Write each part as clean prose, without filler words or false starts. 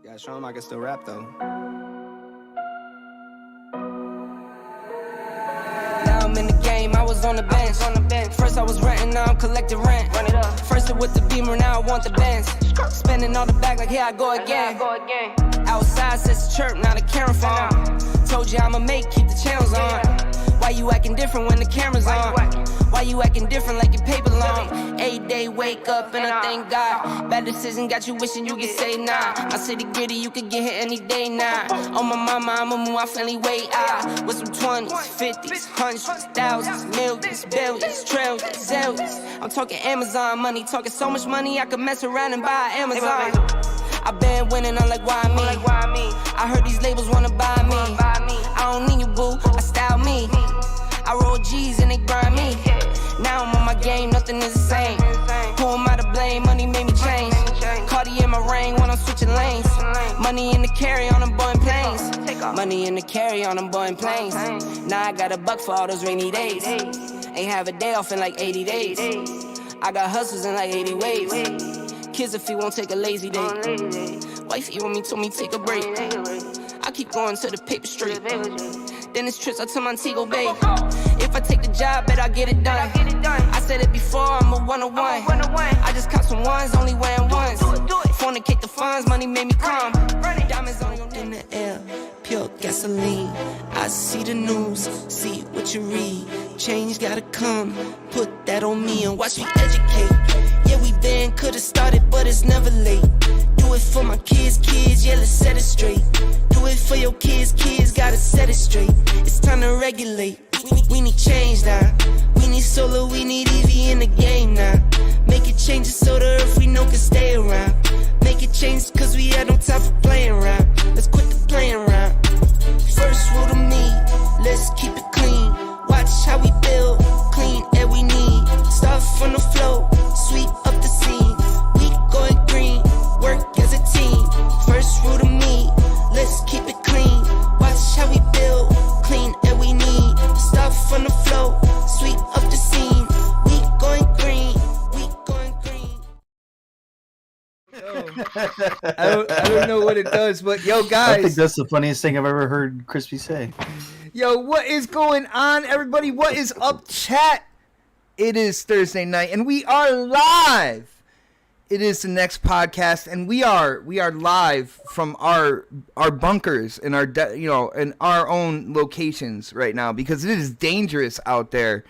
Yeah, show him I can still rap though. Now I'm in the game, I was on the bench. First I was renting, now I'm collecting rent. Run it up. First it with the Beamer, now I want the Benz. Spending all the bag like here I go again. Outside says the chirp, now the camera phone. Told you I'ma make, keep the channels on. Why you acting different when the camera's on? Why you acting different like your paper long? 8 day wake up and I thank God. Bad decision got you wishing you could say nah. My city gritty, you could get hit any day now. On my mama, I'ma move my family way out. With some 20s, 50s, hundreds, thousands, millions, billions, trillions, zillions. I'm talking Amazon money, talking so much money I could mess around and buy Amazon. I been winning, I'm like, why me? I heard these labels wanna buy me. I don't need you, boo, I style me. I roll G's and they grind me. Now I'm on my game, nothing is the same. Who am I to blame? Money made me change. Cardi in my ring when I'm switching lanes. Money in the carry on them Boeing planes. Money in the carry on them Boeing planes. Now I got a buck for all those rainy days. Ain't have a day off in like 80 days. I got hustles in like 80 ways. Kids if he won't take a lazy day. Wifey on me told me take a break. I keep going to the paper straight. Then it's trips out to Montego Bay. If I take the job, bet I get it done. I said it before, I'm a one-on-one. I just caught some ones, only wearing ones. Fornicate the funds, money made me calm. Diamonds on your in the air, pure gasoline. I see the news, see what you read. Change gotta come, put that on me and watch me educate. Yeah, we then could've started, but it's never late. Do it for my kids, yeah, let's set it straight. Do it for your kids, gotta set it straight. It's time to regulate. We need change now. We need solar, we need EV in the game now. Make it changes so the earth we know can stay around. Make it change cause we had no time for playing around. Let's quit the playing around. First rule to me, let's keep it clean. Watch how we build, clean air we need. Start from the flow, sweep up the scene. We going green, work as a team. First rule to me, let's keep it clean. Watch how we build, clean air we need. Start from the flow, sweep up the scene. We going green, we going green. I don't know what it does, but yo, guys. I think that's the funniest thing I've ever heard Crispy say. Yo, what is going on, everybody? What is up, chat? It is Thursday night, and we are live. It is the next podcast, and we are live from our bunkers and in our own locations right now because it is dangerous out there.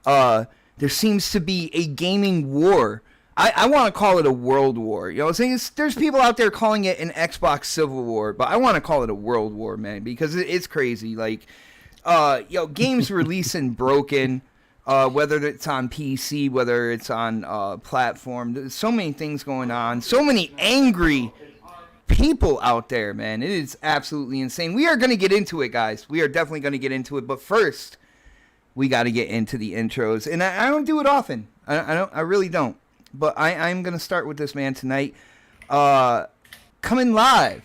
There seems to be a gaming war. I want to call it a world war. You know what I'm saying? There's people out there calling it an Xbox Civil War, but I want to call it a world war, man, because it's crazy. Like, games releasing broken. Whether it's on PC, whether it's on platform, there's so many things going on. So many angry people out there, man. It is absolutely insane. We are going to get into it, guys. We are definitely going to get into it. But first, we got to get into the intros. And I don't do it often. I really don't. But I'm going to start with this man tonight. Coming live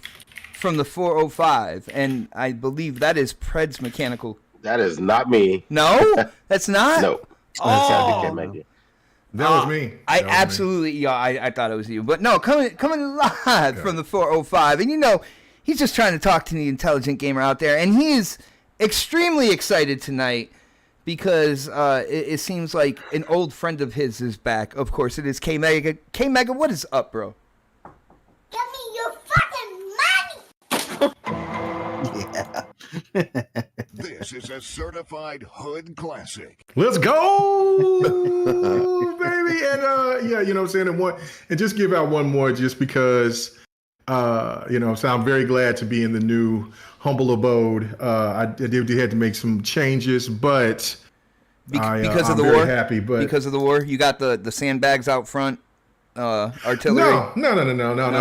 from the 405. And I believe that is Pred's Mechanical. That is not me. No, that's not. No, that was me. I thought it was you, but no, coming live from the 405, and he's just trying to talk to the intelligent gamer out there, and he is extremely excited tonight because it seems like an old friend of his is back. Of course, it is K Mega. K Mega, what is up, bro? Give me your fucking money. Yeah. This is a certified hood classic. Let's go, baby. And you know what I'm saying? And just give out one more just because so I'm very glad to be in the new humble abode. I did had to make some changes, but because of the very war. Happy, but because of the war, you got the sandbags out front. Artillery. No.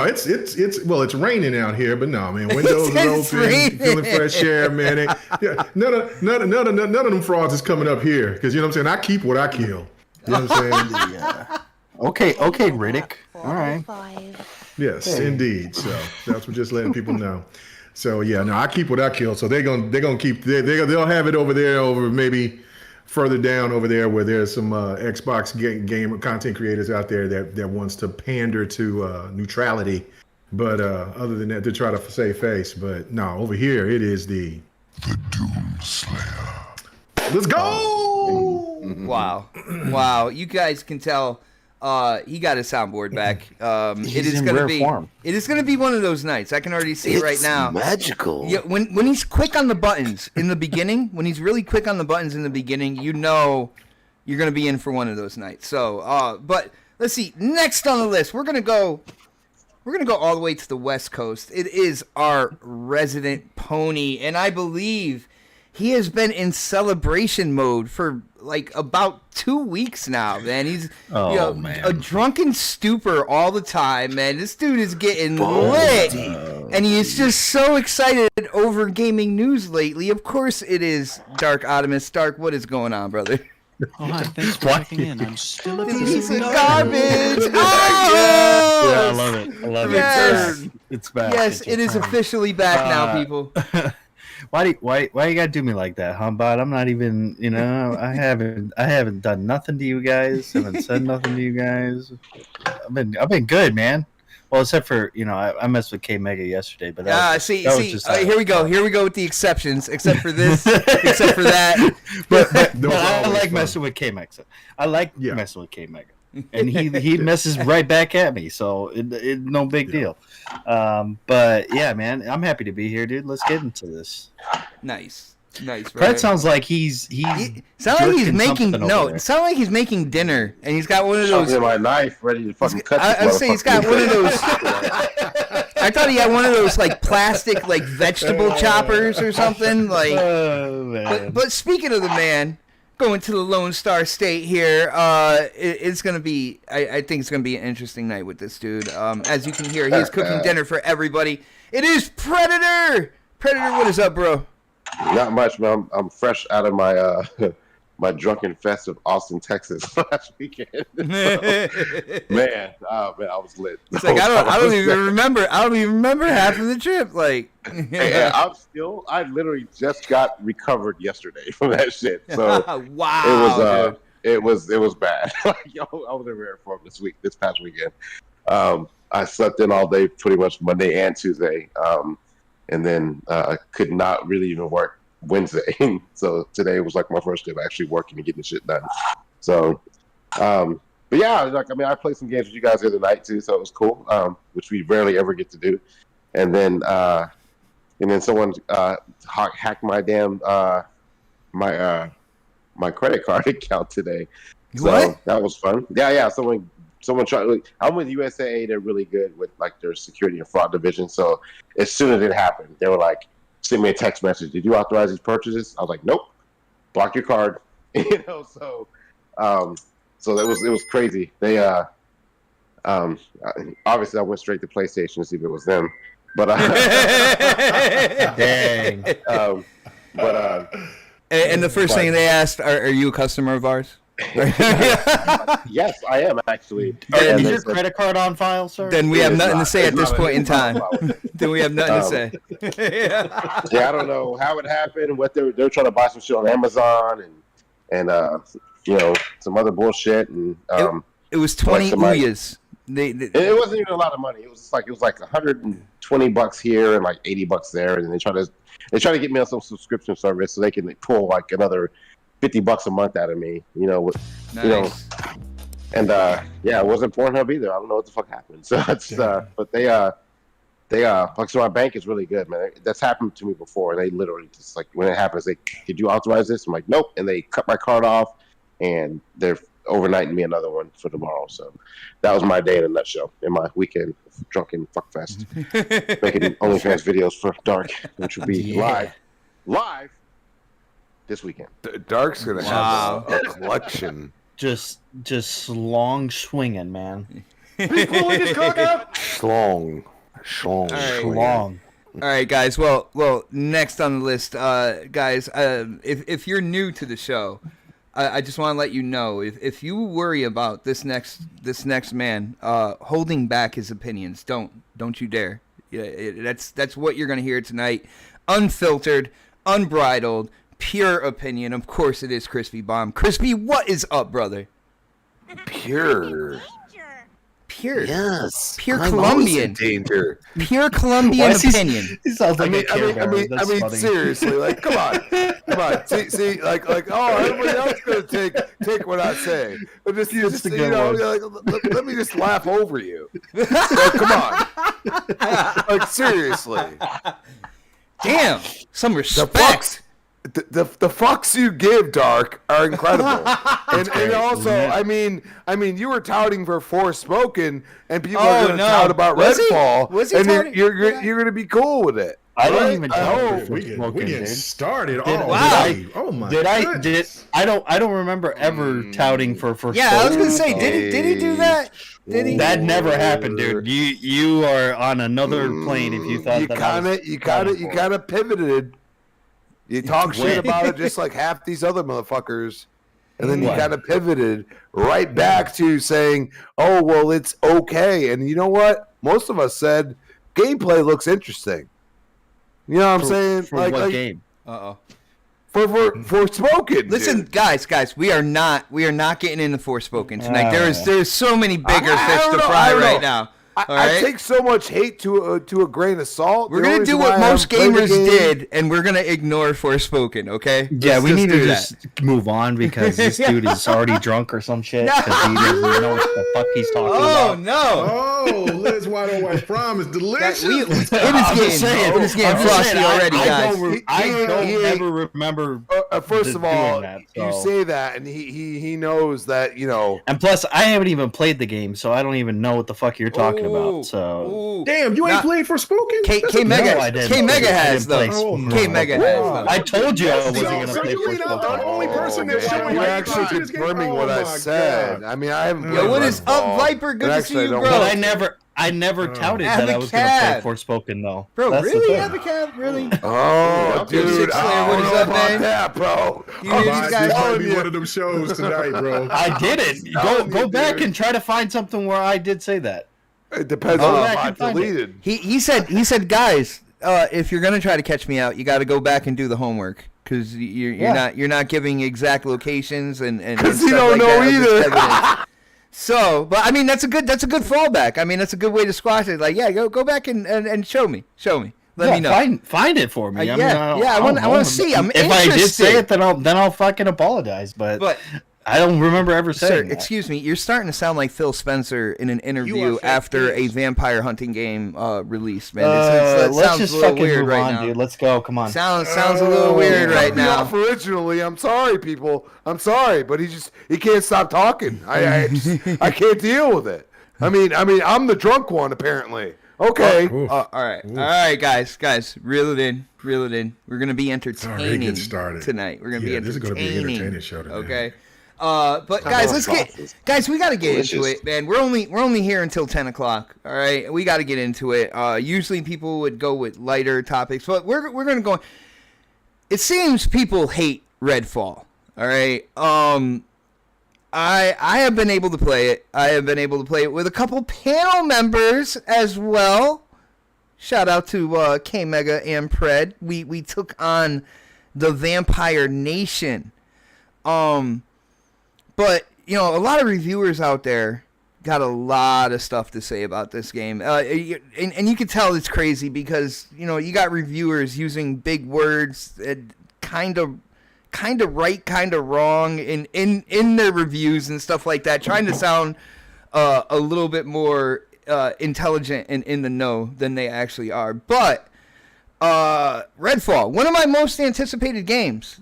It's raining out here, but no, man. Windows are open, feeling fresh air, man. None of them frauds is coming up here because you know what I'm saying. I keep what I kill. You know what I'm saying? Yeah. Okay, Riddick. All right. Yes, indeed. So that's what just letting people know. So yeah, no, I keep what I kill. So they're gonna keep. They'll have it over there, over maybe further down over there where there's some Xbox game content creators out there that wants to pander to neutrality But other than that, to try to save face. But no, over here it is the Doom Slayer. let's go. Wow. You guys can tell he got his soundboard back. It is in gonna rare be form. It is gonna be one of those nights. I can already see it right now. Magical. Yeah, when he's quick on the buttons in the beginning, when he's really quick on the buttons in the beginning, you know you're gonna be in for one of those nights. So, but let's see. Next on the list, we're gonna go all the way to the West Coast. It is our resident pony, and I believe he has been in celebration mode for like about 2 weeks now, man. He's man. a drunken stupor all the time, man. This dude is getting lit, and he is just so excited over gaming news lately. Of course, it is Dark Optimus. Dark, what is going on, brother? Oh, hi. Thanks for checking in. I'm still a Piece of garbage. garbage. Yeah, I Oh! love it. I love Yes. it. It's back. Yes, it is officially back now, people. Why you gotta do me like that, huh, bud? I'm not even, I haven't done nothing to you guys. Haven't said nothing to you guys. I've been good, man. Well, except for I messed with K Mega yesterday, but Here we go with the exceptions. Except for this, except for that. But Those I always like fun. messing with K Mega. I like Yeah. messing with K Mega, and he messes right back at me, so it no big deal. But yeah, man, I'm happy to be here, dude. Let's get into this. Nice, brother. Fred sounds like he's sounds like he's jerking making something over there. it sounds like he's making dinner, and he's got one of those. Sharpening my knife, ready to fucking cut this I would say he's got one of those. I thought he had one of those like plastic like vegetable choppers or something like. Oh, man. But speaking of the man, going to the Lone Star State here, it's gonna be. I think it's gonna be an interesting night with this dude. As you can hear, he is cooking dinner for everybody. It is Predator. Predator, what is up, bro? Not much, man. I'm fresh out of my my drunken fest of Austin, Texas last weekend. So, man, I was lit. It's like I don't even remember. I don't even remember half of the trip. Like, Hey, I literally just got recovered yesterday from that shit. So wow, it was bad. Like, I was in rare form this past weekend. I slept in all day, pretty much Monday and Tuesday, and then I could not really even work Wednesday. So today was like my first day of actually working and getting shit done. So, but yeah, I played some games with you guys the other night too, so it was cool, which we rarely ever get to do. And then someone hacked my damn my credit card account today. So What? that was fun. Yeah. Someone tried. I'm with USAA. They're really good with like their security and fraud division. So as soon as it happened, they were like, send me a text message. Did you authorize these purchases? I was like, nope. Block your card. So it was crazy. They obviously I went straight to PlayStation to see if it was them. But Dang. and the first thing they asked, are you a customer of ours? yes, I am actually. Is And they your said, credit card on file, sir? Then we have It's nothing to not- say at it's this not point in it's not time. about it. Then we have nothing to say. Yeah, I don't know how it happened. What they're trying to buy some shit on Amazon and some other bullshit and It was 20 somebody- Uyas. it wasn't even a lot of money. It was like $120 here and like $80 there, and they try to get me on some subscription service so they can pull like another $50 a month out of me. Nice. And it wasn't Pornhub either. I don't know what the fuck happened. So it's but they like, so my bank is really good, man. That's happened to me before. They literally just like when it happens, did you authorize this? I'm like, nope. And they cut my card off, and they're overnighting me another one for tomorrow. So that was my day in a nutshell. In my weekend of drunken fuckfest, making OnlyFans videos for Dark, which will be live this weekend. Dark's gonna Wow. have a collection. Just long swinging, man. Schlong. right. Long. All right, guys. Well, next on the list, guys. If you're new to the show, I just want to let you know if you worry about this next man holding back his opinions, don't you dare. Yeah, that's what you're gonna hear tonight. Unfiltered, unbridled, pure opinion. Of course, it is Crispy Bomb. Crispy, what is up, brother? Pure. pure. Yes. Pure I'm Colombian. always in danger. Pure Colombian opinion. He sounds like a Care Bear. I That's mean, funny. seriously, like, come on. See, like, oh, everybody else is gonna take what I say, but just a good you know, one. like, let me just laugh over you. Like, come on, like, seriously, Damn, some the respect. fucks, the fucks you give, Dark, are incredible, and also, I mean, you were touting for Forspoken, and people are gonna tout about Was he? Redfall, Was he and touting? you're gonna be cool with it. I right? didn't even I know. hope. We getting started Wow. already. Oh my goodness. I don't remember ever touting for Yeah, I was gonna Forspoken, say, so- did he do that? Did he? That never happened, dude. You are on another plane if you thought you kind of pivoted. You talk shit about it just like half these other motherfuckers, and then you What? kind of pivoted right back to saying, "Oh, well, it's okay." And you know what? Most of us said gameplay looks interesting. You know what I'm saying? For what game? Uh-oh. For Spoken. Listen, dude. guys, we are not getting into Forspoken tonight. There's so many bigger I fish don't to know, fry I don't right know. now. I All right? take so much hate to a grain of salt. We're The gonna only do reason what why I most haven't played gamers the game- did, and we're gonna ignore Forspoken. Okay? Yeah, Let's we need to do just move on because this dude is already drunk or some shit because he doesn't know what the fuck he's talking Oh about. no! Oh, Liz White on White Prom is delicious. It is getting frosty already, guys. I don't He- ever remember. First of all, doing that, you so. say that, and he knows that, you know. And plus, I haven't even played the game, so I don't even know what the fuck you're talking about. So Ooh. Damn, you ain't Nah. played Forspoken? K That's a- Mega, No, I didn't. K Mega I has didn't though. play- K Mega has though. I told you I wasn't Yo, gonna so play you ain't not the Forspoken. only person that's showing You're you actually hate this game? confirming what Oh I my said. God. I mean, I haven't. Yo, played what is Redfall. up, Viper? Good And to see actually, you, I bro. But I never touted that I was gonna Abacab. play Forspoken though. Bro, That's the really, thing. Abacab? Really? Oh, dude, Six Slayer, I what don't is know up, about man? that, bro. You hear these This guys? might telling be you. one of them shows tonight, bro. I did it. telling Go you, back dude. and try to find something where I did say that. It depends Oh, on I if I can find it. deleted. He said, guys, if you're gonna try to catch me out, you got to go back and do the homework because you're not giving exact locations and 'Cause you stuff don't like know that of this either. evidence. So, but I mean that's a good fallback. I mean that's a good way to squash it. Like, yeah, go back and show me. Let me know. Find it for me. I mean, I want to see. I'm if I did say interested. it, then I'll fucking apologize. But I don't remember ever Sir, saying that. excuse me, you're starting to sound like Phil Spencer in an interview so after a pissed. vampire hunting game release, man. That Let's sounds just a little fucking weird move right on, now. dude. Let's go. Come on. Sounds a little weird right Cut me now. off originally. I'm sorry, people. I'm sorry, but he can't stop talking. I can't deal with it. I mean, I'm the drunk one apparently. Okay. All right, guys, reel it in. We're gonna be entertaining getting started. tonight. We're gonna be Yeah, this is gonna entertaining. be an entertaining show today. Okay. But guys, we gotta get into it, man. We're only here until 10 o'clock. All right, we gotta get into it. Usually people would go with lighter topics, but we're gonna go. It seems people hate Redfall. All right. I have been able to play it. I have been able to play it with a couple panel members as well. Shout out to K Mega and Pred. We took on the Vampire Nation. But you know, a lot of reviewers out there got a lot of stuff to say about this game. And you can tell it's crazy because, you know, you got reviewers using big words, kind of right, kind of wrong in their reviews and stuff like that, trying to sound a little bit more intelligent and in the know than they actually are. But Redfall, one of my most anticipated games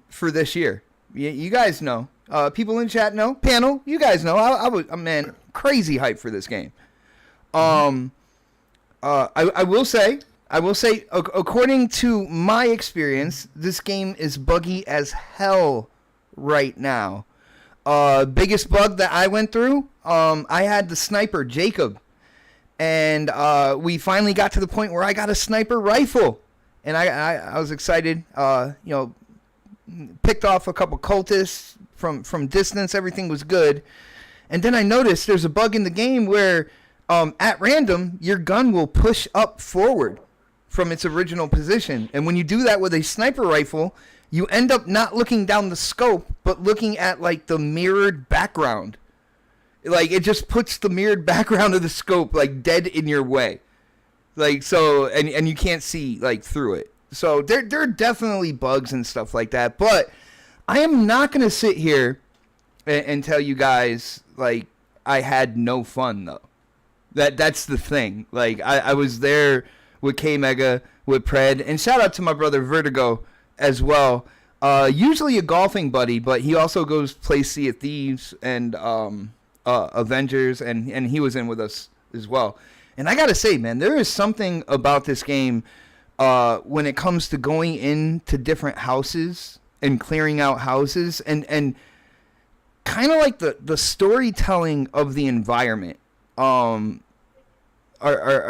for this year. You guys know. People in chat know. Panel, you guys know. I'm crazy hype for this game. I will say, according to my experience, this game is buggy as hell right now. Biggest bug that I went through, I had the sniper, Jacob. And we finally got to the point where I got a sniper rifle. And I was excited, picked off a couple cultists from distance. Everything was good. And then I noticed there's a bug in the game where at random, your gun will push up forward from its original position. And when you do that with a sniper rifle, you end up not looking down the scope, but looking at like the mirrored background. Like, it just puts the mirrored background of the scope, like, dead in your way. Like, so, and you can't see, like, through it. So there are definitely bugs and stuff like that. But I am not going to sit here and tell you guys, like, I had no fun, though. That's the thing. Like, I was there with K-Mega, with Pred, and shout out to my brother Vertigo as well. Usually a golfing buddy, but he also goes play Sea of Thieves and Avengers, and he was in with us as well. And I gotta say, man, there is something about this game when it comes to going into different houses and clearing out houses, and kind of like the storytelling of the environment are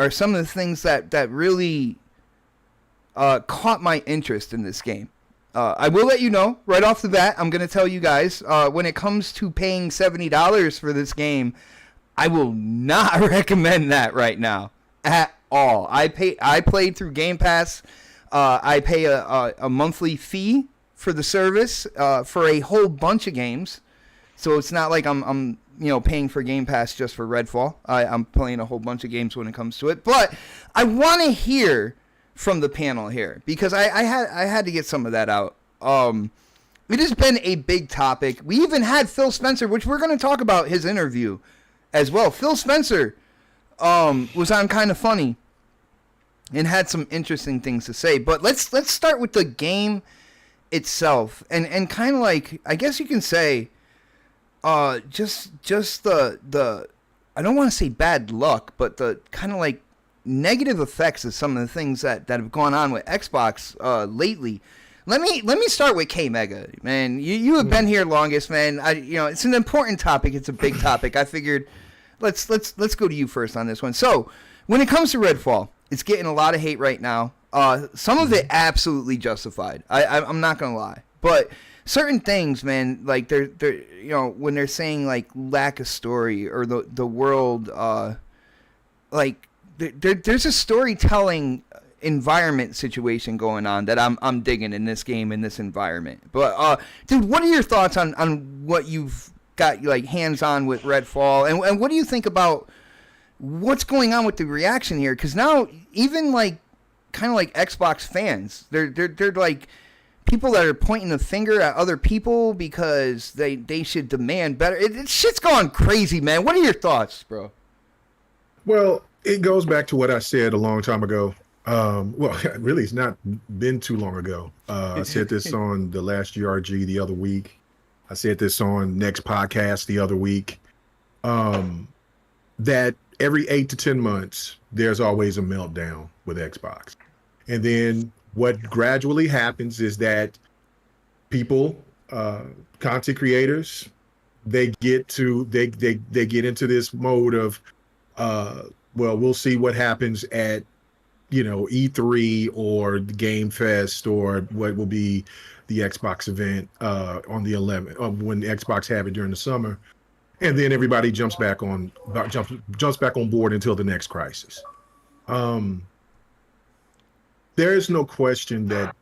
some of the things that really caught my interest in this game. I will let you know right off the bat. I'm going to tell you guys, when it comes to paying $70 for this game, I will not recommend that right now at all. I played through Game Pass. I pay a monthly fee for the service for a whole bunch of games. So it's not like I'm paying for Game Pass just for Redfall. I'm playing a whole bunch of games when it comes to it. But I want to hear from the panel here, because I had to get some of that out. It has been a big topic. We even had Phil Spencer, which we're going to talk about his interview as well. Phil Spencer was on Kind of Funny and had some interesting things to say. But let's start with the game itself, and kind of like, I guess you can say, just the I don't want to say bad luck, but the kind of like negative effects of some of the things that have gone on with Xbox lately. Let me start with K-Mega, man. You have been here longest, man. It's an important topic. It's a big topic. I figured let's go to you first on this one. So when it comes to Redfall, it's getting a lot of hate right now. Some of it absolutely justified. I'm not gonna lie, but certain things, man, like they're when they're saying like lack of story or the world, like there's a storytelling environment situation going on that I'm digging in this game, in this environment. But dude, what are your thoughts on what you've got like hands on with Redfall, and what do you think about what's going on with the reaction here? Because now even like kind of like Xbox fans, they're like people that are pointing the finger at other people because they should demand better. Shit's gone crazy, man. What are your thoughts, bro? Well, it goes back to what I said a long time ago. Well, really, it's not been too long ago. I said this on the last URG the other week. I said this on Next Podcast the other week. That every 8 to 10 months, there's always a meltdown with Xbox. And then what gradually happens is that people, content creators, they get into this mode of, well, we'll see what happens at, E3 or the Game Fest or what will be the Xbox event on the 11th, when Xbox have it during the summer, and then everybody jumps back on board until the next crisis. There is no question that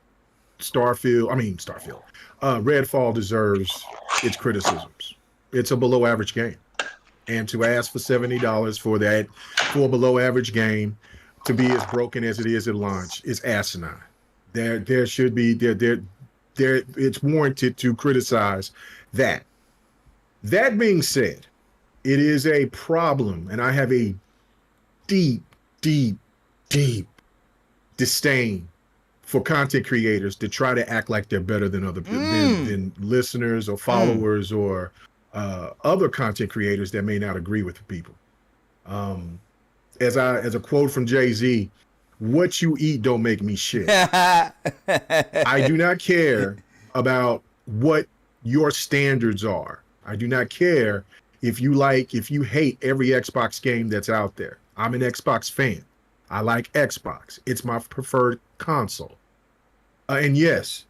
Redfall deserves its criticisms. It's a below average game. And to ask for $70 for a below average game to be as broken as it is at launch is asinine. There should be it's warranted to criticize that. That being said, it is a problem, and I have a deep, deep, deep disdain for content creators to try to act like they're better than than listeners or followers or other content creators that may not agree with people. As a quote from Jay-Z, "What you eat don't make me shit." I do not care about what your standards are. I do not care if you hate every Xbox game that's out there. I'm an Xbox fan. I like Xbox. It's my preferred console. And yes,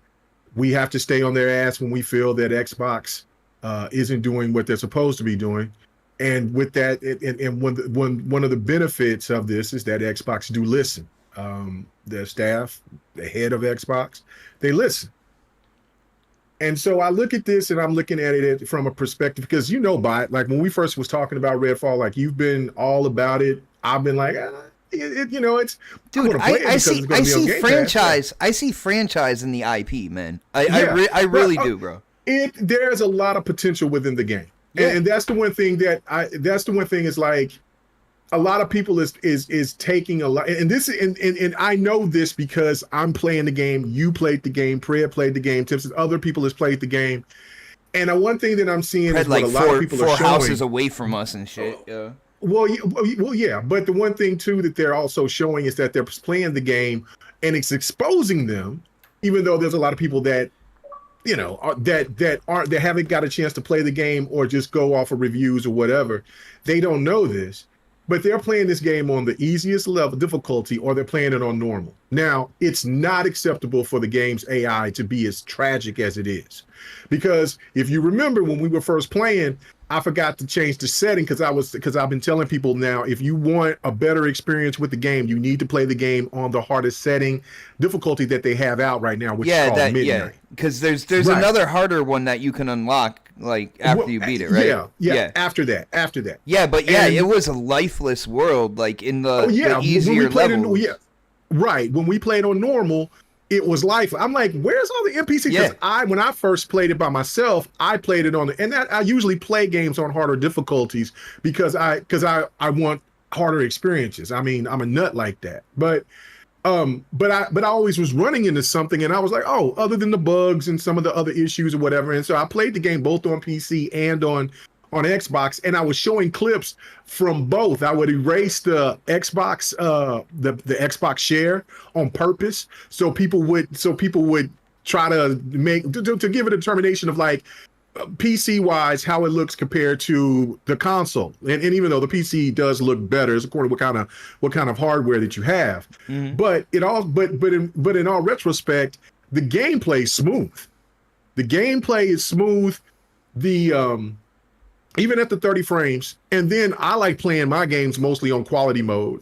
we have to stay on their ass when we feel that Xbox isn't doing what they're supposed to be doing. And with that, and one of the benefits of this is that Xbox do listen. Their staff, the head of Xbox, they listen. And so I look at this and I'm looking at it from a perspective because Bot, like when we first was talking about Redfall, like you've been all about it. I've been like, it's dude. I see franchise. I see franchise in the IP, man. I really do, bro. There's a lot of potential within the game, and that's the one thing is like a lot of people is taking a lot, and this and I know this because I'm playing the game. You played the game. Priya played the game. Tips and other people has played the game, and one thing that I'm seeing is like what a lot of people are showing. 4 houses away from us and shit. Yeah. Well, yeah, but the one thing too that they're also showing is that they're playing the game, and it's exposing them, even though there's a lot of people that that haven't got a chance to play the game or just go off of reviews or whatever. They don't know this, but they're playing this game on the easiest level difficulty, or they're playing it on normal. Now, it's not acceptable for the game's AI to be as tragic as it is, because if you remember when we were first playing, I forgot to change the setting because I've been telling people now, if you want a better experience with the game, you need to play the game on the hardest setting difficulty that they have out right now, which is called Midnight. Yeah, because there's another harder one that you can unlock like after you beat it, right? Yeah. After that. Yeah, but it was a lifeless world, like in the easier levels. Right. When we played on normal, it was life. I'm like, where's all the NPCs? Because when I first played it by myself, I played it I usually play games on harder difficulties because I want harder experiences. I mean, I'm a nut like that. But I always was running into something, and I was like, oh, other than the bugs and some of the other issues or whatever. And so I played the game both on PC and on Xbox, and I was showing clips from both. I would erase the Xbox, the Xbox share on purpose, so people would try to to give a determination of like PC wise how it looks compared to the console, and even though the PC does look better, it's according to what kind of hardware that you have. Mm-hmm. But in all retrospect, the gameplay is smooth. The gameplay is smooth. Even at the 30 frames, and then I like playing my games mostly on quality mode.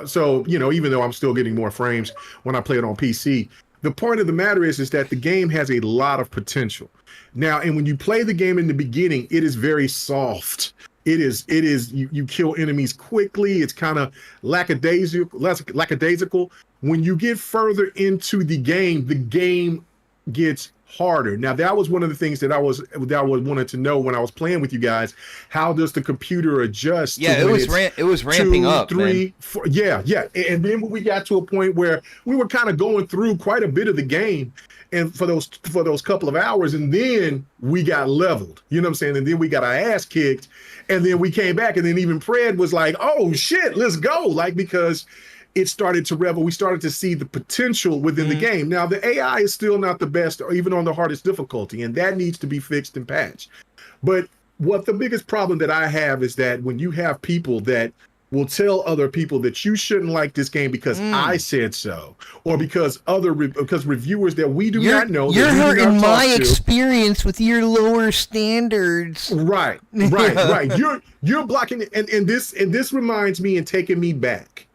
So even though I'm still getting more frames when I play it on PC, the point of the matter is that the game has a lot of potential. Now, and when you play the game in the beginning, it is very soft. It is you kill enemies quickly. It's kind of lackadaisical. When you get further into the game gets harder. Now, that was one of the things that I wanted to know when I was playing with you guys. How does the computer adjust? Yeah, it was ramping up. 2, 3, 4, yeah. And then when we got to a point where we were kind of going through quite a bit of the game, and for those couple of hours, and then we got leveled. You know what I'm saying? And then we got our ass kicked, and then we came back, and then even Fred was like, "Oh shit, let's go!" Like, because it started to revel. We started to see the potential within the game. Now, the AI is still not the best, or even on the hardest difficulty, and that needs to be fixed and patched. But what the biggest problem that I have is that when you have people that will tell other people that you shouldn't like this game because I said so, or because reviewers that we do not know. You're hurting my experience with your lower standards. Right. You're blocking it, and this reminds me and taking me back.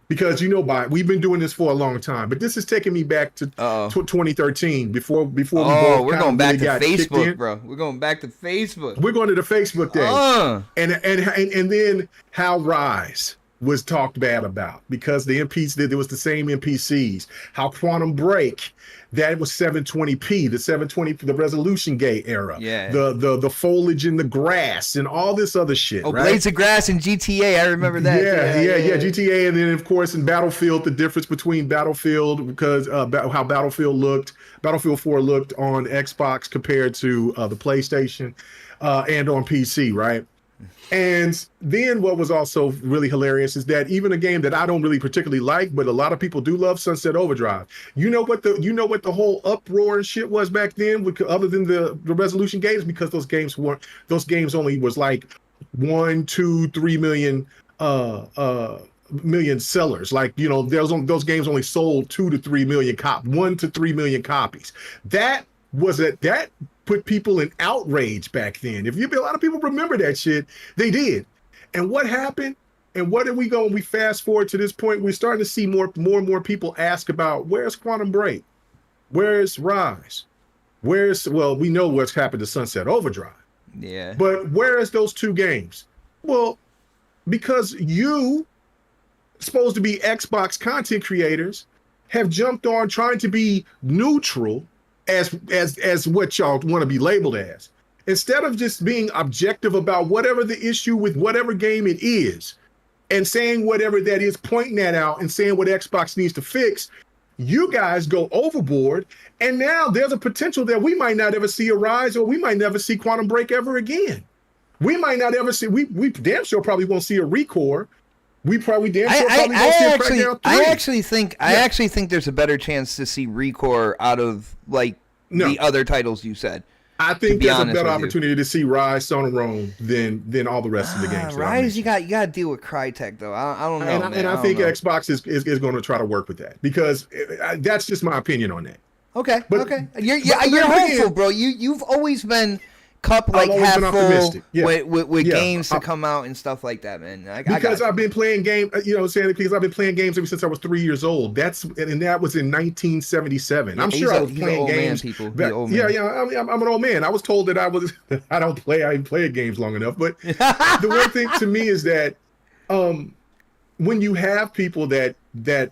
Because we've been doing this for a long time, but this is taking me back to 2013 before we both we're going back really to Facebook, bro. We're going back to Facebook. We're going to the Facebook days. And then how Rise was talked bad about because the NPCs, there was the same NPCs. How Quantum Break, that was 720p, the resolution gate era. Yeah. The foliage in the grass and all this other shit. Oh, right? Blades of Grass and GTA, I remember that. Yeah, GTA, and then of course in Battlefield, the difference between Battlefield, because how Battlefield 4 looked on Xbox compared to the PlayStation and on PC, right? And then what was also really hilarious is that even a game that I don't really particularly like, but a lot of people do love, Sunset Overdrive. You know what the whole uproar and shit was back then, other than the resolution games, because those games only was like 1, 2, 3 million million sellers. Like, those games only sold 1 to 3 million copies. That put people in outrage back then. A lot of people remember that shit. They did. And what happened? And what did we go? We fast forward to this point. We're starting to see more and more people ask about, where's Quantum Break? Where's Rise? we know what's happened to Sunset Overdrive. Yeah. But where is those two games? Well, because you, supposed to be Xbox content creators, have jumped on trying to be neutral as what y'all want to be labeled as. Instead of just being objective about whatever the issue with whatever game it is, and saying whatever that is, pointing that out and saying what Xbox needs to fix, you guys go overboard, and now there's a potential that we might not ever see a Rise, or we might never see Quantum Break ever again. We might not ever see, we damn sure probably won't see a Recore. We probably damn sure probably won't see a Crackdown 3. I actually think there's a better chance to see Recore out of like the other titles you said. I think there's a better opportunity to see Rise, Son of Rome than all the rest of the games. Rise, you got to deal with Crytek though. I don't know, and I think Xbox is going to try to work with that, because that's just my opinion on that. Okay, you're hopeful, bro. You've always been cup like half full with games to come out and stuff like that, man. I've been playing games, because I've been playing games ever since I was 3 years old. That was in 1977. I'm sure I was playing games. I'm an old man. I was told that I didn't play games long enough. But the one thing to me is that when you have people that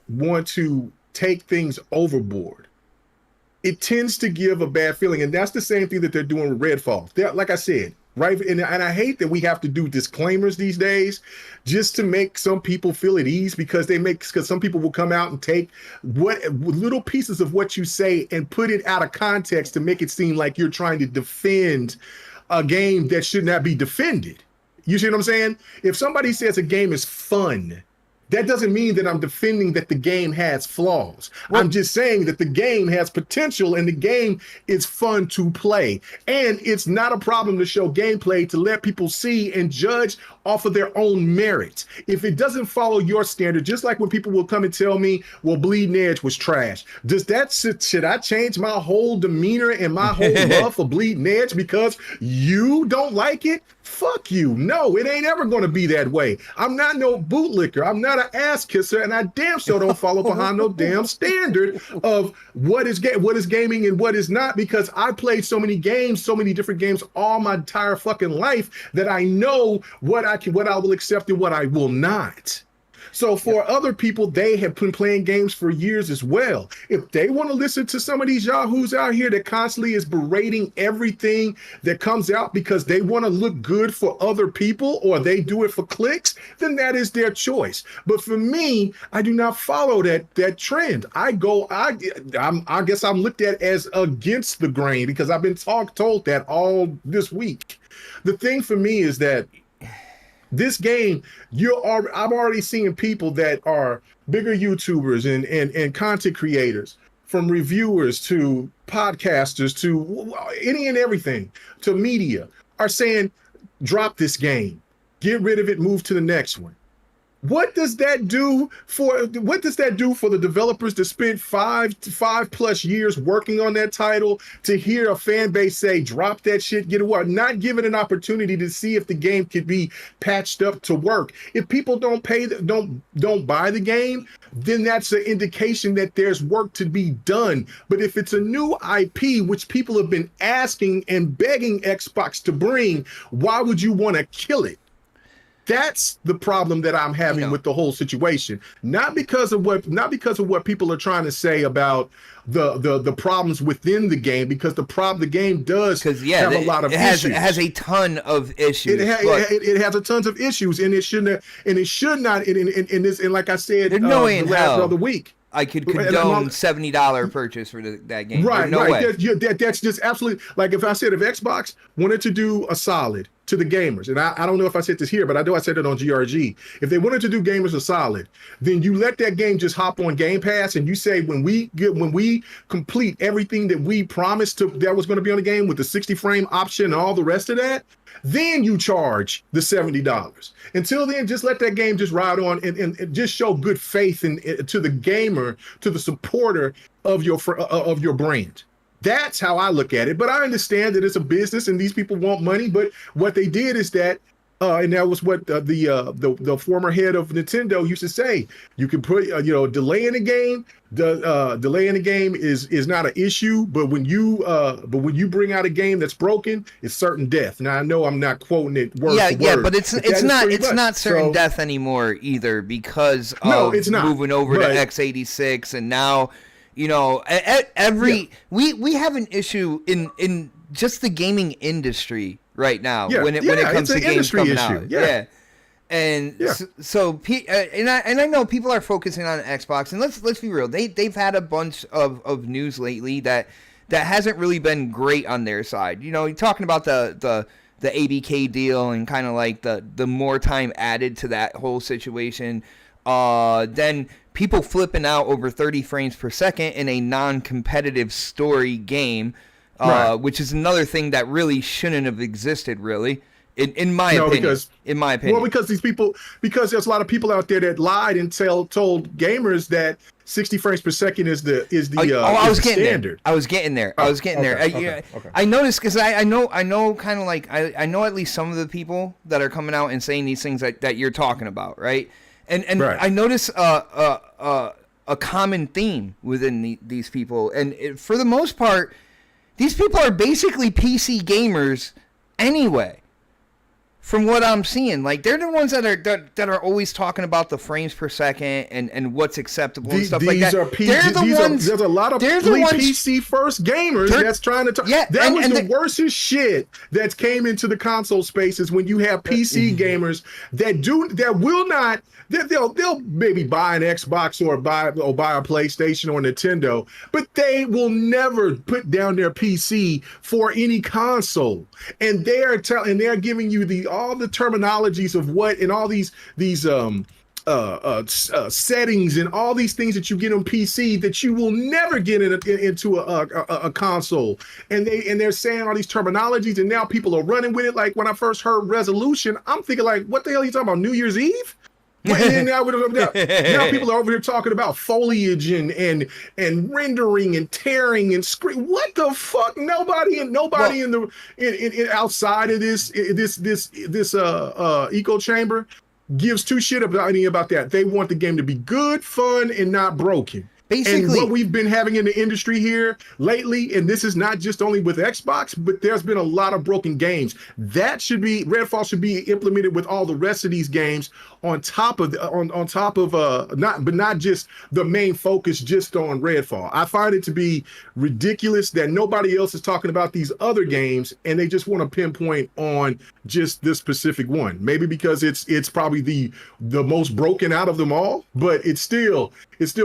want to take things overboard, it tends to give a bad feeling. And that's the same thing that they're doing with Redfall. Like I said, right? And I hate that we have to do disclaimers these days just to make some people feel at ease, because some people will come out and take little pieces of what you say and put it out of context to make it seem like you're trying to defend a game that should not be defended. You see what I'm saying? If somebody says a game is fun, that doesn't mean that I'm defending that the game has flaws. I'm just saying that the game has potential and the game is fun to play. And it's not a problem to show gameplay to let people see and judge off of their own merits. If it doesn't follow your standard, just like when people will come and tell me, well, Bleeding Edge was trash. Should I change my whole demeanor and my whole love for Bleeding Edge because you don't like it? Fuck you. No, it ain't ever going to be that way. I'm not no bootlicker. I'm not an ass kisser, and I damn sure don't follow behind no damn standard of what is gaming and what is not, because I played so many games, so many different games all my entire fucking life that I know what I will accept and what I will not. So for other people, they have been playing games for years as well. If they want to listen to some of these yahoos out here that constantly is berating everything that comes out because they want to look good for other people, or they do it for clicks, then that is their choice. But for me, I do not follow that trend. I guess I'm looked at as against the grain because I've been told that all this week. The thing for me is that this game, I'm already seeing people that are bigger YouTubers and content creators, from reviewers to podcasters to any and everything, to media, are saying, drop this game, get rid of it, move to the next one. What does that do for the developers that spent five plus years working on that title, to hear a fan base say, drop that shit, get away, not given an opportunity to see if the game could be patched up to work? If people don't buy the game, then that's an indication that there's work to be done. But if it's a new IP, which people have been asking and begging Xbox to bring, why would you want to kill it? That's the problem that I'm having with the whole situation. Not because of what people are trying to say about the problems within the game, because the game does have a lot of issues. It has a ton of issues. It has a tons of issues, and it should not. And like I said, there's no way in hell other week I could condone $70 purchase for that game. Right, no way. That's just absolutely, like if Xbox wanted to do a solid to the gamers, and I don't know if I said this here, but I know I said it on GRG. If they wanted to do gamers a solid, then you let that game just hop on Game Pass, and you say when we complete everything that we promised that was going to be on the game with the 60 frame option and all the rest of that, then you charge the $70. Until then, just let that game just ride on and just show good faith to the gamer, to the supporter of your brand. That's how I look at it. But I understand that it's a business and these people want money. But what they did is that And that was what the former head of Nintendo used to say. You can put delay in the game. The delay in the game is not an issue, but when you bring out a game that's broken, it's certain death. Now I know I'm not quoting it word for word, but it's not certain death anymore either, because of it's not. moving over to x86, and now we have an issue in just the gaming industry right now when it comes to games coming out. And I know people are focusing on Xbox, and let's be real, they've had a bunch of news lately that hasn't really been great on their side. You're talking about the ABK deal and kind of like the more time added to that whole situation. Then people flipping out over 30 frames per second in a non-competitive story game. Which is another thing that really shouldn't have existed, really, in my opinion. Well, because there's a lot of people out there that lied and told gamers that 60 frames per second is the standard. I was getting there. I noticed, because I know kind of like I know at least some of the people that are coming out and saying these things that you're talking about, right? And I notice a common theme within these people, and for the most part, these people are basically PC gamers anyway. From what I'm seeing, like, they're the ones that are always talking about the frames per second and what's acceptable and stuff like that. There's a lot of PC first gamers that's trying to talk. Yeah, that was the worstest shit that came into the console spaces, when you have PC gamers they'll maybe buy an Xbox or buy a PlayStation or Nintendo, but they will never put down their PC for any console. And they're giving you all the terminologies of what, and all these settings and all these things that you get on PC that you will never get into a console. And they're saying all these terminologies, and now people are running with it. Like, when I first heard resolution, I'm thinking, like, what the hell are you talking about, New Year's Eve? And now people are over here talking about foliage and rendering and tearing and screen. What the fuck? Nobody outside of this echo chamber gives two shit about that. They want the game to be good, fun, and not broken. Basically, and what we've been having in the industry here lately, and this is not just only with Xbox, but there's been a lot of broken games. Redfall should be implemented with all the rest of these games on top of not just the main focus just on Redfall. I find it to be ridiculous that nobody else is talking about these other games, and they just want to pinpoint on just this specific one. Maybe because it's probably the most broken out of them all, but it's still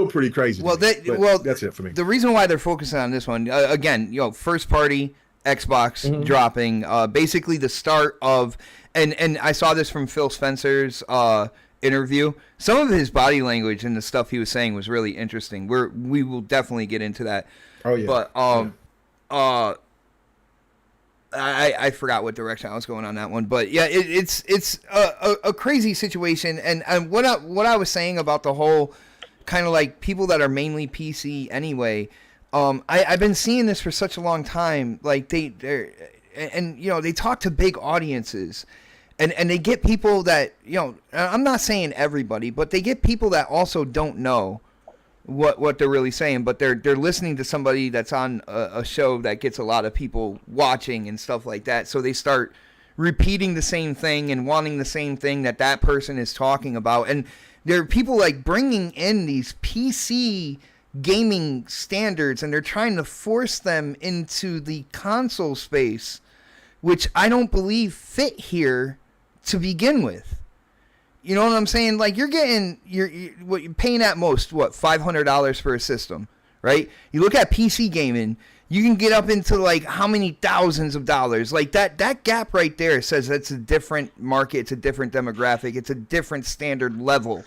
pretty crazy. Well, that's it for me. The reason why they're focusing on this one, again, first party Xbox dropping, basically the start of, and I saw this from Phil Spencer's interview. Some of his body language and the stuff he was saying was really interesting. We will definitely get into that. Oh yeah. But I forgot what direction I was going on that one. But yeah, it's a crazy situation. And what I was saying about the whole kind of like people that are mainly PC anyway. I've been seeing this for such a long time. Like they talk to big audiences, and they get people that, I'm not saying everybody, but they get people that also don't know what they're really saying, but they're listening to somebody that's on a show that gets a lot of people watching and stuff like that. So they start repeating the same thing and wanting the same thing that person is talking about. And there are people like bringing in these PC gaming standards, and they're trying to force them into the console space, which I don't believe fit here to begin with. You know what I'm saying? Like, you're paying at most $500 for a system, right? You look at PC gaming, you can get up into like how many thousands of dollars. Like that gap right there says that's a different market, it's a different demographic, it's a different standard level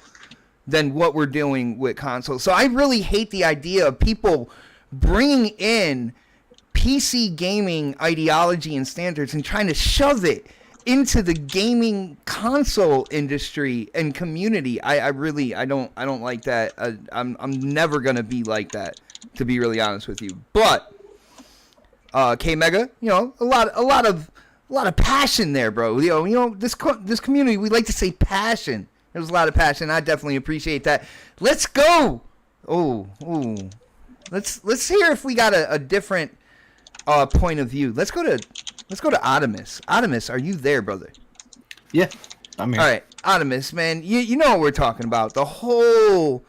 than what we're doing with consoles. So I really hate the idea of people bringing in PC gaming ideology and standards and trying to shove it into the gaming console industry and community. I don't like that. I'm never gonna be like that, to be really honest with you. But K Mega, a lot passion there, bro. You know this community, we like to say passion. There's a lot of passion. I definitely appreciate that. Let's go. Oh. Let's hear if we got a different point of view. Let's go to Optimus. Optimus, are you there, brother? Yeah, I'm here. All right, Optimus, man. You know what we're talking about. The whole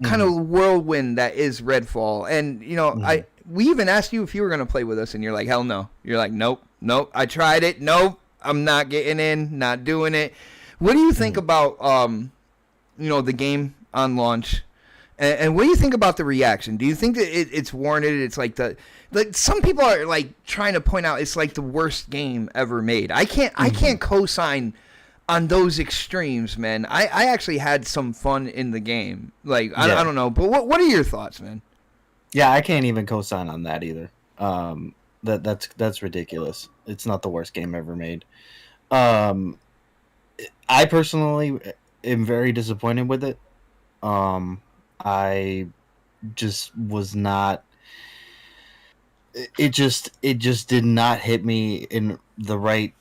kind of whirlwind that is Redfall. And, you know, we even asked you if you were going to play with us, and you're like, hell no. You're like, nope. I tried it. Nope. I'm not getting in. Not doing it. What do you think about, you know, the game on launch? And what do you think about the reaction? Do you think that it's warranted? It's like some people are like trying to point out it's like the worst game ever made. I can't co-sign on those extremes, man. I actually had some fun in the game. Like I don't know, but what are your thoughts, man? Yeah, I can't even co-sign on that either. That's ridiculous. It's not the worst game ever made. I personally am very disappointed with it. I just was not. It just did not hit me in the right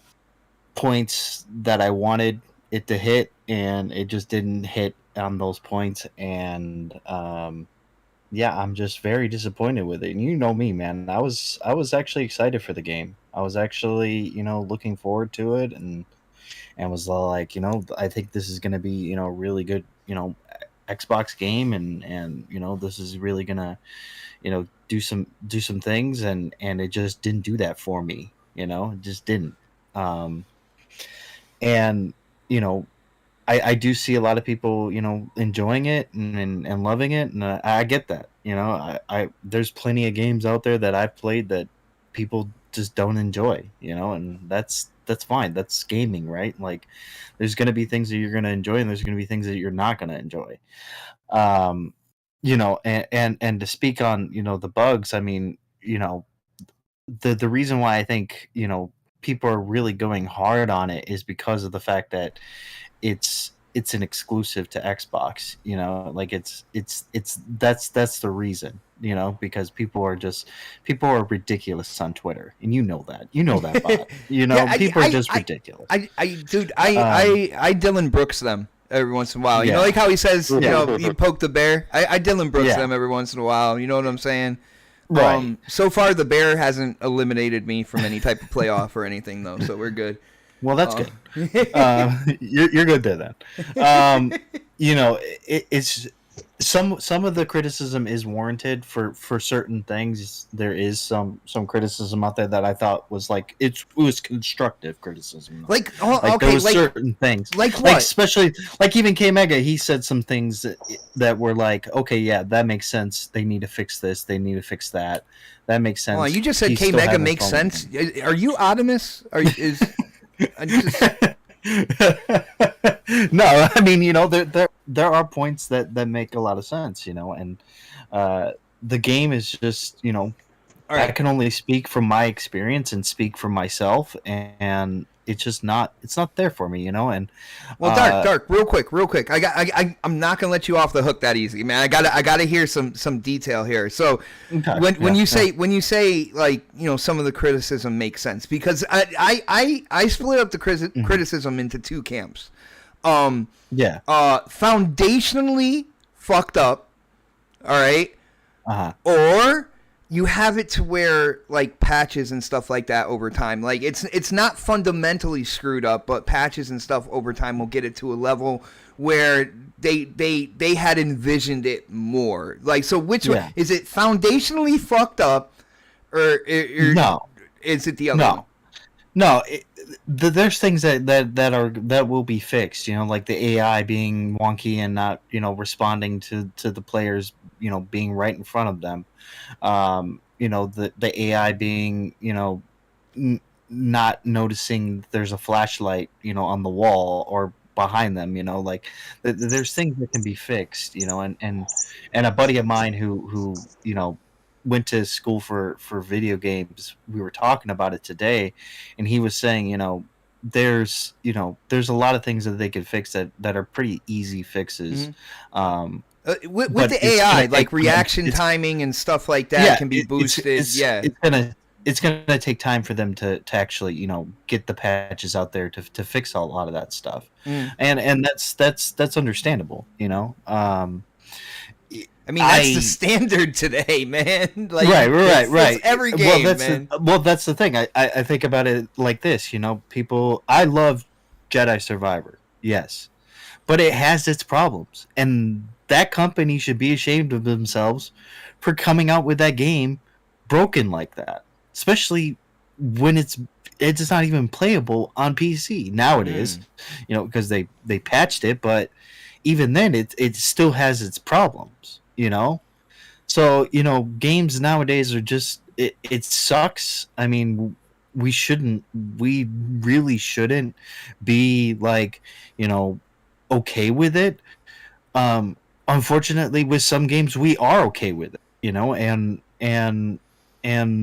points that I wanted it to hit, and it just didn't hit on those points. And yeah, I'm just very disappointed with it. And you know me, man. I was actually excited for the game. I was actually, looking forward to it, and was like, I think this is going to be, a really good, Xbox game, and this is really gonna do some things, and it just didn't do that for me. It just didn't. And I do see a lot of people enjoying it and loving it, and I get that. I there's plenty of games out there that I've played that people just don't enjoy, and that's fine. That's gaming, right? Like, there's going to be things that you're going to enjoy, and there's going to be things that you're not going to enjoy. And to speak on, the bugs, I mean, the reason why I think, people are really going hard on it is because of the fact that it's an exclusive to Xbox, like that's the reason, because people are ridiculous on Twitter, and that bot, people are just ridiculous. I Dylan Brooks them every once in a while, like how he says, you poke the bear. I Dylan Brooks them every once in a while, you know what I'm saying? Right. So far the bear hasn't eliminated me from any type of playoff or anything though, so we're good. Well, that's good. You're good there then. It's some of the criticism is warranted for certain things. There is some criticism out there that I thought was like it was constructive criticism. Like there was certain things, like what? Like especially like even K Mega, he said some things that were like, okay, yeah, that makes sense. They need to fix this. They need to fix that. That makes sense. Well, you just said K Mega makes sense. Are you Optimus? No, I mean, there are points that make a lot of sense, and the game is just, I can only speak from my experience and speak for myself, and it's just not there for me, and well, Dark, real quick, I'm not gonna let you off the hook that easy, man. I gotta hear some detail here. So when you say like, some of the criticism makes sense, because I split up the criticism into two camps. Foundationally fucked up, all right, or you have it to where like patches and stuff like that over time, like it's not fundamentally screwed up, but patches and stuff over time will get it to a level where they had envisioned it more. Like, so which one is it? Foundationally fucked up, or no? Is it the other? No. There's things that will be fixed, like the AI being wonky and not, responding to the players, being right in front of them. The AI being, not noticing there's a flashlight, on the wall or behind them, like there's things that can be fixed, and a buddy of mine who went to school for video games, we were talking about it today, and he was saying, there's a lot of things that they could fix that are pretty easy fixes. With the AI, like reaction timing and stuff like that can be boosted. It's it's going to take time for them to actually, you know, get the patches out there to fix a lot of that stuff. And that's understandable, you know. I mean, that's the standard today, man. Like, right. It's every game, man. That's the thing. I think about it like this, you know, people. I love Jedi Survivor, yes, but it has its problems, and that company should be ashamed of themselves for coming out with that game broken like that, especially when it's not even playable on PC. Now it is, you know, because they patched it, but even then, it still has its problems, you know. So, you know, games nowadays are just it sucks. I mean, we really shouldn't be like, you know, okay with it. Unfortunately, with some games we are okay with it, you know, and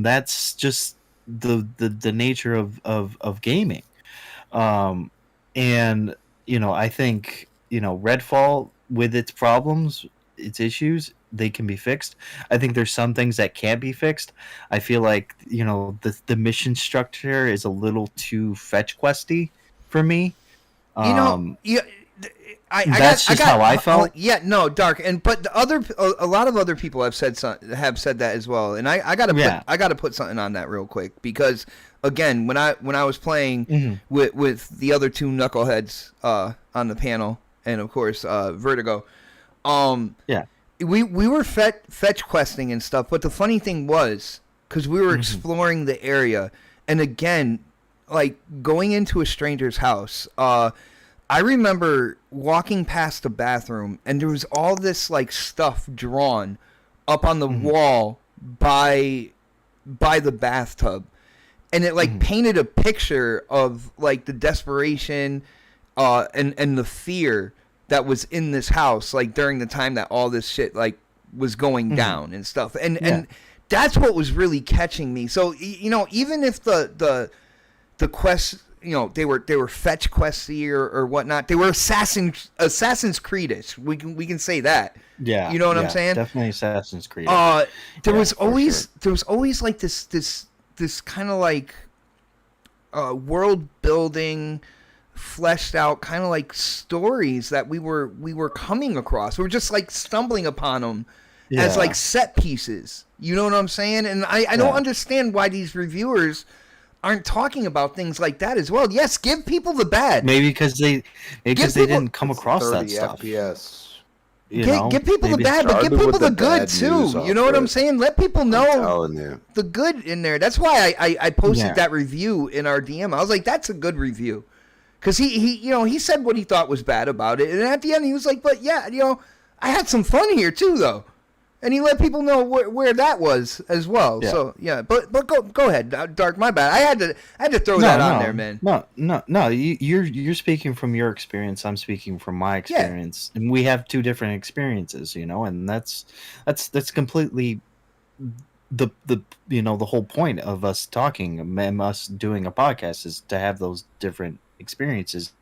that's just the nature of gaming. And you know, I think, you know, Redfall, with its problems, its issues, they can be fixed. I think there's some things that can't be fixed. I feel like, you know, the mission structure is a little too fetch questy for me. You know, That's just how I felt. Yeah, no, Dark, but a lot of other people have said that as well, and I gotta put something on that real quick, because again, when I was playing with the other two knuckleheads on the panel, and of course Vertigo, we were fetch questing and stuff, but the funny thing was, because we were exploring the area, and again, like going into a stranger's house, I remember walking past the bathroom, and there was all this like stuff drawn up on the wall by the bathtub, and it like painted a picture of like the desperation and the fear that was in this house, like during the time that all this shit like was going down and stuff, and that's what was really catching me. So, you know, even if the quest, you know, they were fetch questy or whatnot, they were Assassin's Creed-ish. We can say that. Yeah, you know what I'm saying? Definitely Assassin's Creed. There was always like this kind of like world building, fleshed out kind of like stories that we were coming across. We were just like stumbling upon them as like set pieces. You know what I'm saying? And I don't understand why these reviewers aren't talking about things like that as well. Yes, give people the bad. Maybe because they didn't come across that stuff. FPS. Give people the bad, but give people the good too. You know what I'm saying? Let people know the good in there. That's why I posted that review in our DM. I was like, that's a good review. Because he said what he thought was bad about it. And at the end, he was like, but yeah, you know, I had some fun here too, though. And he let people know where that was as well. Yeah. So yeah, but go ahead, Dark. My bad. I had to throw that on there, man. No. You're speaking from your experience. I'm speaking from my experience, and we have two different experiences, you know. And that's completely the you know, the whole point of us talking and us doing a podcast is to have those different experiences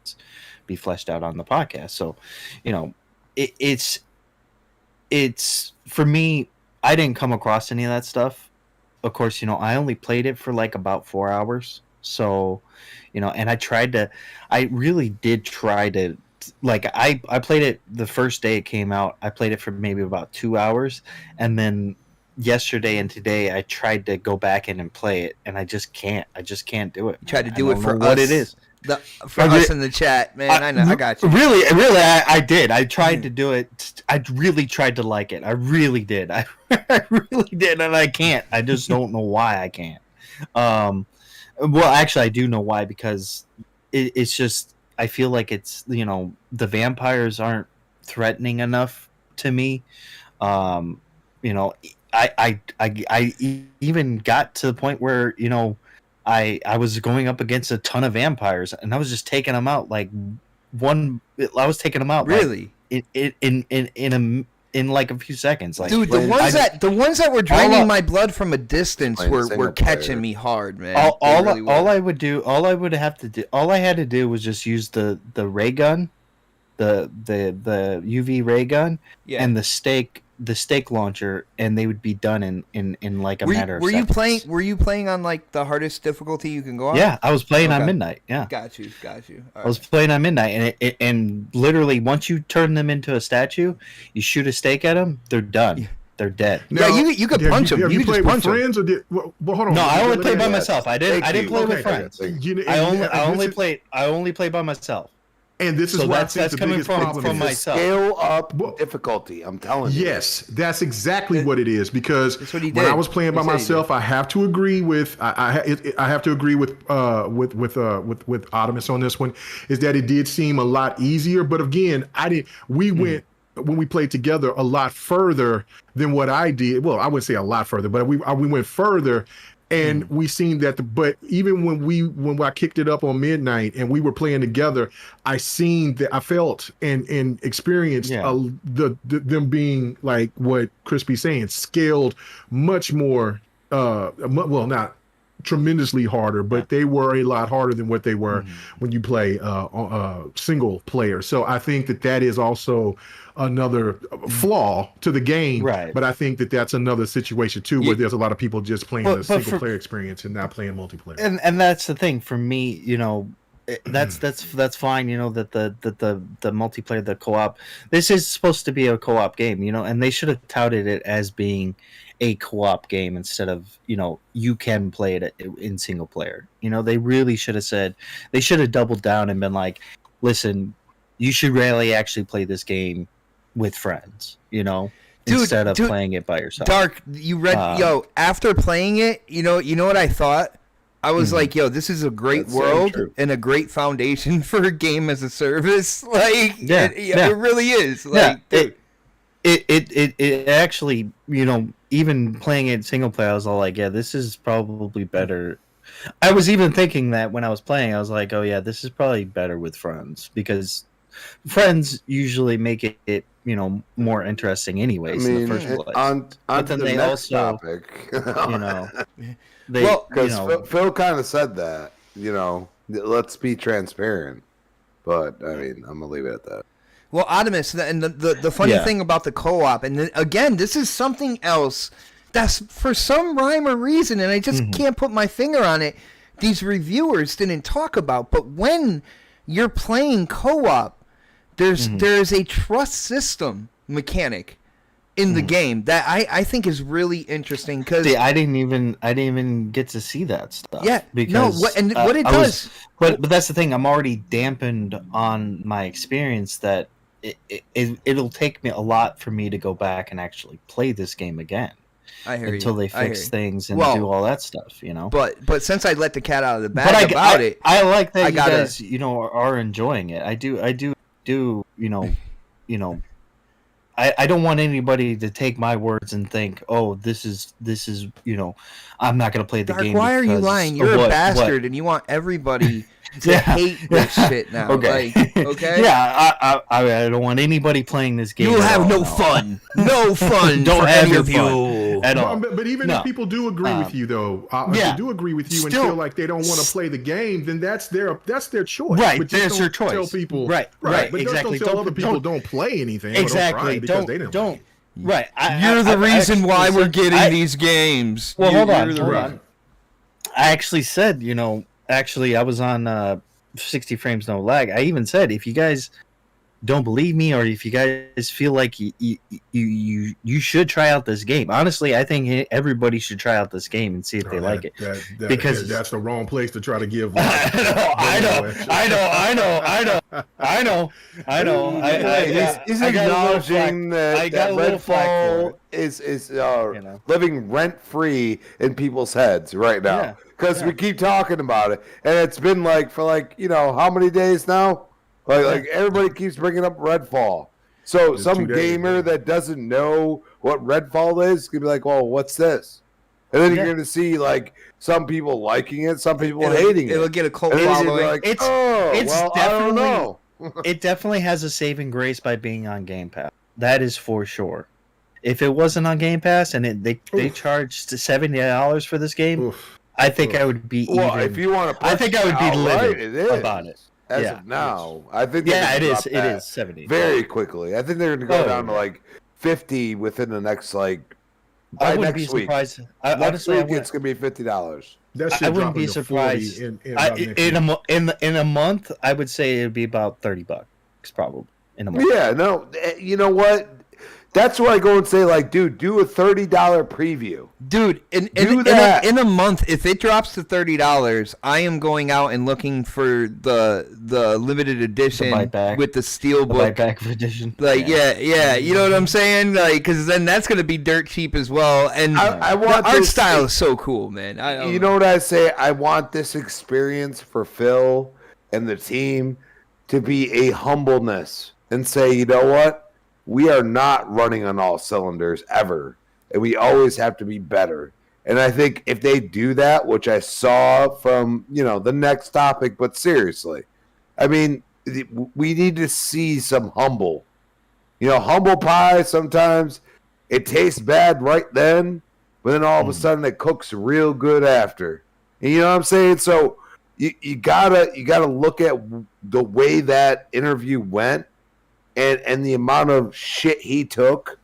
be fleshed out on the podcast. So, you know, it's for me, I didn't come across any of that stuff. Of course, you know, I only played it for like about 4 hours. So, you know, and I really did try to, like, I played it the first day it came out. I played it for maybe about 2 hours. And then yesterday and today I tried to go back in and play it, and I just can't do it. You tried to do it for us. What it is. Us in the chat, man. I got you. Really, I did. I tried to do it. I really tried to like it. I really did. I really did, and I can't. I just don't know why I can't. Well, actually, I do know why, because it's just, I feel like it's, you know, the vampires aren't threatening enough to me. You know, I even got to the point where, you know, I was going up against a ton of vampires, and I was just taking them out I was taking them out really in like a few seconds. Like, dude, the ones that were draining my blood from a distance were catching me hard, man. All I had to do was just use the ray gun, the UV ray gun, and the stake the stake launcher, and they would be done in like a matter of Were you seconds. Were you playing on like the hardest difficulty you can go on? Yeah, I was playing on Okay. midnight. Yeah, Got you. I was playing on midnight, and literally once you turn them into a statue, you shoot a stake at them, they're done. Yeah. They're dead. Yeah, you could punch them. Have You you could just played with punch them. friends or did? Well, hold on. No, I only Let me played by ask- myself. I didn't play with friends. I only play by myself. And this is So why I that's think the coming biggest from problem is myself. Scale up Well- difficulty. I'm telling you. Yes, that's exactly what it is. Because That's what he when did. I was playing by That's what he myself, I have to agree with I have to agree with Optimus on this one. Is that it did seem a lot easier, but again, we went when we played together a lot further than what I did. Well, I wouldn't say a lot further, but we went further. And we seen that, but even when I kicked it up on midnight and we were playing together, I seen that I felt and experienced them being like what Crispy's saying, scaled much more. Well, not tremendously harder, but they were a lot harder than what they were when you play single player. So I think that is also another flaw to the game. Right. But I think that's another situation too, where there's a lot of people just playing But the single player experience and not playing multiplayer. And that's the thing for me, that's fine, that the multiplayer, the co-op, this is supposed to be a co-op game, and they should have touted it as being a co-op game instead of, you can play it in single player. They really should have said, they should have doubled down and been like, listen, you should really actually play this game with friends, instead of playing it by yourself. Dark, you read after playing it, you know what I thought? I was like, yo, this is a great world and a great foundation for a game as a service. Like, it really is. Like, dude. It actually, even playing it single player, I was all like, yeah, this is probably better. I was even thinking that when I was playing, I was like, oh yeah, this is probably better with friends, because friends usually make it more interesting anyways in the first place. On but then the they next also, topic, because Phil kind of said that, let's be transparent. But I mean, I'm gonna leave it at that. Well, Optimus, and the funny thing about the co-op, and again, this is something else that's for some rhyme or reason, and I just can't put my finger on it, these reviewers didn't talk about. But when you're playing co-op, there's a trust system mechanic in the game that I think is really interesting, because I didn't even get to see that stuff. Yeah, because what it does. But that's the thing. I'm already dampened on my experience that it'll take me a lot for me to go back and actually play this game again. I hear until you. they fix things and do all that stuff, But since I let the cat out of the bag about it, I like that you guys, are enjoying it. I do, I don't want anybody to take my words and think, oh, this is, I'm not going to play the game. Why are you lying? You're a bastard, and you want everybody to hate this shit now. Okay. Okay? Yeah, I don't want anybody playing this game. You'll have no fun. No fun. Don't for have any your of you at all. But even if people do agree with you, though, if they do agree with you and feel like they don't want to play the game, then that's their choice. Right, but there's your choice. Tell people, right, But exactly. Don't tell other people don't play anything. Exactly. Don't cry because they don't. Right. You're the reason why we're getting these games. Well, hold on. I actually said, I was on 60 frames no lag. I even said, if you guys don't believe me, or if you guys feel like you should try out this game, honestly, I think everybody should try out this game and see if they like it. Because that's the wrong place to try to give. I know. He's acknowledging that Redfall is living rent free in people's heads right now, because we keep talking about it, and it's been for how many days now? Like everybody keeps bringing up Redfall. So some gamer that doesn't know what Redfall is gonna be like, "Well, what's this?" And then you're gonna see some people liking it, some people hating it. It'll get a cult following. It's I don't know. It definitely has a saving grace by being on Game Pass. That is for sure. If it wasn't on Game Pass and they charged $70 for this game, I think I would be if you want to, I think I would be livid about it. As of now, I think it is 70 very quickly. I think they're going to go down to $50 within the next I wouldn't be surprised. Honestly, it's gonna be $50. That I wouldn't be surprised. In a month, I would say it'd be about $30 probably in a month. Yeah, no, you know what? That's where I go and say, like, dude, do a $30 preview. Dude, in a month, if it drops to $30, I am going out and looking for the limited edition with the steelbook buyback edition. Like, yeah, you know what I'm saying? Like, because then that's gonna be dirt cheap as well. And I want the art style is so cool, man. You know what I say? I want this experience for Phil and the team to be a humbleness and say, you know what? We are not running on all cylinders ever, and we always have to be better. And I think if they do that, which I saw from, the next topic, but seriously, I mean, we need to see some humble. Humble pie, sometimes it tastes bad right then, but then all of a sudden it cooks real good after. And you know what I'm saying? So you gotta look at the way that interview went. And the amount of shit he took,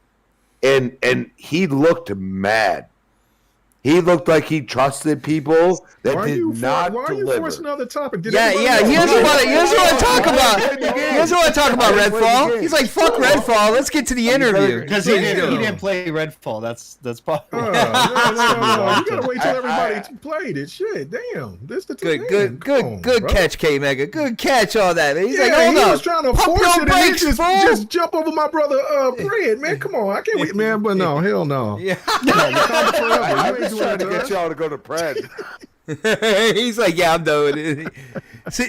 and he looked mad. He looked like he trusted people that did not deliver. Why are you forcing another topic? He doesn't want to talk about. He doesn't want to talk about Redfall. He's like, fuck Redfall. Let's get to the interview. Because he didn't play Redfall. That's probably. No. You gotta wait till everybody played it. Shit, damn. This the good catch, K Mega. Good catch, all that. He's like, he hold was trying to Pump force your it brakes, and fool. just jump over my brother Fred. Man, come on. I can't wait, man. But no, hell no. Yeah. I've been trying to get y'all to go to Pred. He's like, yeah, I'm done with it.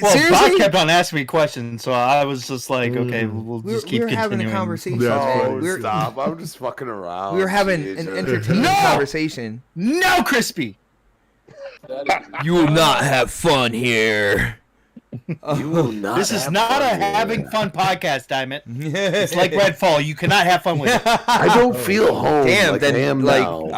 Well, Bob kept on asking me questions, so I was just like, okay, we'll just keep continuing. We're having a conversation. Stop. I'm just fucking around. We were having an entertaining conversation. No, Crispy! You will not have fun here. This is not a having fun podcast, damn it. It's like Redfall. You cannot have fun with it. I don't feel home. Damn, like then I am now.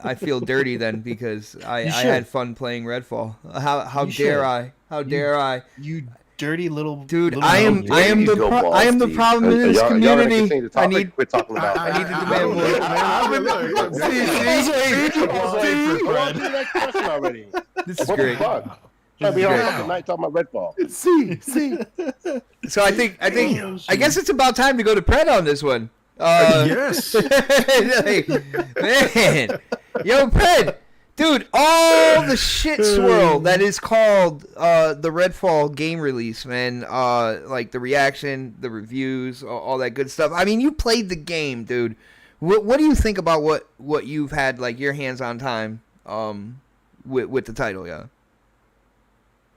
I feel dirty then because I had fun playing Redfall. How dare I? How dare I? You dirty little dude! Little I am the problem in this community. I need quit talking about. I need to demand more. This is great. Trying to be on fucking night talking about Redfall. See. So I guess it's about time to go to Pred on this one. Yes. Man, yo, Pred, dude, all the shit swirl that is called the Redfall game release, man. Like the reaction, the reviews, all that good stuff. I mean, you played the game, dude. What do you think about what you've had like your hands-on time with the title? Yeah.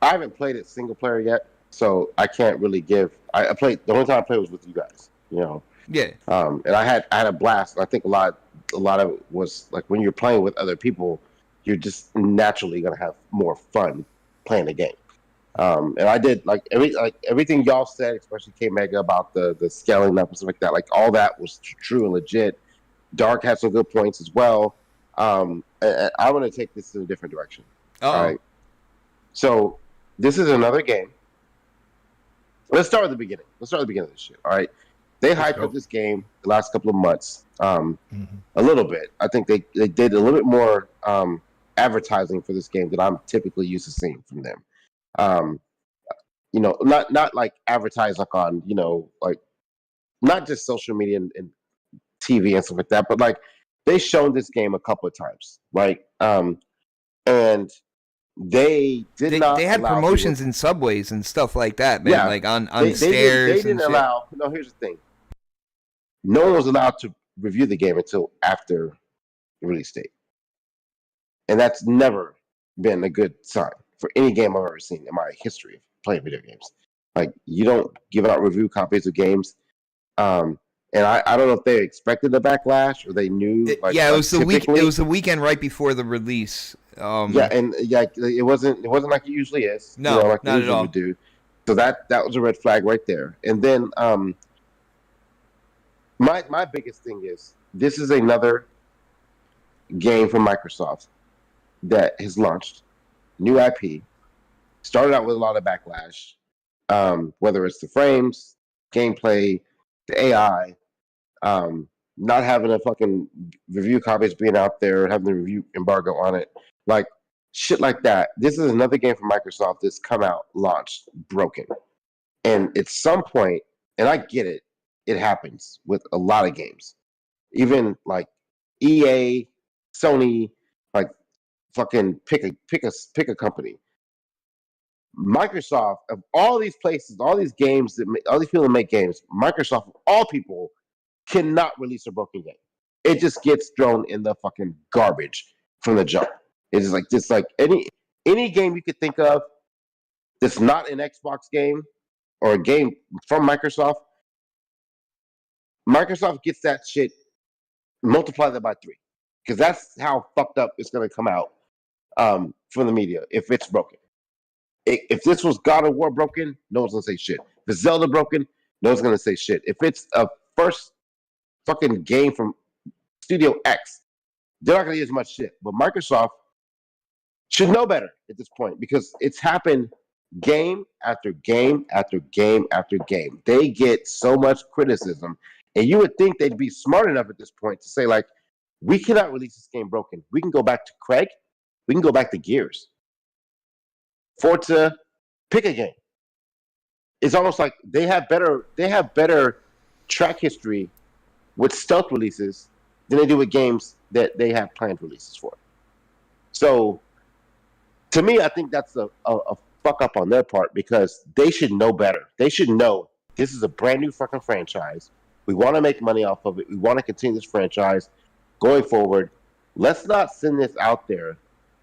I haven't played it single player yet, so I can't really give. I played the only time I played was with you guys, Yeah. And I had a blast. I think a lot of it was like when you're playing with other people, you're just naturally gonna have more fun playing the game. And I did everything y'all said, especially K Mega about the scaling up and stuff like that. Like all that was true and legit. Dark had some good points as well. And I want to take this in a different direction. Uh-oh. All right. So this is another game. Let's start at the beginning. Let's start at the beginning of this shit. All right. They hyped up this game the last couple of months, a little bit. I think they did a little bit more advertising for this game that I'm typically used to seeing from them. Not like advertise like on, like not just social media and TV and stuff like that, but like they shown this game a couple of times, right? And they had promotions in subways and stuff like that, man. Yeah, like on stairs. They didn't allow. No, here's the thing. No one was allowed to review the game until after the release date, and that's never been a good sign for any game I've ever seen in my history of playing video games. Like you don't give out review copies of games. And I don't know if they expected the backlash or they knew. It was the week. It was the weekend right before the release. It wasn't like it usually is. No, like not at all. Would do. So that was a red flag right there. And then my biggest thing is this is another game from Microsoft that has launched new IP. Started out with a lot of backlash, whether it's the frames, gameplay, the AI. not having a fucking review copies being out there, having the review embargo on it, like shit like that. This is another game from Microsoft that's come out, launched, broken. And at some point, and I get it, it happens with a lot of games. Even like EA, Sony, like fucking pick a company. Microsoft, of all these places, all these games all these people that make games, Microsoft, of all people, cannot release a broken game. It just gets thrown in the fucking garbage from the jump. It's just like any game you could think of that's not an Xbox game or a game from Microsoft. Microsoft gets that shit, multiply that by 3, because that's how fucked up it's going to come out from the media if it's broken. If this was God of War broken, no one's going to say shit. If it's Zelda broken, no one's going to say shit. If it's a first fucking game from Studio X, they're not going to get as much shit. But Microsoft should know better at this point because it's happened game after game after game after game. They get so much criticism, and you would think they'd be smart enough at this point to say, like, we cannot release this game broken. We can go back to Craig. We can go back to Gears. Forza, pick a game. It's almost like they have better track history with stealth releases than they do with games that they have planned releases for. So, to me, I think that's a fuck up on their part because they should know better. They should know this is a brand new fucking franchise. We want to make money off of it. We want to continue this franchise going forward. Let's not send this out there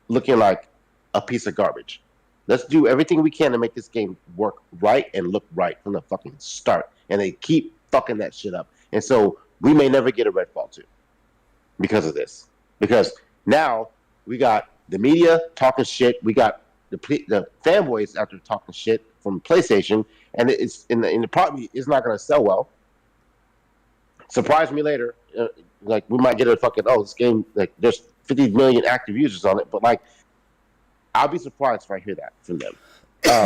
looking like a piece of garbage. Let's do everything we can to make this game work right and look right from the fucking start. And they keep fucking that shit up. And so we may never get a Redfall 2 because of this. Because now we got the media talking shit. We got the fanboys out there talking shit from PlayStation. And it's in the probably it's not going to sell well. Surprise me later. Like we might get a fucking this game like there's 50 million active users on it, but like I'll be surprised if I hear that from them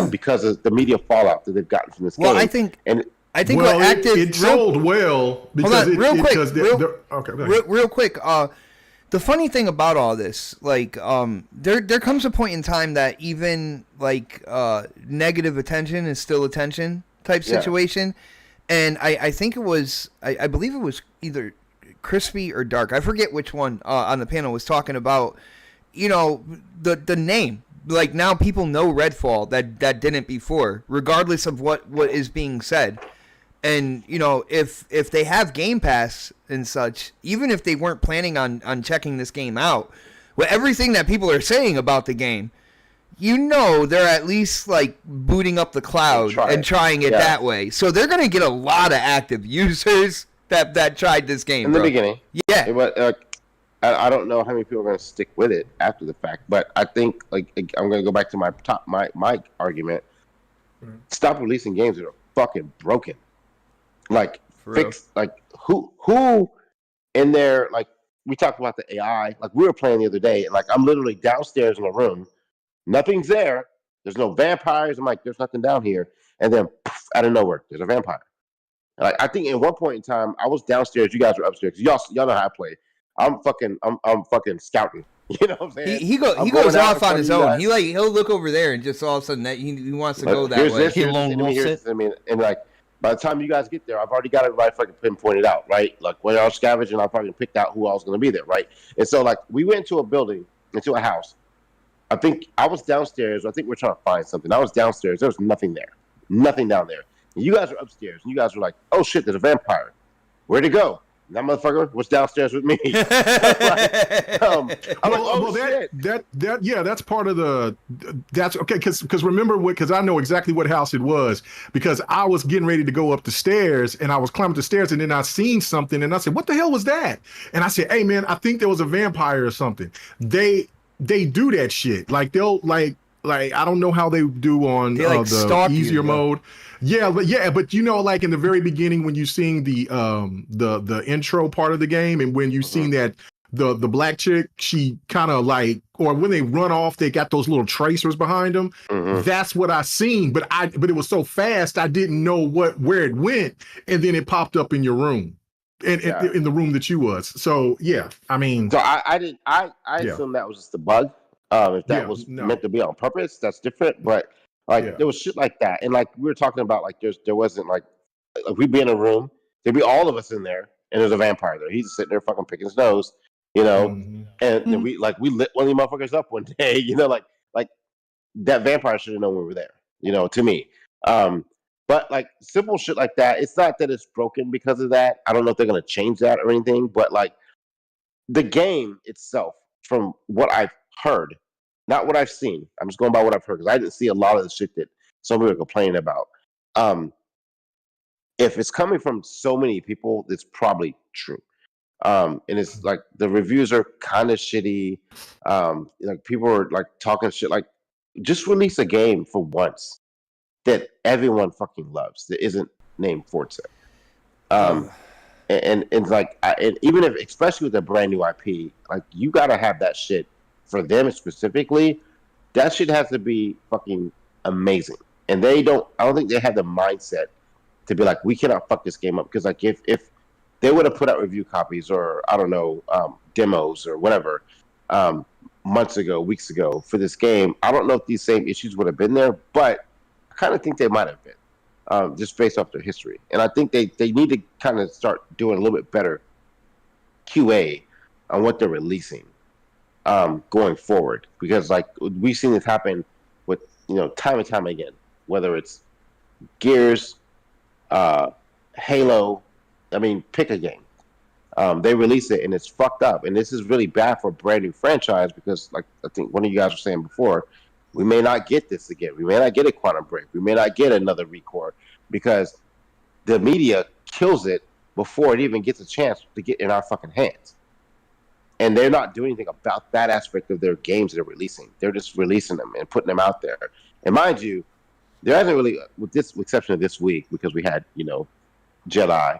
because of the media fallout that they've gotten from this game. Well, I think well, it sold well because real quick. The funny thing about all this, like, there comes a point in time that even like negative attention is still attention type situation. And I think it was, I believe it was either Crispy or Dark. I forget which one on the panel was talking about, the name. Like now people know Redfall that didn't before, regardless of what is being said. And, if they have Game Pass and such, even if they weren't planning on checking this game out, with everything that people are saying about the game, they're at least like booting up the cloud and trying it that way. So they're going to get a lot of active users that tried this game in the beginning. Yeah. I don't know how many people are going to stick with it after the fact, but I think like I'm going to go back to my argument. Stop releasing games that are fucking broken. Like fix like who in there, like we talked about the AI, like we were playing the other day, like I'm literally downstairs in a room. Nothing's there. There's no vampires. I'm like, there's nothing down here. And then poof, out of nowhere, there's a vampire. Like I think at one point in time, I was downstairs. You guys were upstairs. Y'all know how I play. I'm fucking scouting. You know what I'm saying? He goes off on his own. He'll look over there and just all of a sudden that he wants to go that way. He lone wolfs it. I mean, and like by the time you guys get there, I've already got everybody fucking pinpointed out, right? Like when I was scavenging, I fucking picked out who I was going to be there, right? And so like we went into a house. I think I was downstairs. I think we're trying to find something. I was downstairs. There was nothing there. Nothing down there. And you guys were upstairs. And you guys were like, oh, shit, there's a vampire. Where'd it go? And that motherfucker was downstairs with me. That's part of the that's okay because remember because I know exactly what house it was because I was getting ready to go up the stairs and I was climbing the stairs and then I seen something and I said, what the hell was that? And I said, hey man, I think there was a vampire or something. They do that shit. Like they'll like I don't know how they do on the easier mode. Yeah, but like in the very beginning when you seen the intro part of the game and when you seen that the black chick, she kind of like, or when they run off, they got those little tracers behind them. Mm-hmm. That's what I seen, but it was so fast I didn't know where it went, and then it popped up in your room. in the room that you was. So yeah, I mean, so I assume that was just a bug. If that was meant to be on purpose, that's different. But like there was shit like that, and like we were talking about, like there wasn't like we'd be in a room, there'd be all of us in there, and there's a vampire there. He's sitting there fucking picking his nose, you know, and we lit one of these motherfuckers up one day, you know, like that vampire should have known we were there, you know, to me. But like simple shit like that, it's not that it's broken because of that. I don't know if they're gonna change that or anything, but like the game itself, from what I've heard, not what I've seen. I'm just going by what I've heard because I didn't see a lot of the shit that some people are complaining about. If it's coming from so many people, it's probably true. And it's like the reviews are kind of shitty. Like people are like talking shit. Like, just release a game for once that everyone fucking loves that isn't named Forza. And like, and even if, especially with a brand new IP, like you gotta have that shit for them specifically. That shit has to be fucking amazing. And I don't think they have the mindset to be like, we cannot fuck this game up. Because like if they would have put out review copies or I don't know, demos or whatever, months ago, weeks ago for this game, I don't know if these same issues would have been there, but I kind of think they might have been, just based off their history. And I think they need to kind of start doing a little bit better QA on what they're releasing going forward, because like we've seen this happen with, you know, time and time again, whether it's Gears, Halo, I mean, pick a game. They release it and it's fucked up, and this is really bad for a brand new franchise because, like I think one of you guys were saying before, we may not get this again. We may not get a Quantum Break. We may not get another Recore because the media kills it before it even gets a chance to get in our fucking hands. And they're not doing anything about that aspect of their games they're releasing. They're just releasing them and putting them out there. And mind you, there hasn't really, with exception of this week, because we had, you know, Jedi,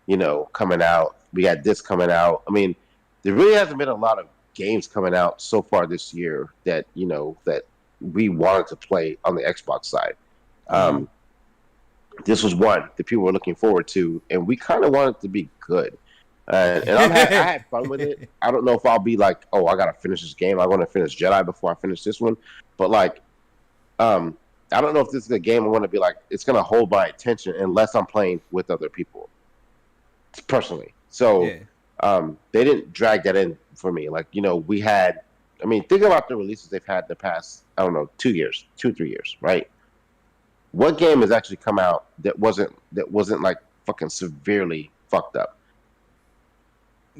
you know, coming out. We had this coming out. I mean, there really hasn't been a lot of games coming out so far this year that, you know, that we wanted to play on the Xbox side. This was one that people were looking forward to, and we kind of wanted it to be good. And I had fun with it. I don't know if I'll be like, oh, I got to finish this game. I want to finish Jedi before I finish this one. But like, I don't know if this is a game I want to be like, it's going to hold my attention unless I'm playing with other people, personally. So they didn't drag that in for me. Like, you know, we had, I mean, think about the releases they've had the past, I don't know, 3 years, right? What game has actually come out that wasn't like fucking severely fucked up?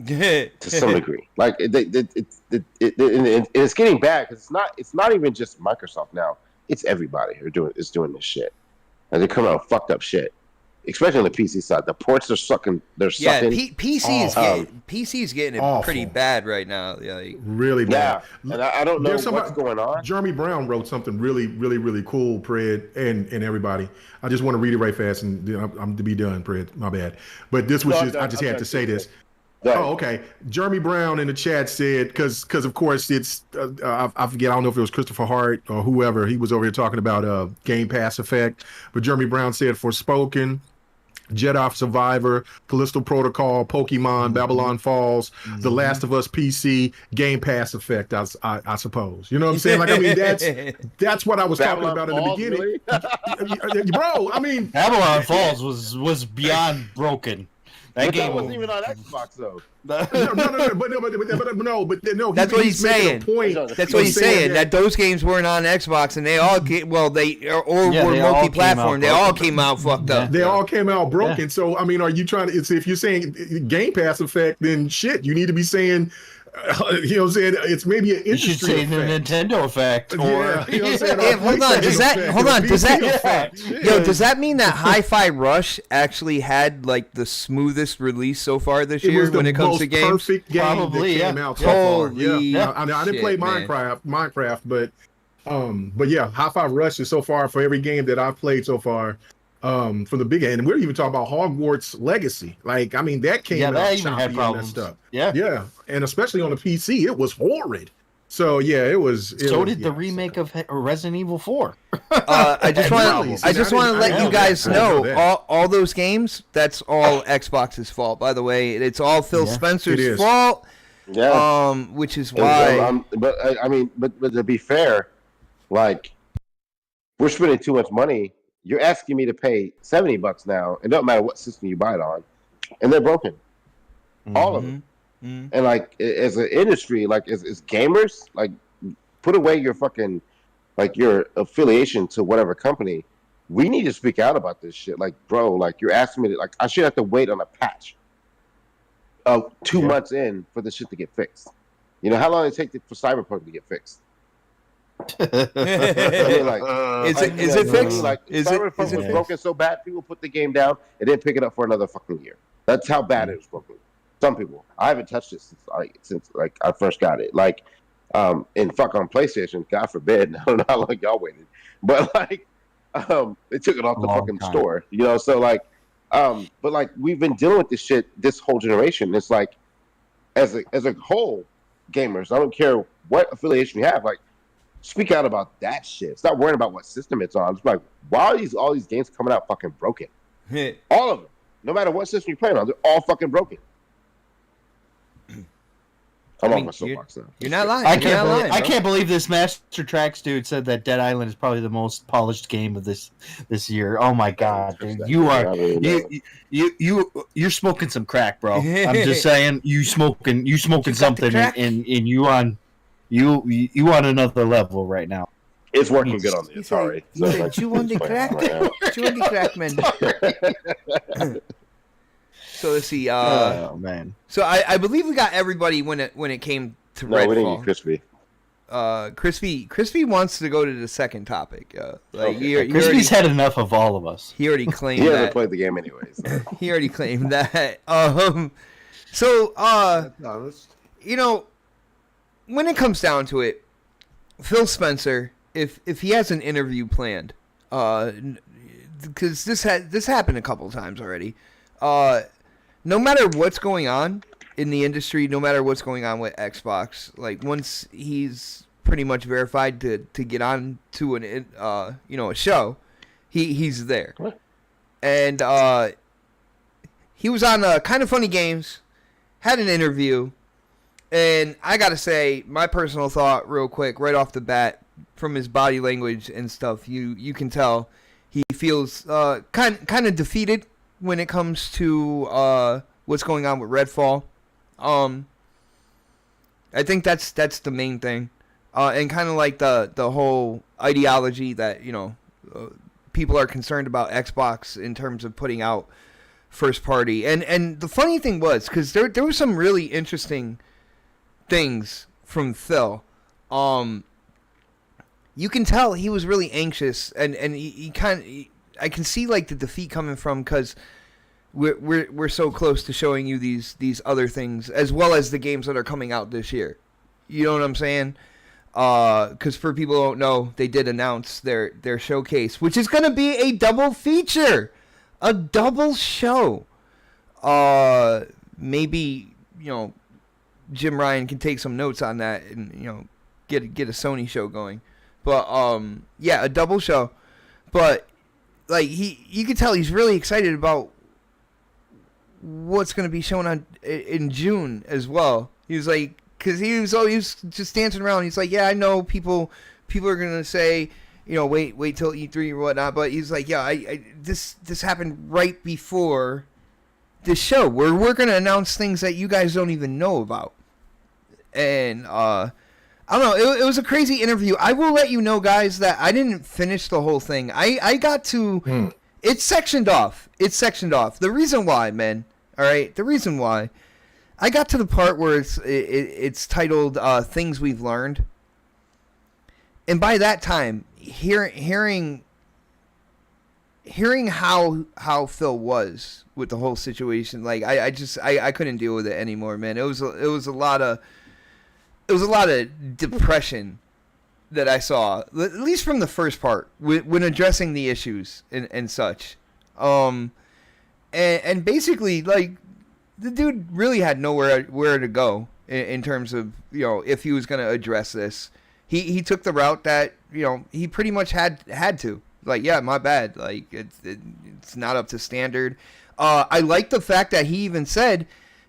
To some degree, like it's getting bad because it's not even just Microsoft now. It's everybody who is doing this shit, and they're coming out fucked up shit, especially on the PC side. The ports are sucking. They're sucking. PC is getting it pretty bad right now. Yeah, like, really bad. Yeah, and I don't know what's going on. Jeremy Brown wrote something really, really, really cool, Pred, and everybody. I just want to read it right fast, and I'm to be done, Pred. My bad. But this was I just had to say this. Oh, okay. Jeremy Brown in the chat said, because of course it's I forget, I don't know if it was Christopher Hart or whoever, he was over here talking about Game Pass effect, but Jeremy Brown said Forspoken, Jedi Survivor, Callisto Protocol, Pokemon, Babylon Falls, The Last of Us PC, Game Pass effect, I suppose. You know what I'm saying? Like, I mean, that's what I was talking about in the beginning. Really? Bro, I mean, Babylon Falls was beyond broken. That game wasn't even on Xbox though. But that's what he's saying. That's what he's saying. That those games weren't on Xbox, and they all were multi-platform. They all came out fucked up. They all came out broken. Yeah. So I mean, are you trying to? If you're saying Game Pass effect, then shit, you need to be saying. You know what I'm saying? It's maybe an industry. You should say the Nintendo effect. Or, you know what I'm saying? Does that mean that Hi-Fi Rush actually had like the smoothest release so far this year when it comes to games? Perfect game Probably, that came out so far. Yeah. I didn't play Minecraft, but yeah, Hi-Fi Rush is so far for every game that I've played so far. From the big end, and we're even talking about Hogwarts Legacy. Like, I mean, that came out that even choppy had and problems. messed up. Yeah, and especially on the PC, it was horrid. So yeah, it was. So did the remake of Resident Evil 4. I just want to let you guys know all those games. That's all Xbox's fault, by the way. It's all Phil Spencer's fault. Yeah. Which is why. But to be fair, like we're spending too much money. You're asking me to pay $70 now. It doesn't matter what system you buy it on, and they're broken, all of them. Mm-hmm. And like as an industry, like as gamers, like put away your fucking like your affiliation to whatever company. We need to speak out about this shit. Like, bro, like you're asking me to, like I should have to wait on a patch of 2 months in for the shit to get fixed. You know how long it take for Cyberpunk to get fixed? I mean, like, is it fixed? Like Cyberpunk was broken so bad, people put the game down and didn't pick it up for another fucking year. That's how bad it was broken. Some people. I haven't touched it since I first got it. Like, and fuck on PlayStation, God forbid. I don't know how long y'all waited, but like, they took it off the fucking store. You know, so like, but like we've been dealing with this shit this whole generation. It's like, as a whole, gamers. I don't care what affiliation you have. Like, speak out about that shit. Stop worrying about what system it's on. It's like, why are all these games coming out fucking broken? All of them. No matter what system you're playing on, they're all fucking broken. I'm on my soapbox now. You're not lying. I can't believe this Master Tracks dude said that Dead Island is probably the most polished game of this year. Oh my god, dude. You're smoking some crack, bro. I'm just saying, you smoking something, and you on another level right now. It's working good on me. Sorry. You want the crack? You want the crack, man? So let's see. Oh man. So I believe we got everybody when it came to Redfall. No, we didn't get Crispy. Crispy wants to go to the second topic. Crispy's had enough of all of us. He already claimed. He hasn't played the game anyways. So. He already claimed that. You know, when it comes down to it, Phil Spencer, if he has an interview planned, because this happened a couple times already. No matter what's going on in the industry, no matter what's going on with Xbox, like once he's pretty much verified to get on to a show, he's there. And he was on Kind of Funny Games, had an interview, and I gotta say my personal thought real quick right off the bat from his body language and stuff, you can tell he feels kind of defeated when it comes to what's going on with Redfall. I think that's the main thing, and kind of like the whole ideology that people are concerned about Xbox in terms of putting out first party. And the funny thing was, because there were some really interesting things from Phil. You can tell he was really anxious, and he kind of. I can see like the defeat coming from, because we're so close to showing you these other things, as well as the games that are coming out this year. You know what I'm saying? Because for people who don't know, they did announce their showcase, which is going to be a double feature, a double show. Maybe Jim Ryan can take some notes on that and get a Sony show going. But yeah, a double show. But like you can tell he's really excited about what's going to be shown on in June as well. He was like, because he was just dancing around. He's like, yeah, I know people are going to say, wait till E3 or whatnot. But he's like, yeah, this happened right before this show. We're going to announce things that you guys don't even know about. And I don't know. It was a crazy interview. I will let you know, guys, that I didn't finish the whole thing. I got to... It's sectioned off. The reason why, man. All right? The reason why. I got to the part where it's titled Things We've Learned. And by that time, hearing how Phil was with the whole situation, like I couldn't deal with it anymore, man. It was a lot of depression that I saw, at least from the first part, when addressing the issues and such. And basically, like, the dude really had nowhere to go. in terms of, if he was going to address this. He took the route that, he pretty much had to. Like, yeah, my bad. Like, it's not up to standard. I like the fact that he even said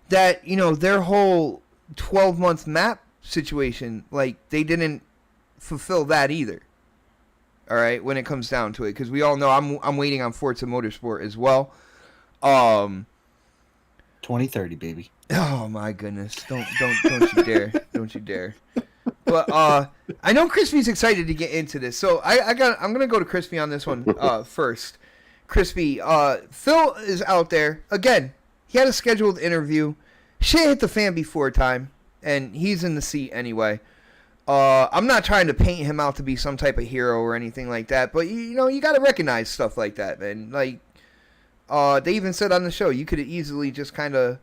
that, their whole 12-month map situation, like, they didn't fulfill that either. All right, when it comes down to it, because we all know I'm waiting on Forza Motorsport as well. 2030, baby. Oh my goodness! Don't you dare! Don't you dare! But I know Crispy's excited to get into this, so I'm gonna go to Crispy on this one first. Crispy, Phil is out there again. He had a scheduled interview. Shit hit the fan before time, and he's in the seat anyway. I'm not trying to paint him out to be some type of hero or anything like that, but you got to recognize stuff like that, man. Like, they even said on the show, you could have easily just kind of,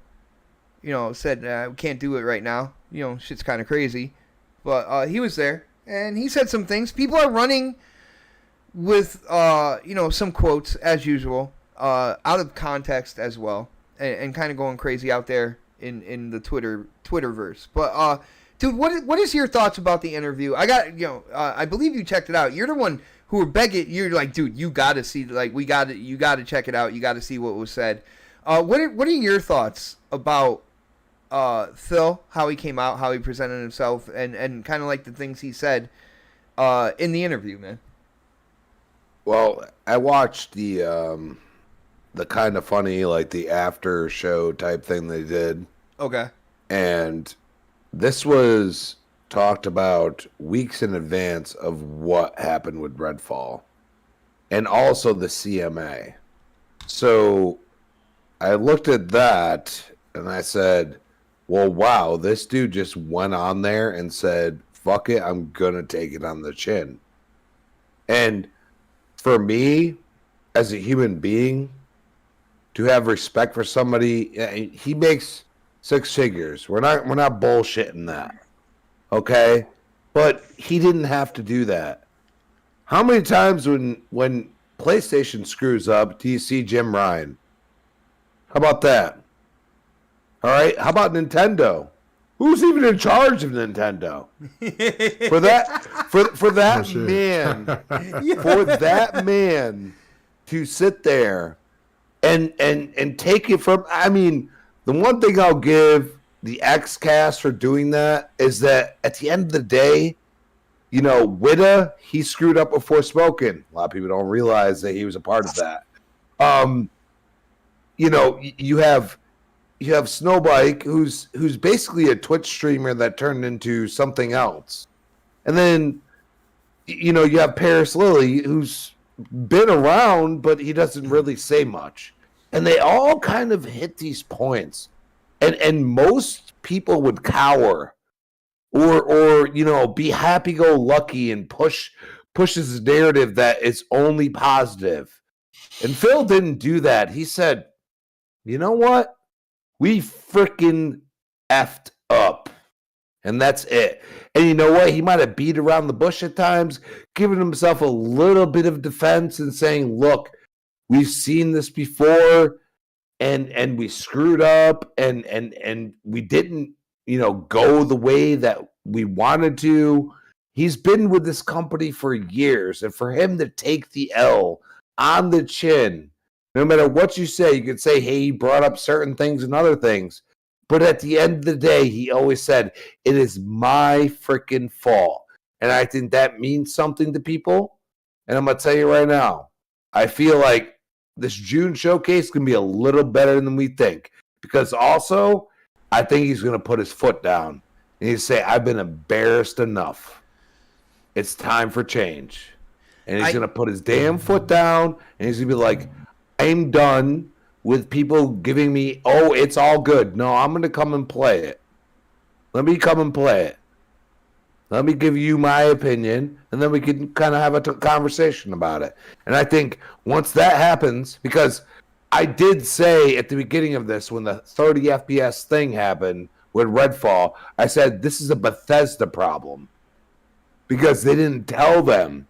said, we can't do it right now. Shit's kind of crazy. But he was there, and he said some things. People are running with, some quotes, as usual, out of context as well, and kind of going crazy out there in the Twitterverse. But, dude, what is your thoughts about the interview? I got, I believe you checked it out. You're the one who were begging. You're like, dude, you got to see, like, you got to check it out. You got to see what was said. What are your thoughts about Phil, how he came out, how he presented himself, and kind of like the things he said in the interview, man? Well, I watched the kind of funny, like, the after show type thing they did. Okay. And this was talked about weeks in advance of what happened with Redfall and also the CMA. So I looked at that and I said, well, wow, this dude just went on there and said, fuck it, I'm going to take it on the chin. And for me, as a human being, to have respect for somebody, he makes 6 figures. We're not bullshitting that. Okay? But he didn't have to do that. How many times when PlayStation screws up do you see Jim Ryan? How about that? All right? How about Nintendo? Who's even in charge of Nintendo? For that man, for that man to sit there and take it from, I mean, the one thing I'll give the X-Cast for doing that is that at the end of the day, Witta, he screwed up before Spoken. A lot of people don't realize that he was a part of that. You have Snowbike, who's basically a Twitch streamer that turned into something else. And then, you have Paris Lily, who's been around, but he doesn't really say much. And they all kind of hit these points. And most people would cower or be happy-go-lucky and push this narrative that it's only positive. And Phil didn't do that. He said, you know what? We freaking effed up. And that's it. And you know what? He might have beat around the bush at times, giving himself a little bit of defense and saying, look, we've seen this before and we screwed up and we didn't, go the way that we wanted to. He's been with this company for years. And for him to take the L on the chin, no matter what you say, you could say, hey, he brought up certain things and other things. But at the end of the day, he always said, it is my freaking fault. And I think that means something to people. And I'm going to tell you right now, I feel like this June showcase can be a little better than we think. Because also, I think he's going to put his foot down. And he's say, I've been embarrassed enough. It's time for change. And he's going to put his damn foot down. And he's going to be like, I'm done with people giving me, oh, it's all good. No, I'm going to come and play it. Let me come and play it. Let me give you my opinion, and then we can kind of have a conversation about it. And I think once that happens, because I did say at the beginning of this, when the 30 FPS thing happened with Redfall, I said, this is a Bethesda problem. Because they didn't tell them.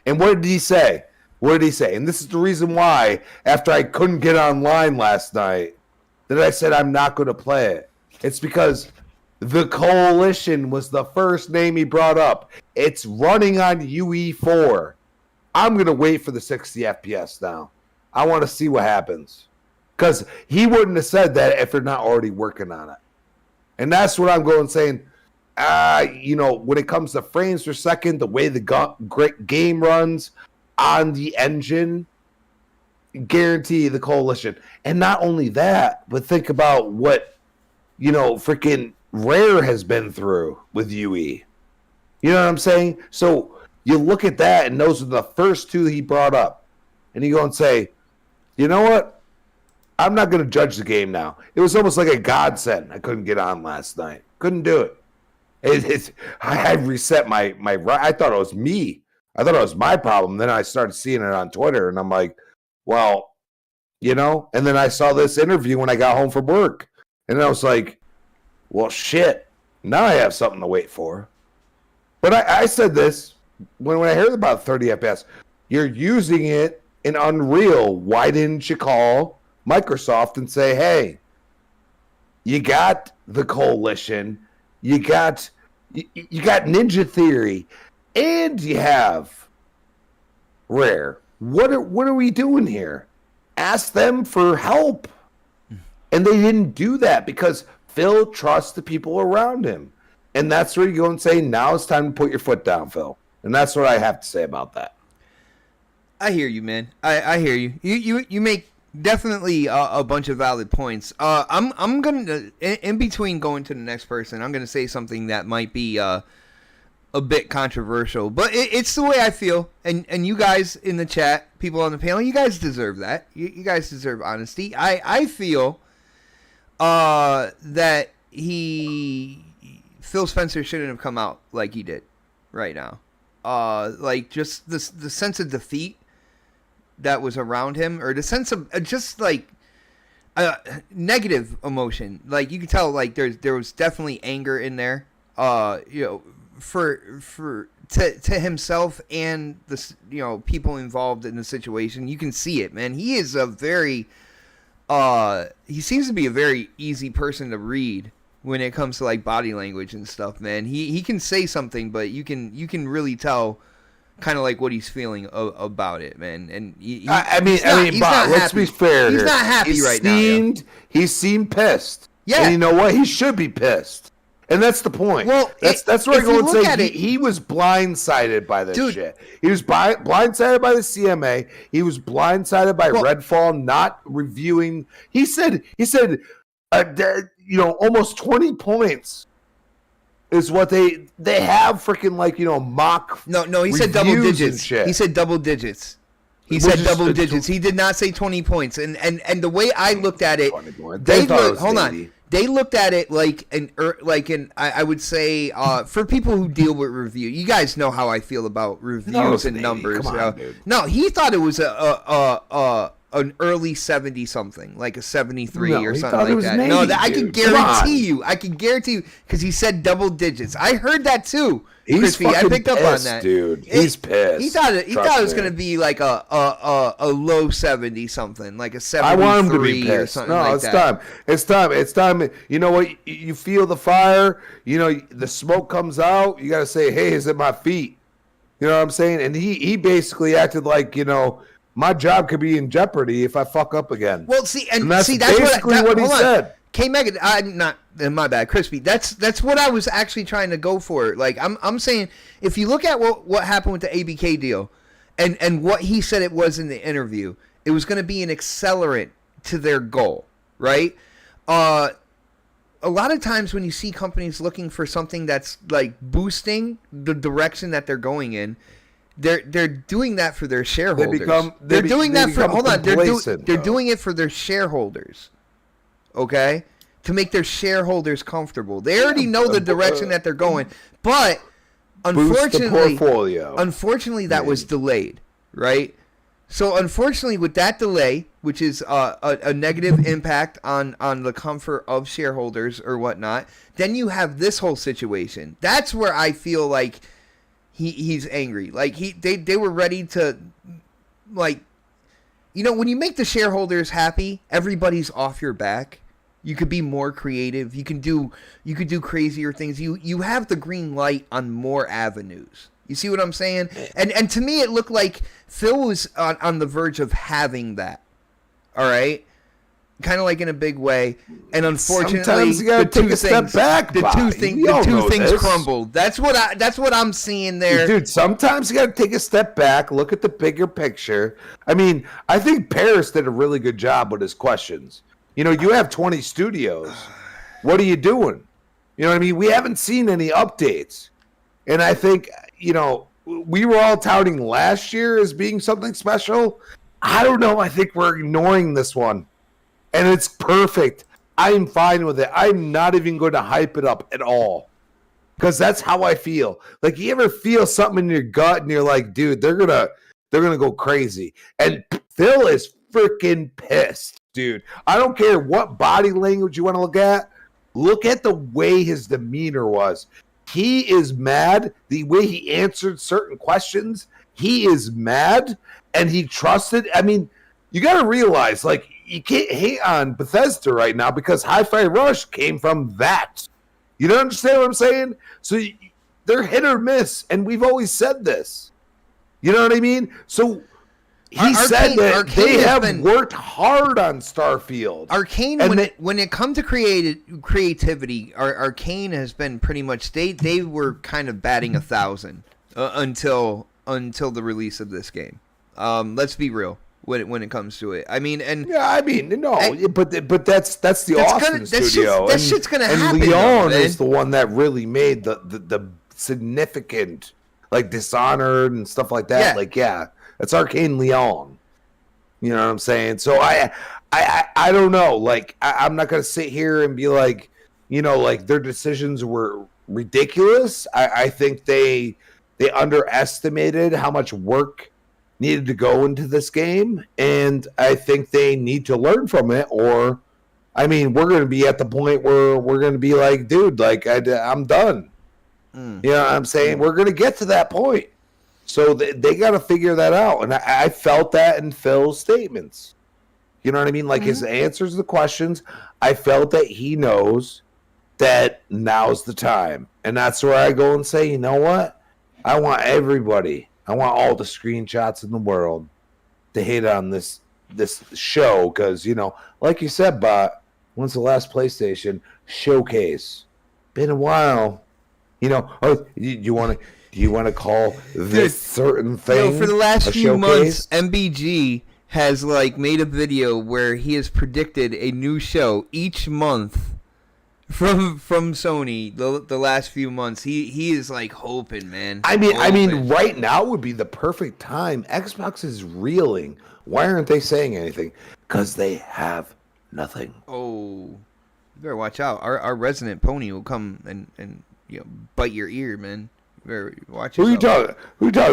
And what did he say? What did he say? And this is the reason why, after I couldn't get online last night, that I said I'm not going to play it. It's because The Coalition was the first name he brought up. It's running on UE4. I'm going to wait for the 60 FPS now. I want to see what happens. Because he wouldn't have said that if they're not already working on it. And that's what I'm going saying. When it comes to frames per second, the way the game runs on the engine, guarantee the Coalition. And not only that, but think about what, freaking Rare has been through with UE. You know what I'm saying? So you look at that, and those are the first two he brought up. And you go and say, you know what? I'm not going to judge the game now. It was almost like a godsend. I couldn't get on last night. Couldn't do it. I reset my. I thought it was me. I thought it was my problem. Then I started seeing it on Twitter, and I'm like, well, And then I saw this interview when I got home from work, and I was like, well, shit. Now I have something to wait for. But I said this when I heard about 30 FPS. You're using it in Unreal. Why didn't you call Microsoft and say, hey, you got the Coalition, you got Ninja Theory, and you have Rare. What are we doing here? Ask them for help. And they didn't do that because Phil trusts the people around him. And that's where you go and say, now it's time to put your foot down, Phil. And that's what I have to say about that. I hear you, man. I hear you. You make definitely a bunch of valid points. I'm going to, in between going to the next person, I'm going to say something that might be a bit controversial. But it's the way I feel. And you guys in the chat, people on the panel, you guys deserve that. You guys deserve honesty. I feel that Phil Spencer shouldn't have come out like he did right now. Like just the sense of defeat that was around him, or the sense of just like negative emotion. Like you could tell, like there was definitely anger in there. For to himself and the people involved in the situation. You can see it, man. He is a very he seems to be a very easy person to read when it comes to like body language and stuff, man. He can say something, but you can really tell kind of like what he's feeling about it, man. And let's be fair. He's not happy right now. He seemed pissed. Yeah, and you know what? He should be pissed. And that's the point. Well, that's where I go and say he was blindsided by this shit. He was blindsided by the CMA. He was blindsided by Redfall not reviewing. He said, almost 20 points is what they have freaking mock. No, he said double digits. He said double digits. He said double digits. He did not say 20 points. And the way I looked at it, they looked at it I would say for people who deal with review. You guys know how I feel about reviews and numbers. No, he thought it was an early 70 something, like a 73 or something like that. 80, no, I can guarantee you. I can guarantee you because he said double digits. I heard that too. He's Crispy. I picked pissed, up on that, dude. He's pissed. He thought it was going to be like a low 70 something, like a 73 I want him to be pissed. Or something no, like it's that. time. It's time. You know what? You feel the fire. The smoke comes out. You got to say, "Hey, is it my feet?" You know what I'm saying? And he basically acted like my job could be in jeopardy if I fuck up again. Well, that's basically what he said. K-Megan, I'm not, my bad, Crispy. That's what I was actually trying to go for. Like, I'm saying, if you look at what happened with the ABK deal and what he said it was in the interview, it was going to be an accelerant to their goal, right? A lot of times when you see companies looking for something that's, like, boosting the direction that they're going in, they're doing that for their shareholders. They're doing it for their shareholders. Okay? To make their shareholders comfortable. They already know the direction that they're going. But unfortunately that was delayed, right? So unfortunately with that delay, which is a negative impact on the comfort of shareholders or whatnot, then you have this whole situation. That's where I feel like he's angry. Like they were ready to, like, when you make the shareholders happy, everybody's off your back. You could be more creative. You could do crazier things. You have the green light on more avenues. You see what I'm saying? And to me, it looked like Phil was on the verge of having that. All right, kind of like in a big way. And unfortunately, sometimes you gotta take a step back. The two things crumbled. That's what I'm seeing there, dude. Sometimes you gotta take a step back, look at the bigger picture. I mean, I think Paris did a really good job with his questions. You know, you have 20 studios. What are you doing? You know what I mean? We haven't seen any updates. And I think, you know, we were all touting last year as being something special. I don't know. I think we're ignoring this one. And it's perfect. I'm fine with it. I'm not even going to hype it up at all. Because that's how I feel. Like, you ever feel something in your gut and you're like, dude, they're gonna go crazy. And Phil is freaking pissed. Dude, I don't care what body language you want to look at. Look at the way his demeanor was. He is mad. The way he answered certain questions, he is mad, and he trusted. I mean, you got to realize, like, you can't hate on Bethesda right now because Hi-Fi Rush came from that. You don't understand what I'm saying? So they're hit or miss, and we've always said this. You know what I mean? So he said that they have worked hard on Starfield. Arcane, when it comes to creativity, Arcane has been pretty much they were kind of batting 1,000 until the release of this game. Let's be real when it comes to it. I mean, but that's the Austin studio. That shit's gonna happen. And Leon is the one that really made the significant, like, Dishonored and stuff like that. Yeah. That's Arcane Leon. You know what I'm saying? So I don't know. Like, I'm not going to sit here and be like, you know, like, their decisions were ridiculous. I think they underestimated how much work needed to go into this game. And I think they need to learn from it. Or, I mean, we're going to be at the point where we're going to be like, dude, like, I'm done. You know what I'm saying? We're going to get to that point. So they got to figure that out. And I felt that in Phil's statements. You know what I mean? Like, his answers to the questions, I felt that he knows that now's the time. And that's where I go and say, you know what? I want everybody, I want all the screenshots in the world to hate on this show. Because, you know, like you said, Bot, when's the last PlayStation showcase? Been a while. You know, do you want to call this certain thing? You know, for the last few months, MBG has, like, made a video where he has predicted a new show each month from Sony. The last few months, he is, like, hoping, man. I mean, right now would be the perfect time. Xbox is reeling. Why aren't they saying anything? Because they have nothing. Oh, you better watch out. Our resident pony will come and you know, bite your ear, man. Watch Who you talking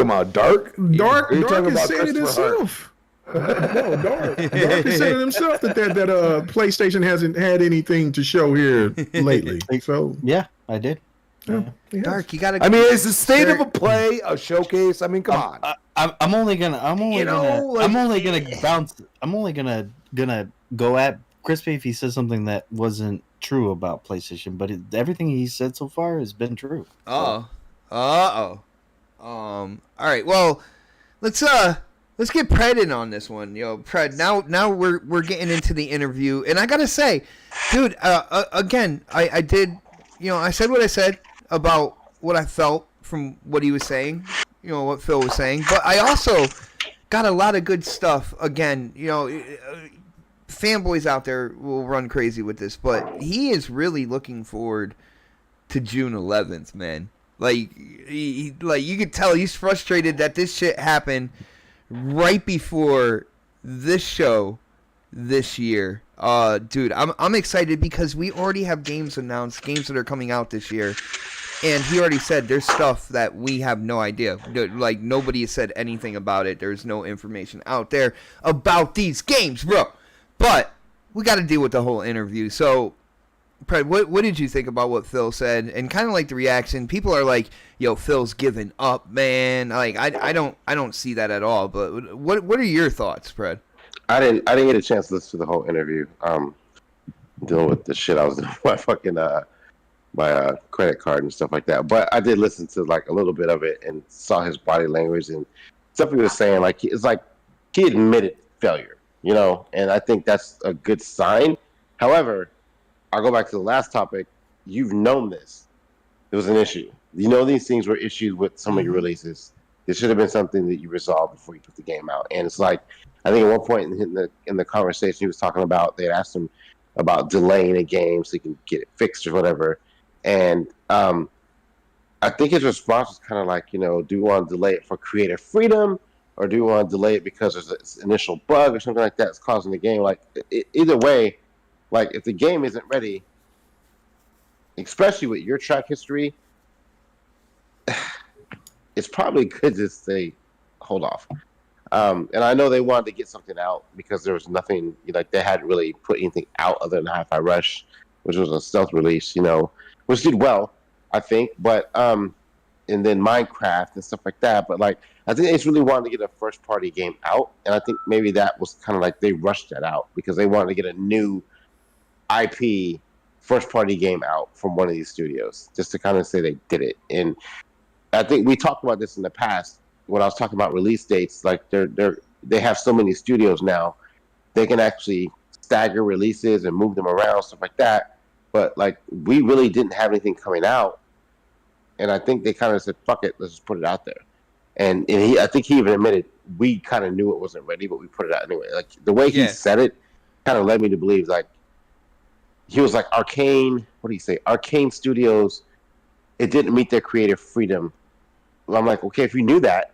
about? Dark Dark is saying it himself. No, Dark is saying it himself that PlayStation hasn't had anything to show here lately. So yeah, I did. Yeah. Dark, you gotta. I mean, is the state of a play a showcase? I mean, come on. I'm only gonna go at Crispy if he says something that wasn't true about PlayStation, but everything he said so far has been true. All right, well, let's get Pred in on this one. Yo, Pred, now we're getting into the interview, and I gotta say, dude, again, I did, you know, I said what I said about what I felt from what he was saying, you know, what Phil was saying, but I also got a lot of good stuff. Again, you know, fanboys out there will run crazy with this, but he is really looking forward to June 11th, man. Like, like, you could tell he's frustrated that this shit happened right before this show this year. Dude, I'm excited because we already have games announced, games that are coming out this year. And he already said there's stuff that we have no idea. Like, nobody has said anything about it. There's no information out there about these games, bro. But we got to deal with the whole interview. So, Pred, what did you think about what Phil said? And kind of like the reaction, people are like, "Yo, Phil's giving up, man." Like, I don't see that at all. But what are your thoughts, Pred? I didn't get a chance to listen to the whole interview. dealing with the shit I was doing with my fucking my credit card and stuff like that. But I did listen to like a little bit of it and saw his body language and stuff he was saying. Like it's like he admitted failure, you know, and I think that's a good sign. However, I'll go back to the last topic. You've known this. It was an issue. You know these things were issues with some of your releases. This should have been something that you resolved before you put the game out. And it's like, I think at one point in the conversation he was talking about, they asked him about delaying a game so he can get it fixed or whatever. And I think his response was kind of like, you know, do you want to delay it for creative freedom, or do you want to delay it because there's an initial bug or something like that that's causing the game? Like, either way, like if the game isn't ready, especially with your track history, it's probably good to say, hold off. And I know they wanted to get something out because there was nothing, like they hadn't really put anything out other than Hi-Fi Rush, which was a stealth release, you know, which did well, I think. But and then Minecraft and stuff like that. But like, I think they just really wanted to get a first-party game out, and I think maybe that was kind of like they rushed that out because they wanted to get a new IP first-party game out from one of these studios, just to kind of say they did it. And I think we talked about this in the past when I was talking about release dates. Like they have so many studios now, they can actually stagger releases and move them around, stuff like that. But like we really didn't have anything coming out, and I think they kind of said, "Fuck it, let's just put it out there." And I think he even admitted we kind of knew it wasn't ready, but we put it out anyway. Like the way he said it, kind of led me to believe like he was like Arcane. What do you say? Arcane Studios. It didn't meet their creative freedom. Well, I'm like, okay, if you knew that,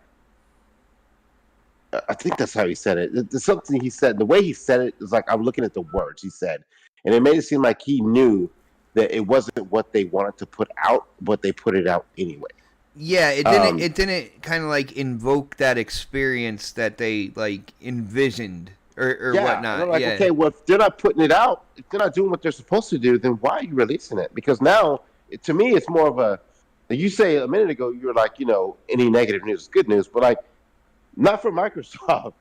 I think that's how he said it. There's something he said. The way he said it is like I'm looking at the words he said, and it made it seem like he knew that it wasn't what they wanted to put out, but they put it out anyway. Yeah, it didn't. It didn't kind of like invoke that experience that they like envisioned or whatnot. They're like, okay, well, if they're not putting it out, if they're not doing what they're supposed to do, then why are you releasing it? Because now, to me, it's more of a. You say a minute ago, you were like, you know, any negative news is good news, but like, not for Microsoft.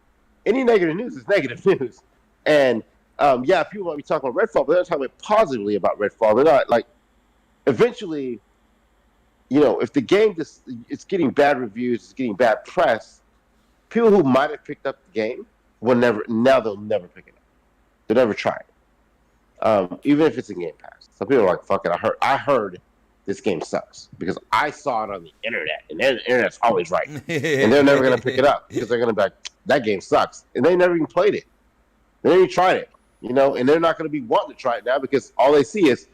Any negative news is negative news. And people might be talking about Redfall, but they're not talking positively about Redfall. They're not like, eventually, you know, if the game it's getting bad reviews, it's getting bad press, people who might have picked up the game they'll never pick it up. They'll never try it. Even if it's in Game Pass. Some people are like, fuck it, I heard this game sucks because I saw it on the internet, and the internet's always right. And they're never going to pick it up because they're going to be like, that game sucks. And they never even played it. They never even tried it, you know, and they're not going to be wanting to try it now because all they see is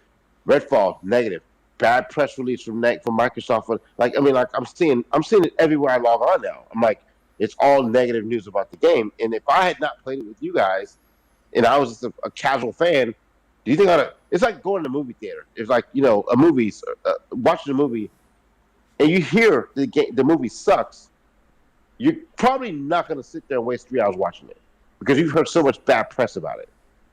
Redfall, negative, bad press release from Microsoft. Like, I mean, like I'm seeing it everywhere I log on now. I'm like, it's all negative news about the game. And if I had not played it with you guys and I was just a casual fan, do you think it's like going to the movie theater. It's like, you know, watching a movie and you hear the movie sucks. You're probably not going to sit there and waste 3 hours watching it because you've heard so much bad press about it.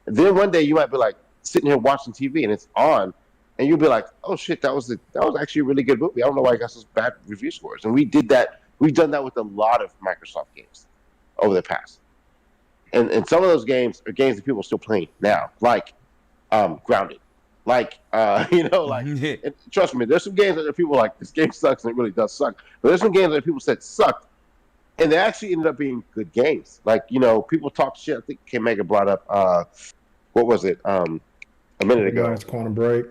And then one day you might be like sitting here watching TV and it's on and you'll be like, oh shit, that was actually a really good movie. I don't know why I got such bad review scores. And we did that. We've done that with a lot of Microsoft games over the past. And some of those games are games that people are still playing now, like Grounded. Like, you know, like, and trust me, there's some games that people are like, this game sucks, and it really does suck. But there's some games that people said sucked, and they actually ended up being good games. Like, you know, people talk shit. I think K-Mega brought up, what was it, a minute ago? It's Quantum Break.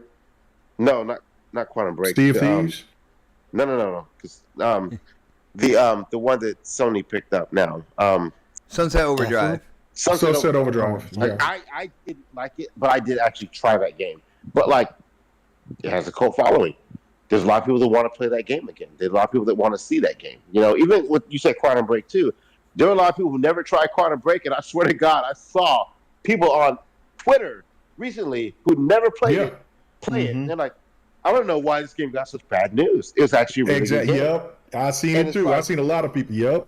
No, not Quantum Break. Sea of Thieves? No. Because the one that Sony picked up now. Sunset Overdrive. Sunset Overdrive. Like, I didn't like it, but I did actually try that game. But like, it has a cult following. There's a lot of people that want to play that game again. There's a lot of people that want to see that game. You know, even with you said Quantum Break too. There are a lot of people who never tried Quantum Break, and I swear to God, I saw people on Twitter recently who never played it play it. And they're like, I don't know why this game got such bad news. It was actually really good game. Yep, I seen it too. I've seen a lot of people. Yep.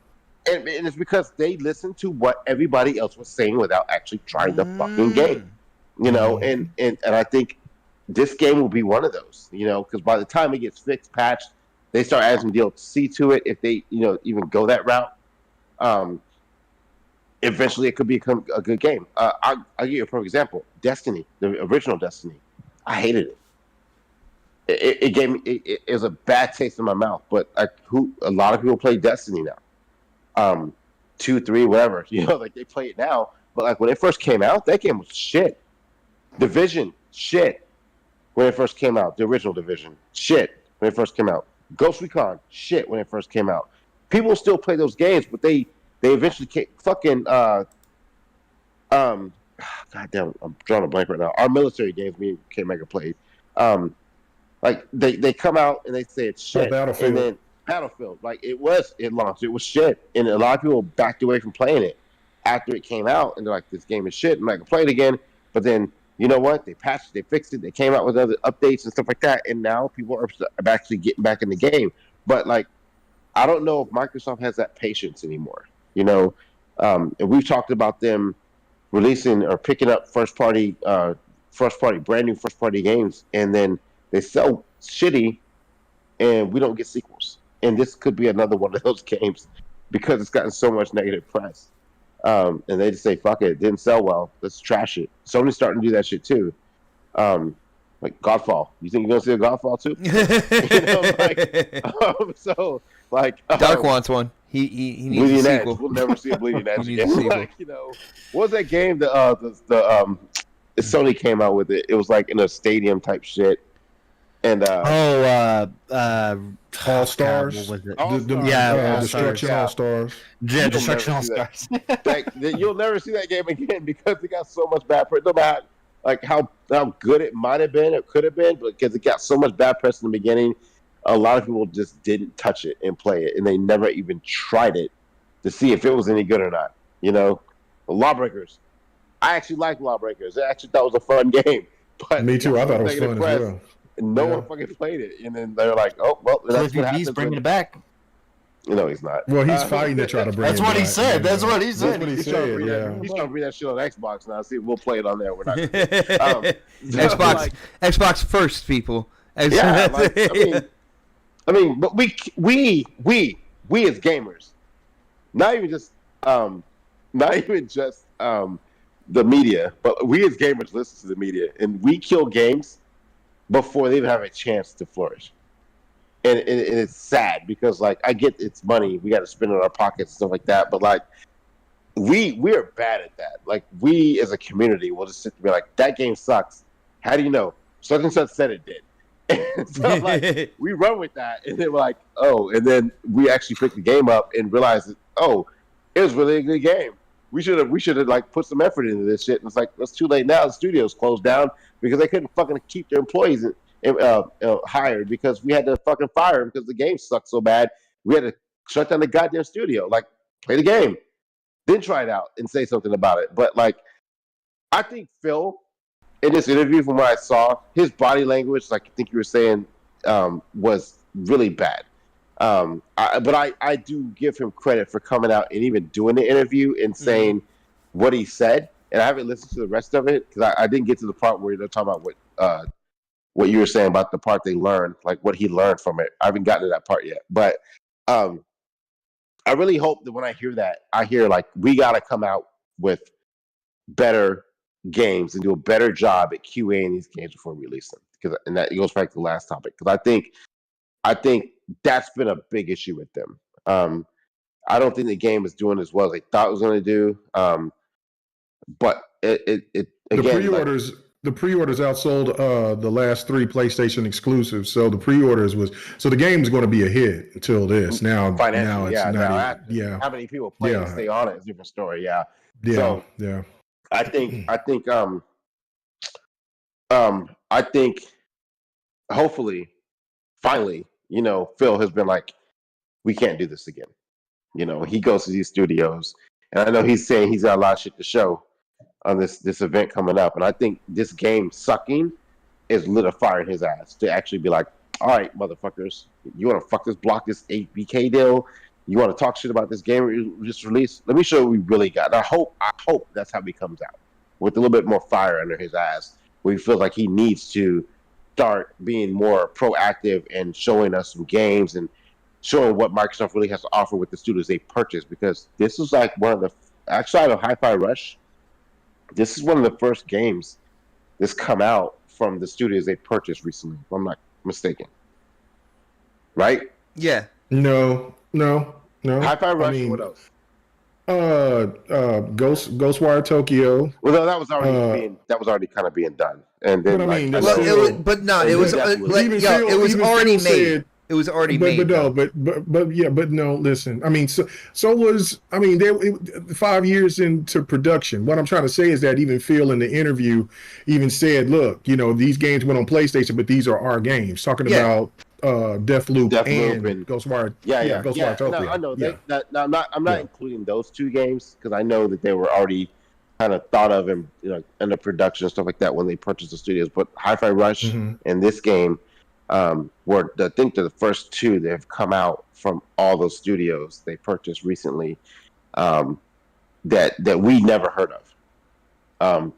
And it's because they listened to what everybody else was saying without actually trying the fucking game, you know. And I think this game will be one of those, you know, because by the time it gets fixed, patched, they start adding some DLC to it. If they, you know, even go that route, eventually it could become a good game. I'll give you a perfect example. Destiny, the original Destiny. I hated it. It gave me it was a bad taste in my mouth. But a lot of people play Destiny now. 2, 3, whatever. Like they play it now. But like when it first came out, that game was shit. Division, shit. When it first came out, the original Division, shit. When it first came out, Ghost Recon, shit. When it first came out, people still play those games, but they eventually came, fucking God damn, I'm drawing a blank right now. Our military games, me and K-Mega played. Like they come out and they say it's shit, Battlefield. and then Battlefield, like it launched, it was shit, and a lot of people backed away from playing it after it came out, and they're like, this game is shit, I'm not gonna play it again. But then you know what? They patched it, they fixed it, they came out with other updates and stuff like that, and now people are actually getting back in the game. But like, I don't know if Microsoft has that patience anymore. And we've talked about them releasing or picking up brand new first party games, and then they sell shitty, and we don't get sequels. And this could be another one of those games because it's gotten so much negative press. And they just say, "Fuck it didn't sell well. Let's trash it." Sony's starting to do that shit too. Like Godfall. You think you're gonna see a Godfall too? Dark wants one. He needs a sequel. We'll never see a Bleeding Edge He needs again. a sequel. What was that game that Sony came out with? It was like in a stadium type shit. And All Stars. What was it? Destruction All Stars. Yeah, Destruction All Stars. You'll never see that game again because it got so much bad press. No matter like how good it might have been, it could have been, but because it got so much bad press in the beginning, a lot of people just didn't touch it and play it, and they never even tried it to see if it was any good or not. Lawbreakers. I actually like Lawbreakers. I actually thought it was a fun game. But me too. I thought it was fun as well. And no one fucking played it, and then they're like, "Oh, well, that's what happens." He's bringing it back. No, he's not. Well, he's fighting to try to bring. That's what he said. That's what he said. He's trying to bring that shit on Xbox now. See, we'll play it on there. We're not. Xbox first, people. Yeah, I mean, but we as gamers, not even just the media, but we as gamers listen to the media, and we kill games before they even have a chance to flourish. And it's sad because, like, I get it's money, we got to spend it in our pockets and stuff like that, but like, we're bad at that. Like, we as a community will just sit and be like, that game sucks. How do you know? Such and such said it did. And so like, we run with that, and then we're like, oh, and then we actually pick the game up and realize that, oh, it was really a good game. We should have like put some effort into this shit. And it's like, it's too late now. The studio's closed down because they couldn't fucking keep their employees hired because we had to fucking fire them because the game sucked so bad. We had to shut down the goddamn studio. Like, play the game, then try it out and say something about it. But like, I think Phil, in this interview, from what I saw, his body language, like I think you were saying, was really bad. But I do give him credit for coming out and even doing the interview and saying what he said. And I haven't listened to the rest of it because I didn't get to the part where they're talking about what you were saying about the part they learned, like what he learned from it. I haven't gotten to that part yet. But I really hope that when I hear that, I hear like, we got to come out with better games and do a better job at QAing these games before we release them. And that goes back to the last topic. Because I think that's been a big issue with them. I don't think the game is doing as well as they thought it was going to do. But it again, the pre-orders outsold the last 3 PlayStation exclusives. So the pre-orders so the game's going to be a hit until this. Now it's not. How many people play and stay on it is a different story. Yeah. I think hopefully, finally, Phil has been like, we can't do this again. He goes to these studios, and I know he's saying he's got a lot of shit to show on this event coming up. And I think this game sucking is lit a fire in his ass to actually be like, all right, motherfuckers, you want to block this 8BK deal? You want to talk shit about this game we just released? Let me show you what we really got. And I hope that's how he comes out, with a little bit more fire under his ass, where he feels like he needs to start being more proactive and showing us some games and showing what Microsoft really has to offer with the studios they purchased. Because this is like one of the outside of Hi-Fi Rush, this is one of the first games that's come out from the studios they purchased recently, if I'm not mistaken. Right? Yeah. No. Hi-Fi Rush. What else? Ghostwire Tokyo. Well, no, that was already kind of being done, and then But I mean, like, well, it was already made. It was already made. But no. Listen, I mean, they 5 years into production. What I'm trying to say is that even Phil in the interview even said, "Look, these games went on PlayStation, but these are our games." Talking about Deathloop and Ghostwire. Ghostwire Tokyo. No, I know. I'm not including those two games because I know that they were already kind of thought of in the production and stuff like that when they purchased the studios. But Hi-Fi Rush and this game were, I think, they're the first two that have come out from all those studios they purchased recently that we never heard of.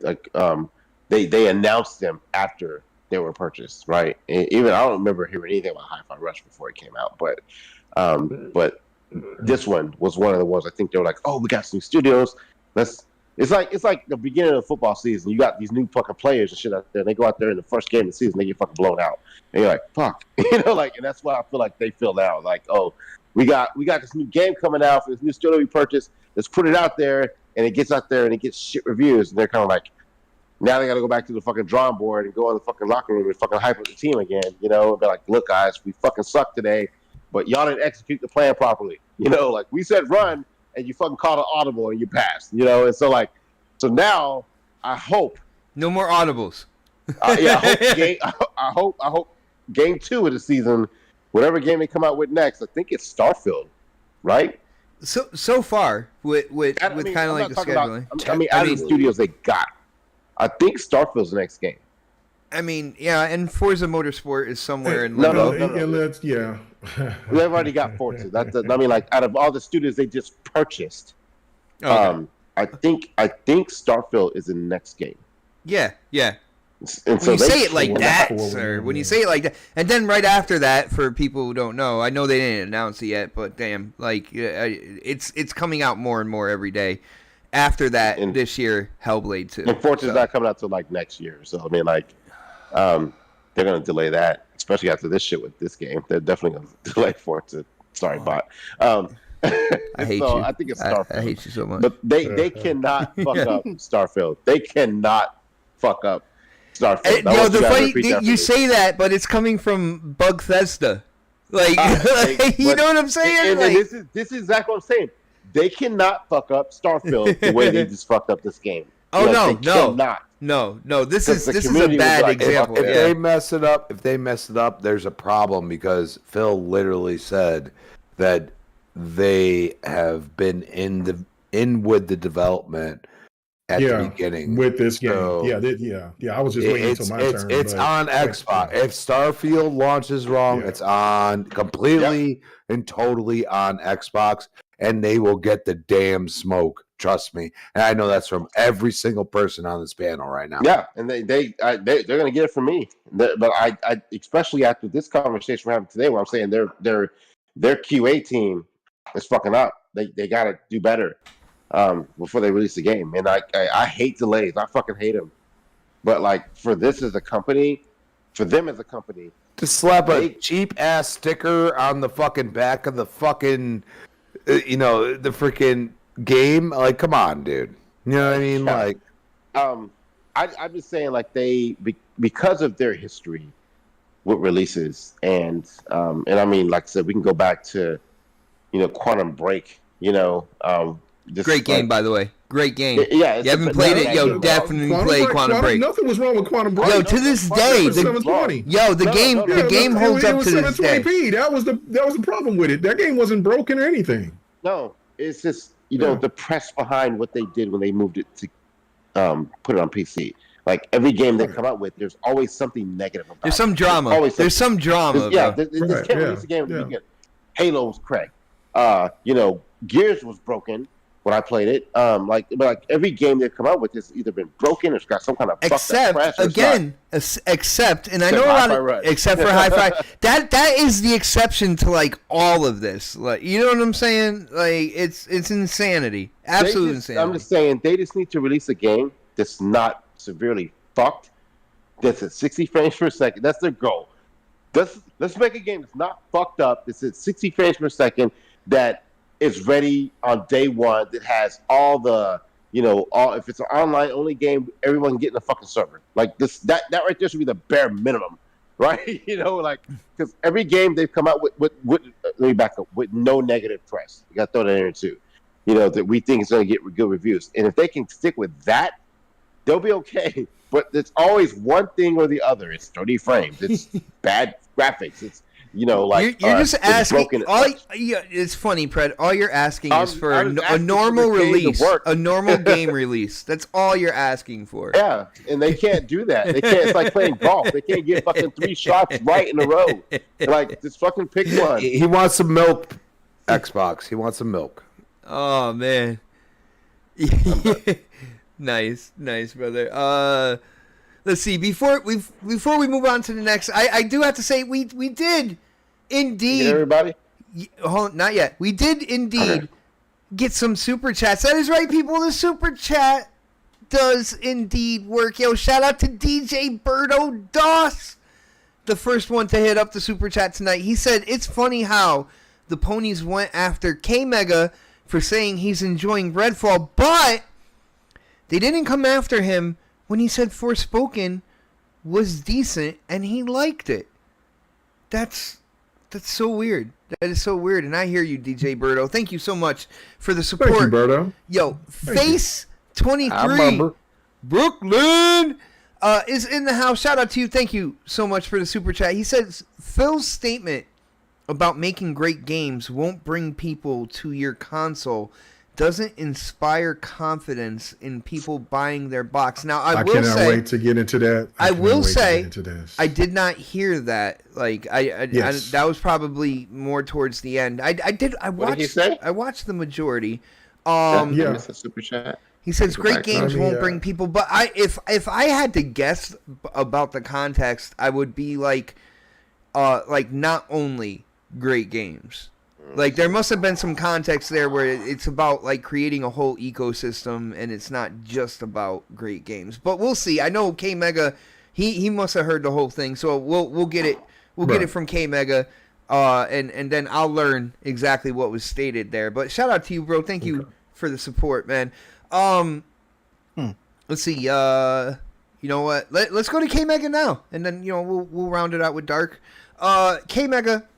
They announced them after they were purchased, right? And even I don't remember hearing anything about Hi-Fi Rush before it came out, but this one was one of the ones I think they were like, oh, we got some new studios. It's like the beginning of the football season. You got these new fucking players and shit out there. And they go out there in the first game of the season, they get fucking blown out, and you're like, fuck, and that's what I feel like they feel now. Like, oh, we got this new game coming out for this new studio we purchased. Let's put it out there, and it gets out there and it gets shit reviews, and they're kind of like, now they got to go back to the fucking drawing board and go in the fucking locker room and fucking hype up the team again, and be like, look, guys, we fucking suck today, but y'all didn't execute the plan properly. Like we said run, and you fucking called an audible and you passed, and so now I hope no more audibles. I hope game 2 of the season, whatever game they come out with next, I think it's Starfield, right? So far with kind of like the scheduling. Out of the studios they got, I think Starfield's the next game. I mean, yeah, and Forza Motorsport is somewhere in No. They've already got Forza. Out of all the studios they just purchased, okay. I think Starfield is the next game. Yeah. And when you say it like that, sir, when you say it like that, and then right after that, for people who don't know, I know they didn't announce it yet, but damn, it's coming out more and more every day. After that, this year, Hellblade 2. And Forza's not coming out till next year, so I mean, they're gonna delay that, especially after this shit with this game. They're definitely gonna delay Forza. Sorry, bot. I hate you. I think it's Starfield. I hate you so much. But they cannot fuck up Starfield. They cannot fuck up Starfield. You say that, but it's coming from Bugthesda. You know what I'm saying? And this is exactly what I'm saying. They cannot fuck up Starfield the way they just fucked up this game. No. This is a bad example. If they mess it up, there's a problem because Phil literally said that they have been in with the development at the beginning with this game. So I was just waiting until my turn. It's on Xbox. If Starfield launches wrong, it's on completely and totally on Xbox. And they will get the damn smoke. Trust me. And I know that's from every single person on this panel right now. Yeah, and they're gonna get it from me. But I especially after this conversation we're having today, where I'm saying their QA team is fucking up. They gotta do better before they release the game. And I hate delays. I fucking hate them. But for this as a company, for them as a company, to slap a cheap ass sticker on the fucking back of the fucking the freaking game, come on, dude. You know what I mean? I'm just saying, they because of their history with releases, and I mean, like I said, we can go back to Quantum Break. Great game, by the way. Great game. Yeah, you haven't played it? Yo, definitely play Quantum Break. Nothing was wrong with Quantum Break. Yo, to this day, the game holds up to this day. That was the problem with it. That game wasn't broken or anything. No, it's just the press behind what they did when they moved it to put it on PC. Every game they come out with, there's always something negative about it. There's some drama. There's some drama. This can't release a game. Halo was cracked. Gears was broken when I played it. Like every game they've come out with has either been broken or it's got some kind of except and I know a lot of except for Hi-Fi. That is the exception to like all of this. Like, you know what I'm saying? Like it's insanity, absolute insanity. I'm just saying they just need to release a game that's not severely fucked. That's at 60 frames per second. That's their goal. Let's make a game that's not fucked up. That's at 60 frames per second. That is ready on day one. That has all the, if it's an online only game, everyone can get in the fucking server. Like this, that right there should be the bare minimum, right? Because every game they've come out with let me back up, with no negative press. You got to throw that in there too. That we think is going to get good reviews. And if they can stick with that, they'll be okay. But it's always one thing or the other. It's 30 frames. It's bad graphics. It's you're just asking. It's funny, Pred. All you're asking is for a normal release, a normal game release. That's all you're asking for. Yeah, and they can't do that. They can't. It's like playing golf. They can't get fucking 3 shots right in a row. Like, just fucking pick one. He wants some milk. Xbox. He wants some milk. Oh man. Nice, brother. Let's see. Before we move on to the next, I do have to say we did indeed. Everybody? Hold on, not yet. We did indeed get some super chats. That is right, people. The super chat does indeed work. Yo, shout out to DJ Birdo Doss, the first one to hit up the super chat tonight. He said it's funny how the ponies went after K Mega for saying he's enjoying Redfall, but they didn't come after him when he said Forspoken was decent and he liked it. That's so weird. That is so weird. And I hear you, DJ Birdo. Thank you so much for the support. Thank you, Birdo. Yo, Face23 Brooklyn is in the house. Shout out to you. Thank you so much for the super chat. He says Phil's statement about making great games won't bring people to your console doesn't inspire confidence in people buying their box. Now, I will cannot wait to get into that. I will say, I did not hear that. Like, Yes. that was probably more towards the end. I watched. What did he say? I watched the majority. Yeah. It's a super chat. He says great games won't bring people, but if I had to guess about the context, I would be like not only great games. Like, there must have been some context there where it's about, like, creating a whole ecosystem, and it's not just about great games. But we'll see. I know K Mega, he must have heard the whole thing, so we'll get it. We'll get it from K Mega, and then I'll learn exactly what was stated there. But shout out to you, bro. Thank you for the support, man. Let's see. You know what? Let's go to K Mega now, and then we'll round it out with Dark. K Mega.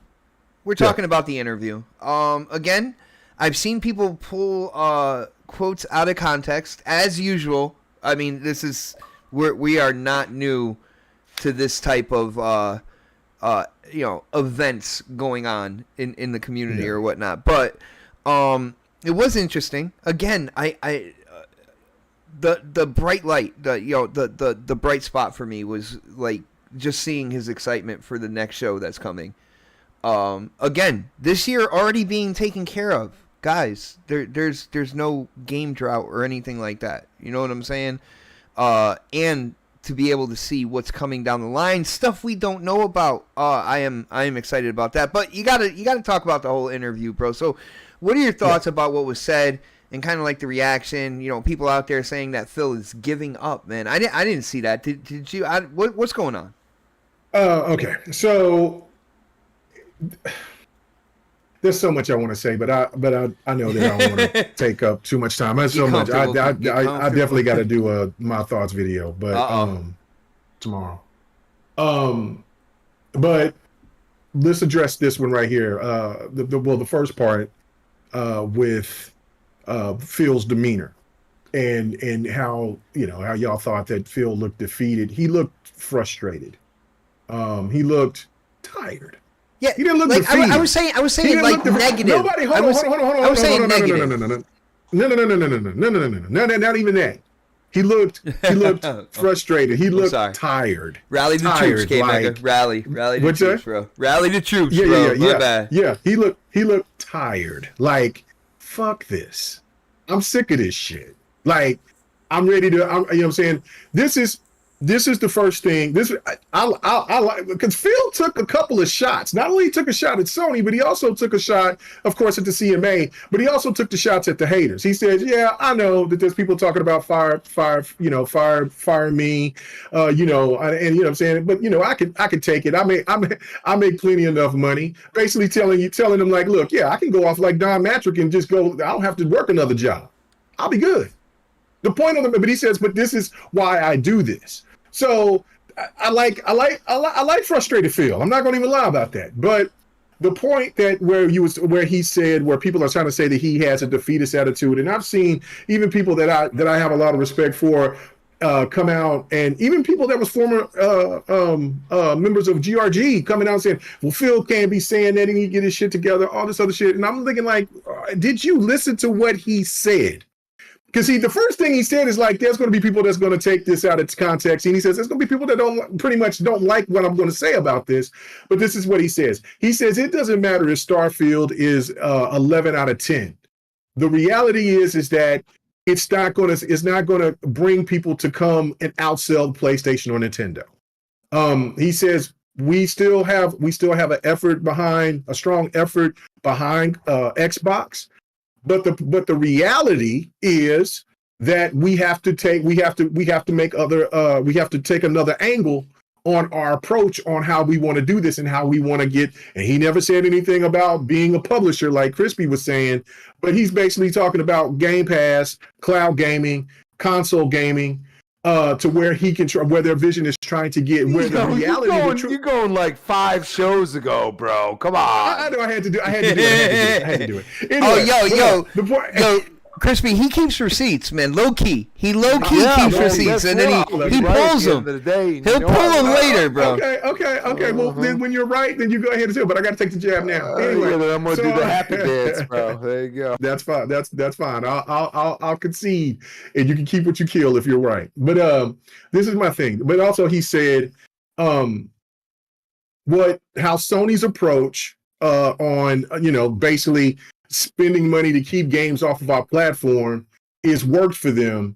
We're talking about the interview. Again, I've seen people pull quotes out of context, as usual. I mean, we are not new to this type of events going on in the community or whatnot. But it was interesting. Again, the bright light, the bright spot for me was like just seeing his excitement for the next show that's coming. Again, this year already being taken care of, guys. There's no game drought or anything like that. You know what I'm saying? And to be able to see what's coming down the line, stuff we don't know about. I am excited about that. But you gotta talk about the whole interview, bro. So, what are your thoughts about what was said and kind of like the reaction? People out there saying that Phil is giving up, man. I didn't see that. Did you? What's going on? Okay, so. There's so much I want to say, but I know that I don't want to take up too much time. There's so much. I definitely got to do my thoughts video, but tomorrow. But let's address this one right here. The first part with Phil's demeanor and how how y'all thought that Phil looked defeated. He looked frustrated. He looked tired. Yeah, he didn't look defeated. I was saying like negative. Nobody, hold on. I was saying negative. No, not even that. He looked frustrated. He looked tired. Rally the troops, K-Mega. Rally the troops, bro. Rally the troops, bro. My bad. Yeah, he looked tired. Like, fuck this. I'm sick of this shit. Like, I'm ready to. You know what I'm saying? This is the first thing. I like, because Phil took a couple of shots. Not only took a shot at Sony, but he also took a shot, of course, at the CMA. But he also took the shots at the haters. He says, "Yeah, I know that there's people talking about fire me, and you know what I'm saying. But I can take it. I make plenty enough money. Basically telling them like, look, yeah, I can go off like Don Matrick and just go. I don't have to work another job. I'll be good." The point of but he says, but this is why I do this. So I like frustrated Phil. I'm not going to even lie about that. But the point that where he said where people are trying to say that he has a defeatist attitude, and I've seen even people that I have a lot of respect for come out, and even people that was former members of GRG coming out and saying, well, Phil can't be saying that, he need to get his shit together, all this other shit. And I'm thinking like, did you listen to what he said? Because the first thing he said is like, there's going to be people that's going to take this out of its context. And he says, there's going to be people that pretty much don't like what I'm going to say about this. But this is what he says. He says, it doesn't matter if Starfield is 11 out of 10. The reality is that it's not going to bring people to come and outsell PlayStation or Nintendo. He says, we still have a strong effort behind Xbox. But the reality is that we have to take another angle on our approach on how we want to do this and how we want to get. And he never said anything about being a publisher like Crispy was saying, but he's basically talking about Game Pass, cloud gaming, console gaming, to where he can where their vision is trying to get. Where the reality, you're going like 5 shows ago, bro. Come on. I know I had to do it. Anyway, yo, Crispy, he keeps receipts, man. Low key, he keeps receipts, and then he pulls them. He'll pull them later, bro. Okay. Well, then when you're right, then you go ahead and do it. But I got to take the jab now. Anyway, I'm gonna do the happy dance, bro. There you go. That's fine. That's fine. I'll concede, and you can keep what you kill if you're right. But this is my thing. But also, he said, how Sony's approach on basically spending money to keep games off of our platform is worked for them.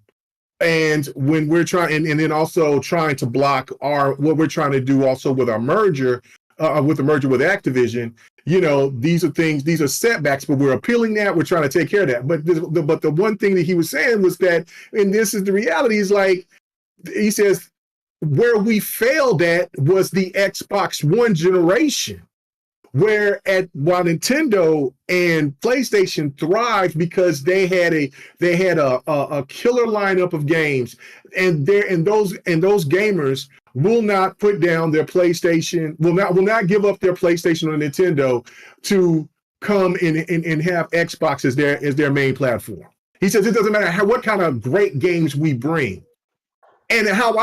And when we're trying, and then also trying to block what we're trying to do also with our merger, with the merger with Activision, these are setbacks, but we're appealing that. We're trying to take care of that. But the one thing that he was saying was that, and this is the reality, is like, he says, where we failed at was the Xbox One generation. While Nintendo and PlayStation thrived because they had a killer lineup of games, and those gamers will not put down their PlayStation, will not give up their PlayStation or Nintendo to come and have Xbox as their main platform. He says it doesn't matter what kind of great games we bring. And how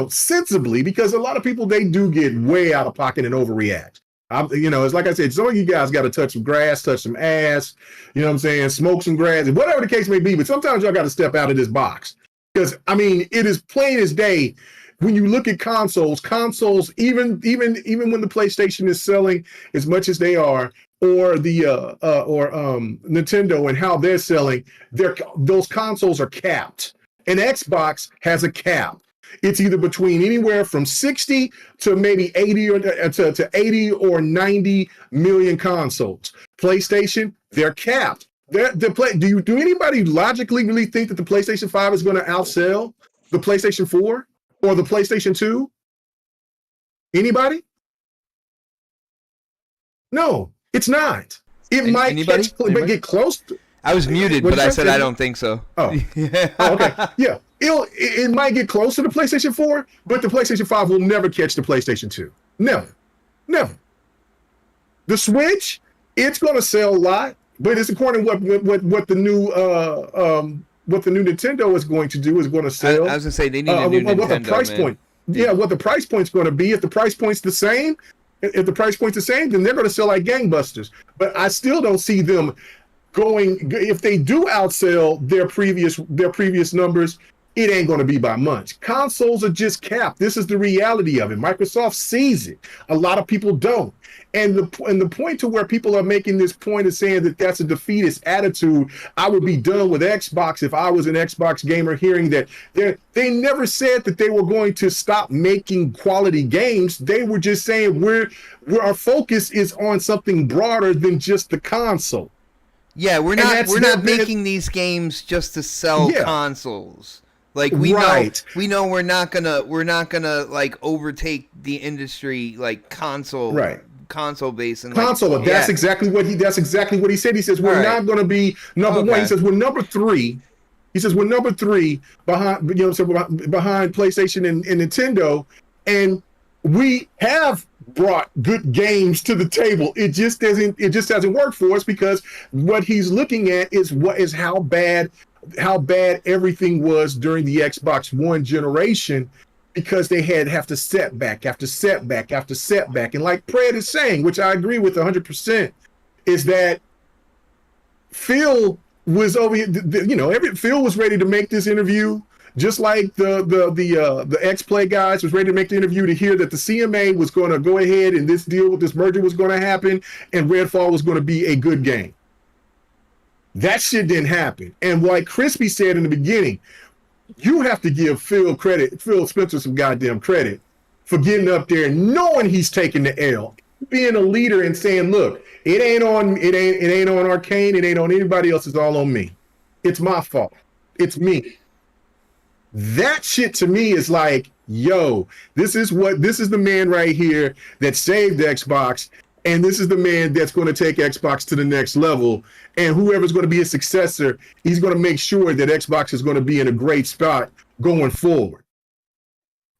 sensibly, because a lot of people, they do get way out of pocket and overreact. It's like I said, some of you guys got to touch some grass, touch some ass, you know what I'm saying, smoke some grass, and whatever the case may be. But sometimes y'all got to step out of this box. Because, it is plain as day when you look at consoles, even when the PlayStation is selling as much as they are, or the Nintendo and how they're selling, those consoles are capped. And Xbox has a cap. It's either between anywhere from 60 to maybe 80 or to 80 or 90 million consoles. PlayStation, they're capped. Do anybody logically really think that the PlayStation 5 is going to outsell the PlayStation 4 or the PlayStation 2? Anybody? No, it's not. It might get close to. I was muted, but I said I don't think so. Oh, okay. Yeah. It might get close to the PlayStation 4, but the PlayStation 5 will never catch the PlayStation 2. Never. The Switch, it's going to sell a lot, but it's according to what the new Nintendo is going to do, is going to sell. I was going to say they need a new Nintendo, what the price point. Yeah, what the price point's going to be. If the price point's the same, then they're going to sell like gangbusters. But I still don't see them going. If they do outsell their previous numbers, it ain't going to be by months. Consoles are just capped. This is the reality of it. Microsoft sees it. A lot of people don't. And the point to where people are making this point of saying that that's a defeatist attitude, I would be done with Xbox if I was an Xbox gamer hearing that they never said that they were going to stop making quality games. They were just saying our focus is on something broader than just the console. Yeah, we're not making these games just to sell consoles. Like we know we're not gonna like overtake the industry like console base and console. Like, that's exactly what he said. He says we're not going to be number one. He says we're number three. He says we're number three behind behind PlayStation and Nintendo, and we have brought good games to the table. It just hasn't worked for us because what he's looking at is how bad everything was during the Xbox One generation, because they have to setback after setback after setback. And like Pred is saying, which I agree with 100%, is that Phil was over here. Phil was ready to make this interview, just like the X-Play guys was ready to make the interview to hear that the CMA was going to go ahead and this merger was going to happen and Redfall was going to be a good game. That shit didn't happen. And like Crispy said in the beginning, you have to give Phil Spencer some goddamn credit for getting up there and knowing he's taking the L, being a leader and saying, look, it ain't on Arcane, it ain't on anybody else, it's all on me. It's my fault. It's me. That shit to me is like, yo, this is the man right here that saved Xbox. And this is the man that's going to take Xbox to the next level. And whoever's going to be a successor, he's going to make sure that Xbox is going to be in a great spot going forward.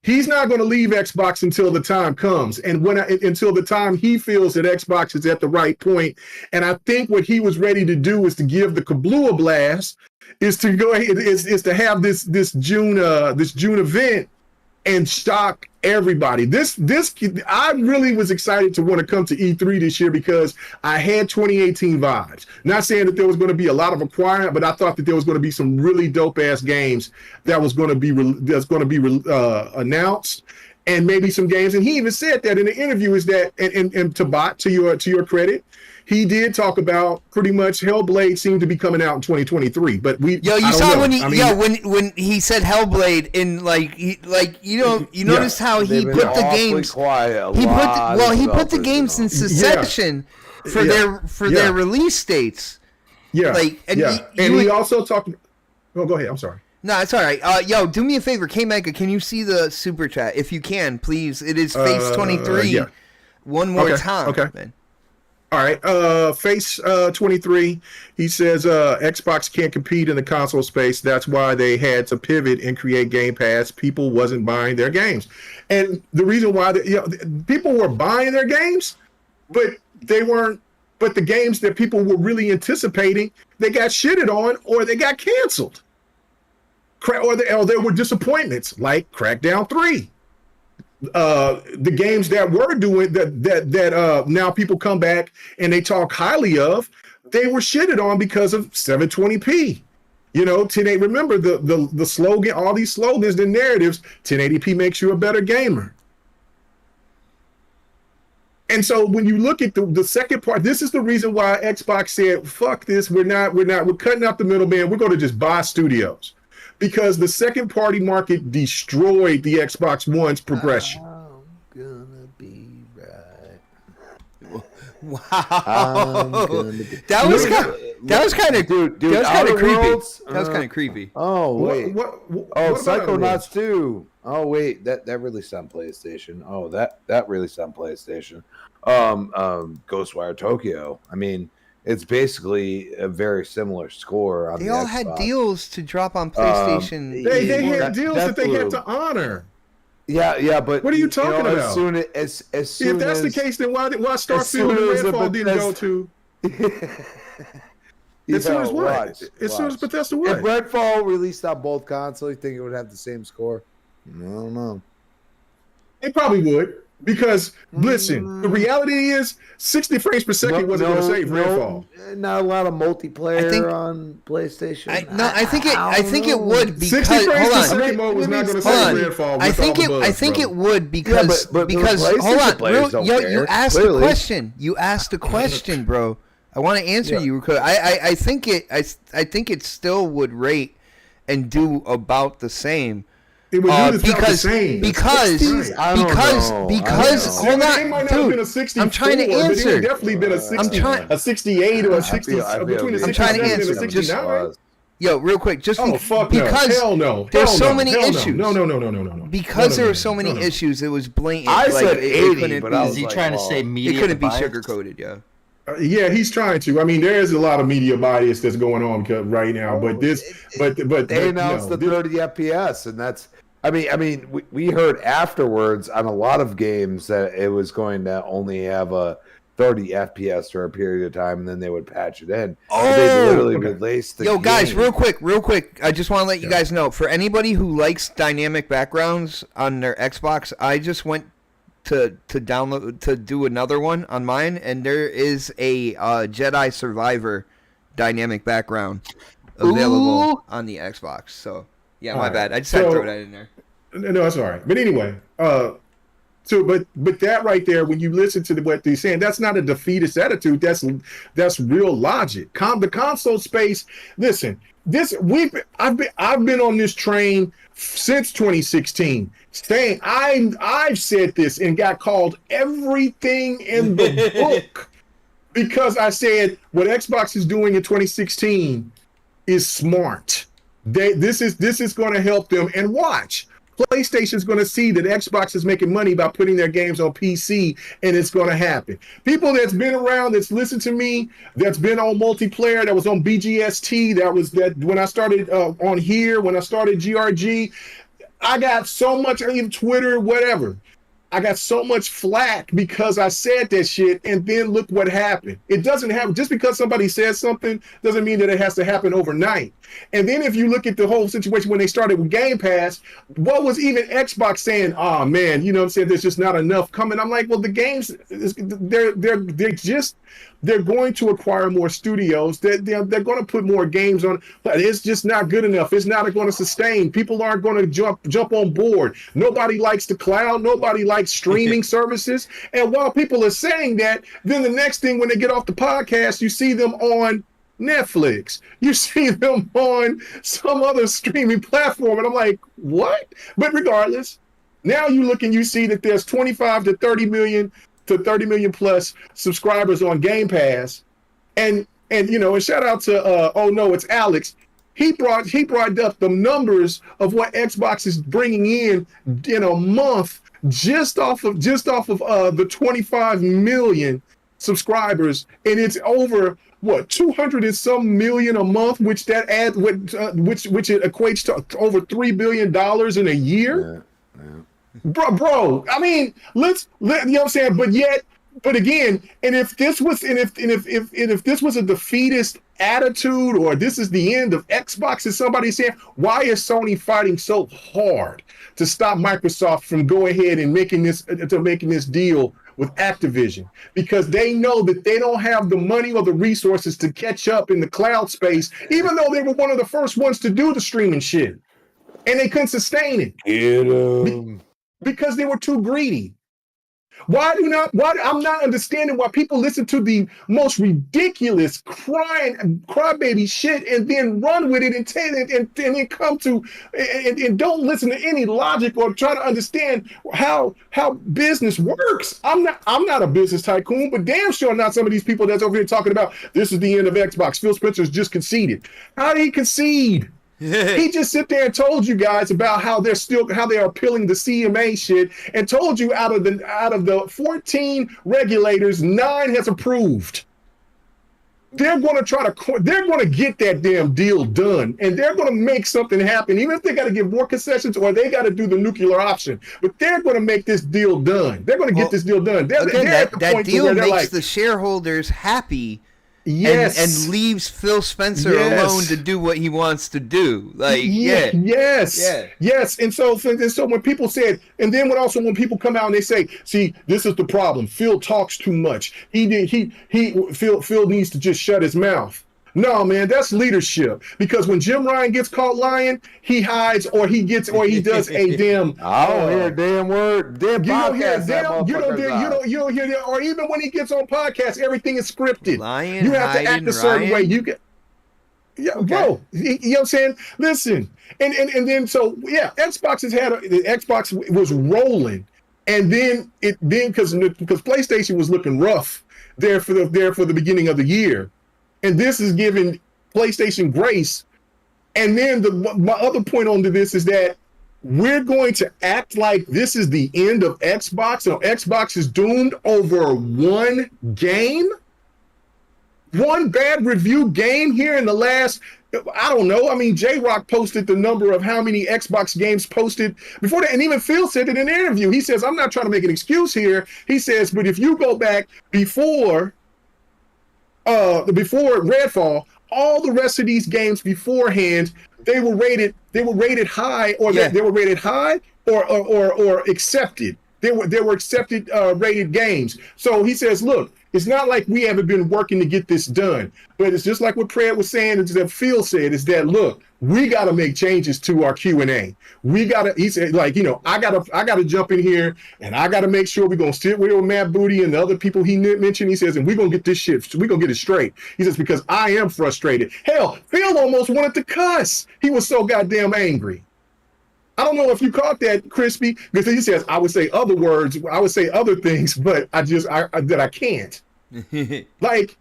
He's not going to leave Xbox until the time comes. And until the time he feels that Xbox is at the right point. And I think what he was ready to do is to give the Kablooa blast, is to go ahead, is to have this June event and shock everybody. I really was excited to want to come to E3 this year because I had 2018 vibes. Not saying that there was going to be a lot of acquiring, but I thought that there was going to be some really dope ass games that was going to be announced, and maybe some games. And he even said that in the interview, is that and Tabat, to your credit, he did talk about pretty much Hellblade seemed to be coming out in 2023, but when he said Hellblade in you notice how he put the games quiet. He put the games in succession for their release dates. Yeah, he also talked. Oh, go ahead. I'm sorry. No, it's all right. Do me a favor, K Mega. Can you see the super chat if you can, please? It is Face 23. One more time. Okay. Man. All right, Face 23, he says Xbox can't compete in the console space. That's why they had to pivot and create Game Pass. People wasn't buying their games. And the reason why people were buying their games, but they weren't. But the games that people were really anticipating, they got shitted on or they got canceled. Or there were disappointments like Crackdown 3. The games that were doing that now people come back and they talk highly of, they were shitted on because of 720p. 1080. Remember the slogan, all these slogans, the narratives. 1080p makes you a better gamer. And so when you look at the second part, this is the reason why Xbox said, "Fuck this. We're cutting out the middleman. We're going to just buy studios." Because the second party market destroyed the Xbox One's progression. I'm gonna be right. Wow. That was kind of creepy. That was kind of creepy. Oh wait. What Psychonauts 2. Oh wait, that released on PlayStation. Oh, that released on PlayStation. Ghostwire Tokyo. I mean, it's basically a very similar score on. They all had deals to drop on PlayStation. They had deals that they had to honor. Yeah, but what are you talking about? As soon if that's the case, then why Starfield and Redfall didn't go to? As soon as what? As soon as Bethesda what? If Redfall released on both consoles, you think it would have the same score? I don't know. It probably would. Because listen, the reality is 60 frames per second wasn't going to save Redfall. Not a lot of multiplayer on PlayStation. I think it would because 60 frames hold per on. second mode was not going to save Redfall. I think it would because but hold on, you asked the Clearly. question. You asked the question, bro. I want to answer you because I think it still would rate and do about the same. It would do the same. Because hold on, it might not have been a 64, I'm trying to but it answer. would definitely been a 68 or a 60, between a 67 and a 69. Yo, real quick, just fuck because no. Hell no. There's Hell so no. many Hell issues. No. Because there were so many issues, it was blatant. I said it 80, couldn't but be, I was Is he like, trying to say media? it couldn't be bias? sugarcoated, yo. Yeah, he's trying to. I mean, there is a lot of media bias that's going on right now, but they announced the 30 FPS, and that's. I mean, we heard afterwards on a lot of games that it was going to only have a 30 FPS for a period of time, and then they would patch it in. They literally released the game. Guys, real quick. I just want to let you guys know, for anybody who likes dynamic backgrounds on their Xbox, I just went to download to do another one on mine, and there is a Jedi Survivor dynamic background available on the Xbox. So yeah, my bad. I just had to throw that in there. No, that's all right. But anyway, but that right there, when you listen to what they're saying, that's not a defeatist attitude. That's real logic. The console space. Listen, I've been on this train since 2016, saying I've said this and got called everything in the book because I said what Xbox is doing in 2016 is smart. This is going to help them. And watch, PlayStation's going to see that Xbox is making money by putting their games on PC, and it's going to happen. People that's been around, that's listened to me, that's been on multiplayer, that was on BGST, that when I started on here, when I started GRG, I got so much, even Twitter, whatever. I got so much flack because I said that shit, and then look what happened. It doesn't happen. Just because somebody says something doesn't mean that it has to happen overnight. And then if you look at the whole situation when they started with Game Pass, what was even Xbox saying? Oh man, you know what I'm saying? There's just not enough coming. I'm like, well, the games, they're going to acquire more studios. They're going to put more games on, but it's just not good enough. It's not going to sustain. People aren't going to jump on board. Nobody likes the cloud. Nobody likes streaming services. And while people are saying that, then the next thing when they get off the podcast, you see them on Netflix. You see them on some other streaming platform. And I'm like, what? But regardless, now you look and you see that there's 25 to 30 million plus subscribers on Game Pass, and shout out to it's Alex. He brought up the numbers of what Xbox is bringing in a month just off of the 25 million subscribers, and it's over 200 and some million a month, which it equates to over $3 billion in a year. Yeah. Bro, I mean, you know what I'm saying? But again, and if this was a defeatist attitude, or this is the end of Xbox, is somebody saying, why is Sony fighting so hard to stop Microsoft from going ahead and making this deal with Activision? Because they know that they don't have the money or the resources to catch up in the cloud space, even though they were one of the first ones to do the streaming shit, and they couldn't sustain it. Get 'em. Because they were too greedy. I'm not understanding why people listen to the most ridiculous crybaby shit and then run with it and then come to and don't listen to any logic or try to understand how business works. I'm not a business tycoon, but damn sure not some of these people that's over here talking about this is the end of Xbox. Phil Spencer's just conceded. How did he concede? He just sit there and told you guys about how they are appealing the CMA shit, and told you out of the 14 regulators, 9 has approved. They're going to get that damn deal done, and they're going to make something happen, even if they got to give more concessions or they got to do the nuclear option. But they're going to make this deal done. They're going to get this deal done. They're at the that point deal where they're makes like, the shareholders happy. and leaves Phil Spencer alone to do what he wants to do. Like, yes. And so when people said, and then when people come out and they say, see, this is the problem. Phil talks too much. Phil needs to just shut his mouth. No, man, that's leadership. Because when Jim Ryan gets caught lying, he hides or he does a damn. I don't hear a damn word. Damn podcast. You don't hear that. Or even when he gets on podcasts, everything is scripted. Lying, you have to act a certain way. You get. Yeah, okay. Bro, you know what I'm saying? Listen, and then Xbox the Xbox was rolling, and then because PlayStation was looking rough there for the beginning of the year. And this is giving PlayStation grace. And then my other point on to this is that we're going to act like this is the end of Xbox. So Xbox is doomed over one game? One bad review game here in the last, I don't know. I mean, J-Rock posted the number of how many Xbox games posted before that. And even Phil said it in an interview. He says, I'm not trying to make an excuse here. He says, but if you go back before Redfall, all the rest of these games beforehand, they were rated high, or they were rated high or accepted. They were accepted rated games. So he says, look, it's not like we haven't been working to get this done, but it's just like what Pratt was saying, it's that Phil said, is that, look, we got to make changes to our Q&A. He said, like, I gotta jump in here and I got to make sure we're going to sit with Matt Booty and the other people he mentioned. He says, and we're going to get this shit, we're going to get it straight. He says, because I am frustrated. Hell, Phil almost wanted to cuss. He was so goddamn angry. I don't know if you caught that, Crispy, because he says, I would say other words, I would say other things, but I can't. Like,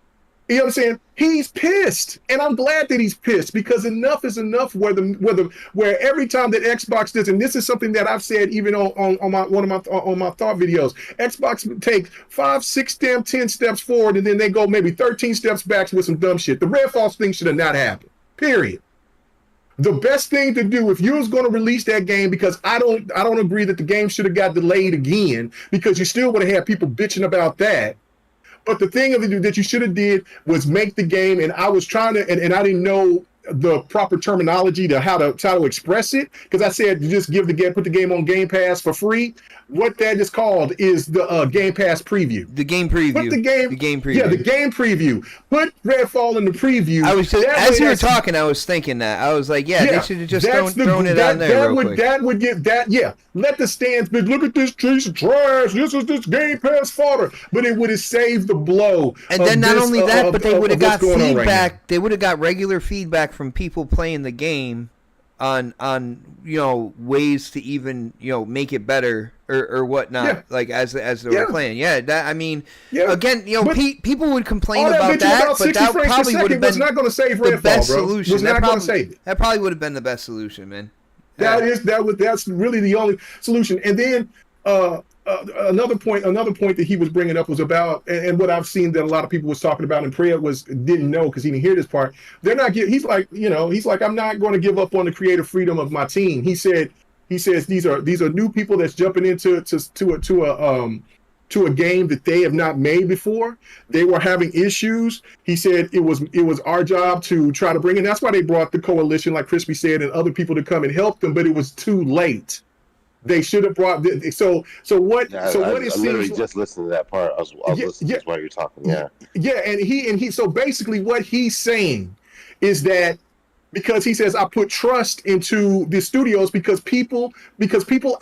you know what I'm saying? He's pissed, and I'm glad that he's pissed, because enough is enough. Where every time that Xbox does, and this is something that I've said even on my thought videos, Xbox take 5, 6, 10 steps forward, and then they go maybe 13 steps back with some dumb shit. The Redfall thing should have not happened. Period. The best thing to do if you was going to release that game, because I don't agree that the game should have got delayed again, because you still would have had people bitching about that. But the thing that you should have did was make the game, and I was trying to, and I didn't know the proper terminology to how to express it, because I said just put the game on Game Pass for free. What that is called is the Game Pass preview. The game preview. Put the game preview. Yeah, the game preview. Put Redfall in the preview. I was just, as you were talking, I was thinking that. I was like, they should have just thrown it on there real quick. That would get that. Yeah, let the stands be. Look at this piece of trash. This is this Game Pass fodder. But it would have saved the blow. And then not only that, but they would have got feedback. They would have got regular feedback from people playing the game on ways to even make it better or whatnot, like as they were playing. Again, people would complain about that, but that probably would have been not going to save the best solution. Was not going to save it. That probably would have been the best solution, man. That's really the only solution. And then another point that he was bringing up was about, and what I've seen that a lot of people was talking about, and Priya didn't know because he didn't hear this part. He's like, I'm not going to give up on the creative freedom of my team. He says these are new people that's jumping into a game that they have not made before. They were having issues. He said it was our job to try to bring in. That's why they brought the coalition, like Crispy said, and other people to come and help them, but it was too late. They should have brought so what it seems literally just listening to that part. I was listening while you're talking. And he so basically what he's saying is that, because he says, I put trust into the studios because people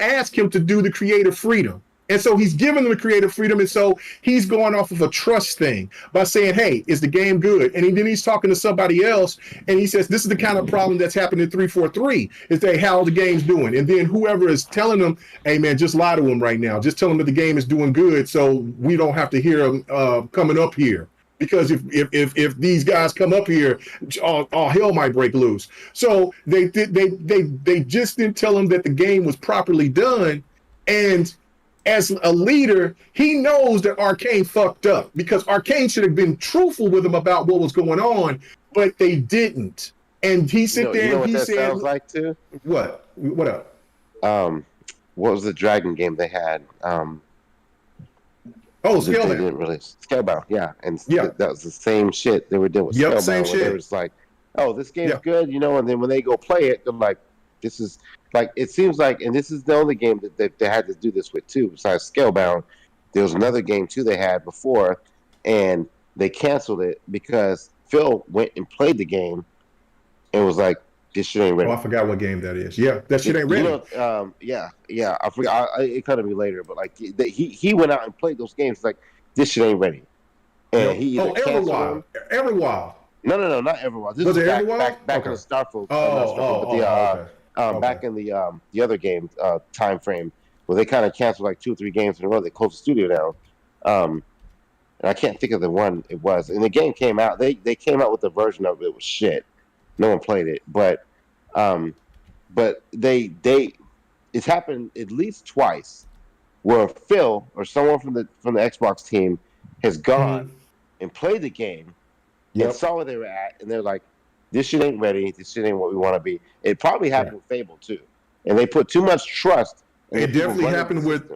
ask him to do the creative freedom. And so he's giving them the creative freedom, and so he's going off of a trust thing by saying, hey, is the game good? And then he's talking to somebody else, and he says, this is the kind of problem that's happened in 343, is that how the game's doing. And then whoever is telling them, hey, man, just lie to them right now. Just tell them that the game is doing good so we don't have to hear them coming up here. Because if these guys come up here, all hell might break loose. So they just didn't tell him that the game was properly done. And as a leader, he knows that Arcane fucked up, because Arcane should have been truthful with him about what was going on, but they didn't. And he said, sounds like too? What? What up? What was the dragon game they had? Oh, They Scalebound. didn't release Scalebound, yeah, and Yeah. that was the same shit they were doing with Scalebound. Same where shit. They were just like, "Oh, this game's good," you know, and then when they go play it, they're like, "This is like." It seems like, and this is the only game that they had to do this with too. Besides Scalebound, there was another game too they had before, and they canceled it because Phil went and played the game and was like, "This shit ain't ready." Oh, I forgot what game that is. Yeah, that shit ain't ready. You know, yeah. I forgot. It cut to me later, but like he went out and played those games. Like, this shit ain't ready. And he either Everwild. Everwild. No, not Everwild. This was is it back Everwild? in the Starfield. Okay. Back in the other game time frame where they kind of canceled like 2 or 3 games in a row. They closed the studio down. And I can't think of the one it was. And the game came out. They came out with a version of it. It was shit. No one played it, but it's happened at least twice where Phil or someone from the Xbox team has gone and played the game and saw where they were at, and they're like, "This shit ain't ready. This shit ain't what we want to be." It probably happened with Fable too, and they put too much trust. It definitely happened with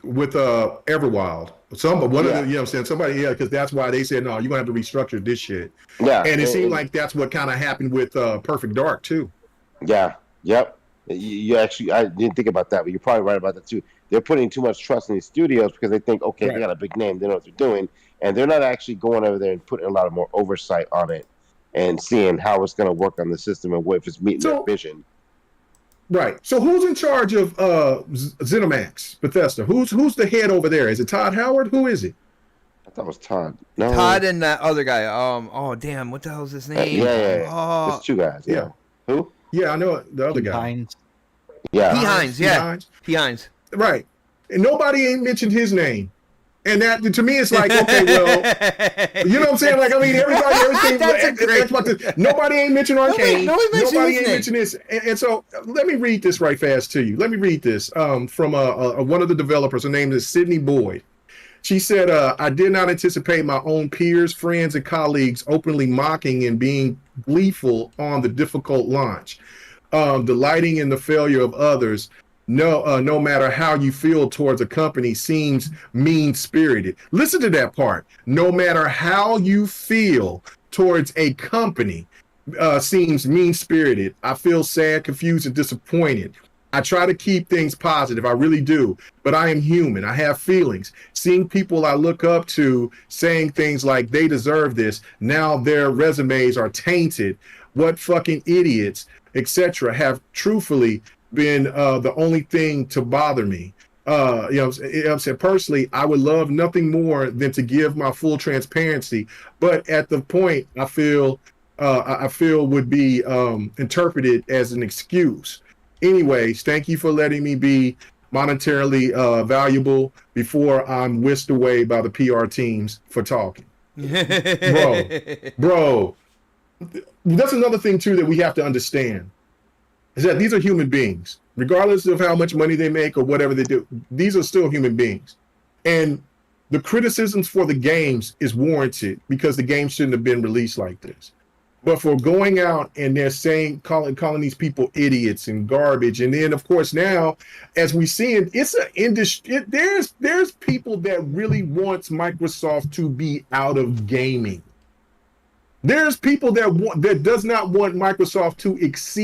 Everwild. One of the, you know what I'm saying? Somebody, because that's why they said, no, you're going to have to restructure this shit. Yeah. And it seemed like that's what kind of happened with Perfect Dark, too. Yeah. Yep. You actually, I didn't think about that, but you're probably right about that, too. They're putting too much trust in these studios because they think, okay, they got a big name, they know what they're doing, and they're not actually going over there and putting a lot of more oversight on it and seeing how it's going to work on the system and what if it's meeting their vision. Right. So who's in charge of ZeniMax, Bethesda? Who's the head over there? Is it Todd Howard? Who is it? I thought it was Todd. No. Todd and that other guy. Oh damn, what the hell's his name? There's 2 guys. Yeah. Who? Yeah, I know the other guy. Hines. Yeah. P. Hines. P. Hines. Right. And nobody ain't mentioned his name. And that, to me, it's like, okay, well, you know what I'm saying? Like, I mean, everything. Nobody ain't mentioned Arcane. Nobody ain't mentioned this. And so, let me read this right fast to you. Let me read this from one of the developers. Her name is Sydney Boyd. She said, I did not anticipate my own peers, friends, and colleagues openly mocking and being gleeful on the difficult launch, delighting in the failure of others. No matter how you feel towards a company seems mean-spirited. Listen to that part. No matter how you feel towards a company seems mean-spirited. I feel sad, confused, and disappointed. I try to keep things positive. I really do. But I am human. I have feelings. Seeing people I look up to saying things like they deserve this, now their resumes are tainted. What fucking idiots, etc. have truthfully been the only thing to bother me. You know what I'm saying? Personally, I would love nothing more than to give my full transparency, but at the point I feel would be interpreted as an excuse. Anyways, thank you for letting me be monetarily valuable before I'm whisked away by the PR teams for talking. Bro, that's another thing too that we have to understand. Is that these are human beings, regardless of how much money they make or whatever they do. These are still human beings, and the criticisms for the games is warranted because the game shouldn't have been released like this. But for going out and they're saying, calling these people idiots and garbage, and then of course now, as we see it, it's an industry. There's people that really wants Microsoft to be out of gaming. There's people that does not want Microsoft to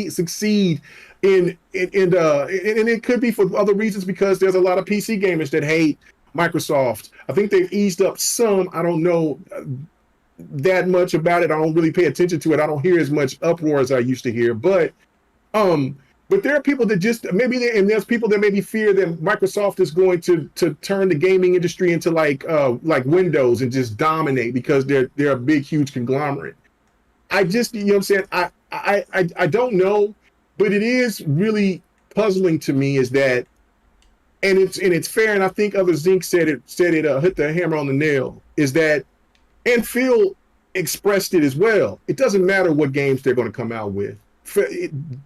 succeed and it could be for other reasons because there's a lot of PC gamers that hate Microsoft. I think they've eased up some. I don't know that much about it. I don't really pay attention to it. I don't hear as much uproar as I used to hear. But there are people that just and there's people that maybe fear that Microsoft is going to turn the gaming industry into like Windows and just dominate because they're a big, huge conglomerate. I just, you know what I'm saying? I don't know, but it is really puzzling to me is that, and it's fair, and I think other Zinc said it hit the hammer on the nail, is that, and Phil expressed it as well. It doesn't matter what games they're going to come out with.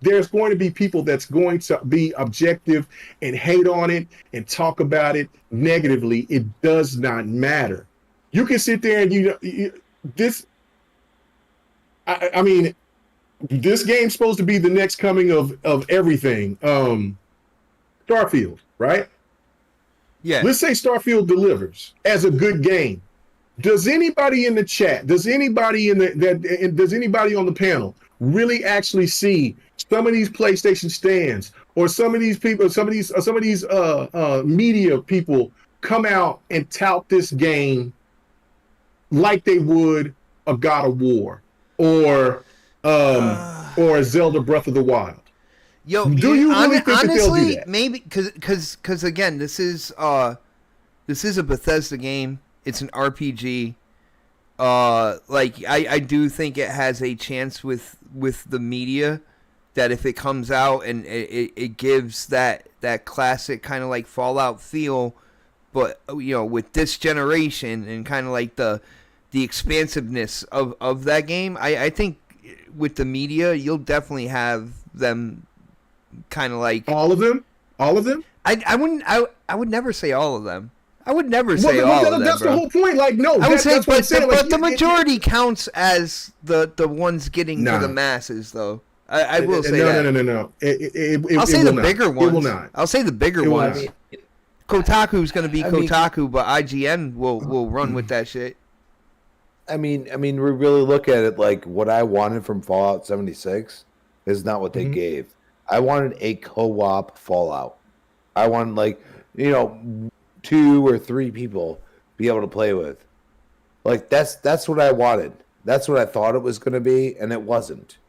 There's going to be people that's going to be objective and hate on it and talk about it negatively. It does not matter. You can sit there and I mean, this game's supposed to be the next coming of everything. Starfield, right? Yeah. Let's say Starfield delivers as a good game. Does anybody in the chat, does anybody does anybody on the panel really actually see some of these PlayStation stands or some of these people, some of these media people come out and tout this game like they would a God of War or a Zelda Breath of the Wild? Yo, do you really think honestly, that they'll do that? Maybe because again, this is a Bethesda game. It's an RPG. Like I do think it has a chance with the media that if it comes out and it gives that classic kind of like Fallout feel, but with this generation and kind of like the expansiveness of that game, I think with the media you'll definitely have them kind of like all of them. I would never say all of them. I would never say all of them. That's bro. the whole point. Like, no, I would say, but like, the majority counts as the ones getting to the masses, though. I will say that. No. I'll say the bigger ones. It will not. I'll say the bigger ones. Kotaku's going to be Kotaku, but IGN will run with that shit. I mean, we really look at it like what I wanted from Fallout 76 is not what they gave. I wanted a co-op Fallout. I wanted, like, 2 or 3 people be able to play with. Like that's what I wanted. That's what I thought it was going to be, and it wasn't.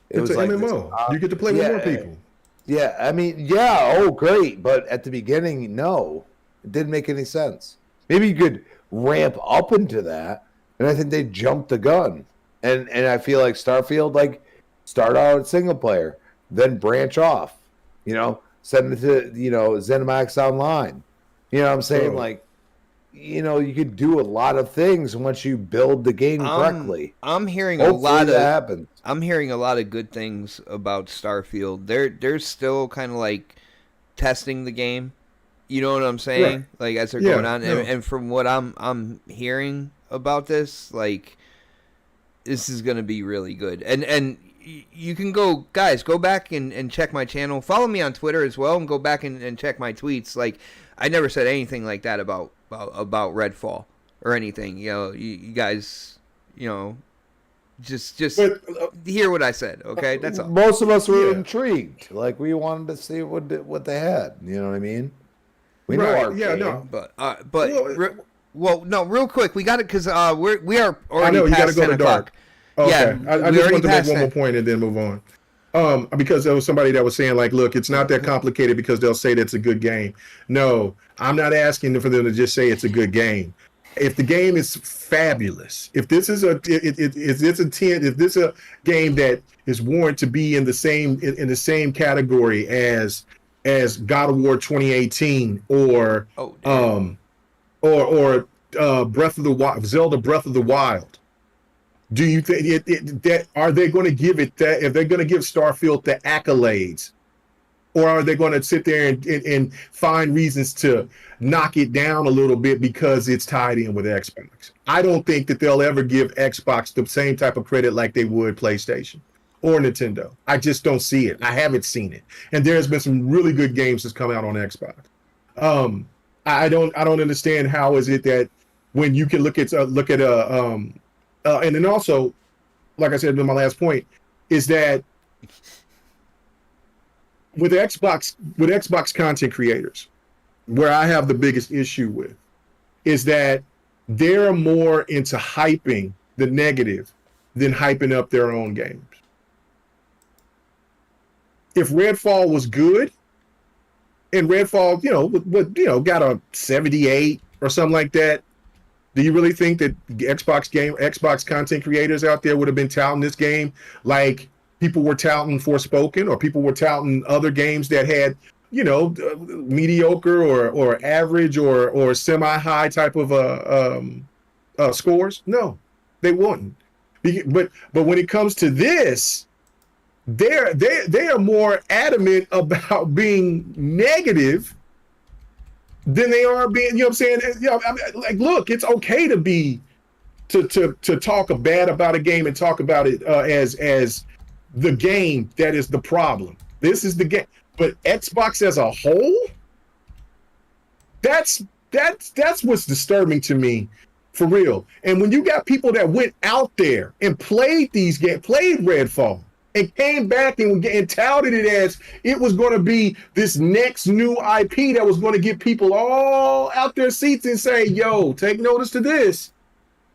It's an MMO. You get to play with more people. Yeah, I mean, yeah, oh great, but at the beginning, no, it didn't make any sense. Maybe you could ramp up into that, and I think they jumped the gun. And I feel like Starfield, like, start out single player, then branch off. Send it to ZeniMax Online. You know what I'm saying? Like, you could do a lot of things once you build the game correctly. I'm hearing I'm hearing a lot of good things about Starfield. They're still kind of like testing the game. You know what I'm saying? Right. Like as they're going on, and from what I'm hearing about this, like this is gonna be really good. And you can go back and check my channel. Follow me on Twitter as well, and go back and check my tweets. Like I never said anything like that about Redfall or anything. You guys, just hear what I said. Okay, that's all. Most of us were intrigued. Like we wanted to see what they had. You know what I mean? We know our game. No, real quick, we got it because we are already I know you got to past go 10 to dark. o'clock. Okay. Yeah, I just wanted to make one more point and then move on. Because there was somebody that was saying, like, look, it's not that complicated because they'll say that's a good game. No, I'm not asking for them to just say it's a good game. If the game is fabulous, if this is a game that is warranted to be in the same category as God of War 2018 or Breath of the Wild, Zelda Breath of the Wild. Do you think that are they going to give it that? If they're going to give Starfield the accolades, or are they going to sit there and find reasons to knock it down a little bit because it's tied in with Xbox? I don't think that they'll ever give Xbox the same type of credit like they would PlayStation or Nintendo. I just don't see it. I haven't seen it, and there's been some really good games that's come out on Xbox. I don't understand how is it that when you can look at and then also, like I said in my last point, is that with Xbox content creators, where I have the biggest issue with, is that they're more into hyping the negative than hyping up their own games. If Redfall was good, and Redfall, got a 78 or something like that, do you really think that Xbox content creators out there would have been touting this game like people were touting Forspoken, or people were touting other games that had, mediocre or average or semi-high type of scores? No, they wouldn't. But when it comes to this, they are more adamant about being negative than they are being, you know what I'm saying? Like, look, it's okay to talk bad about a game and talk about it as the game that is the problem. This is the game. But Xbox as a whole, That's what's disturbing to me, for real. And when you got people that went out there and played these games, played Redfall, and came back and touted it as it was going to be this next new IP that was going to get people all out their seats and say, yo, take notice to this.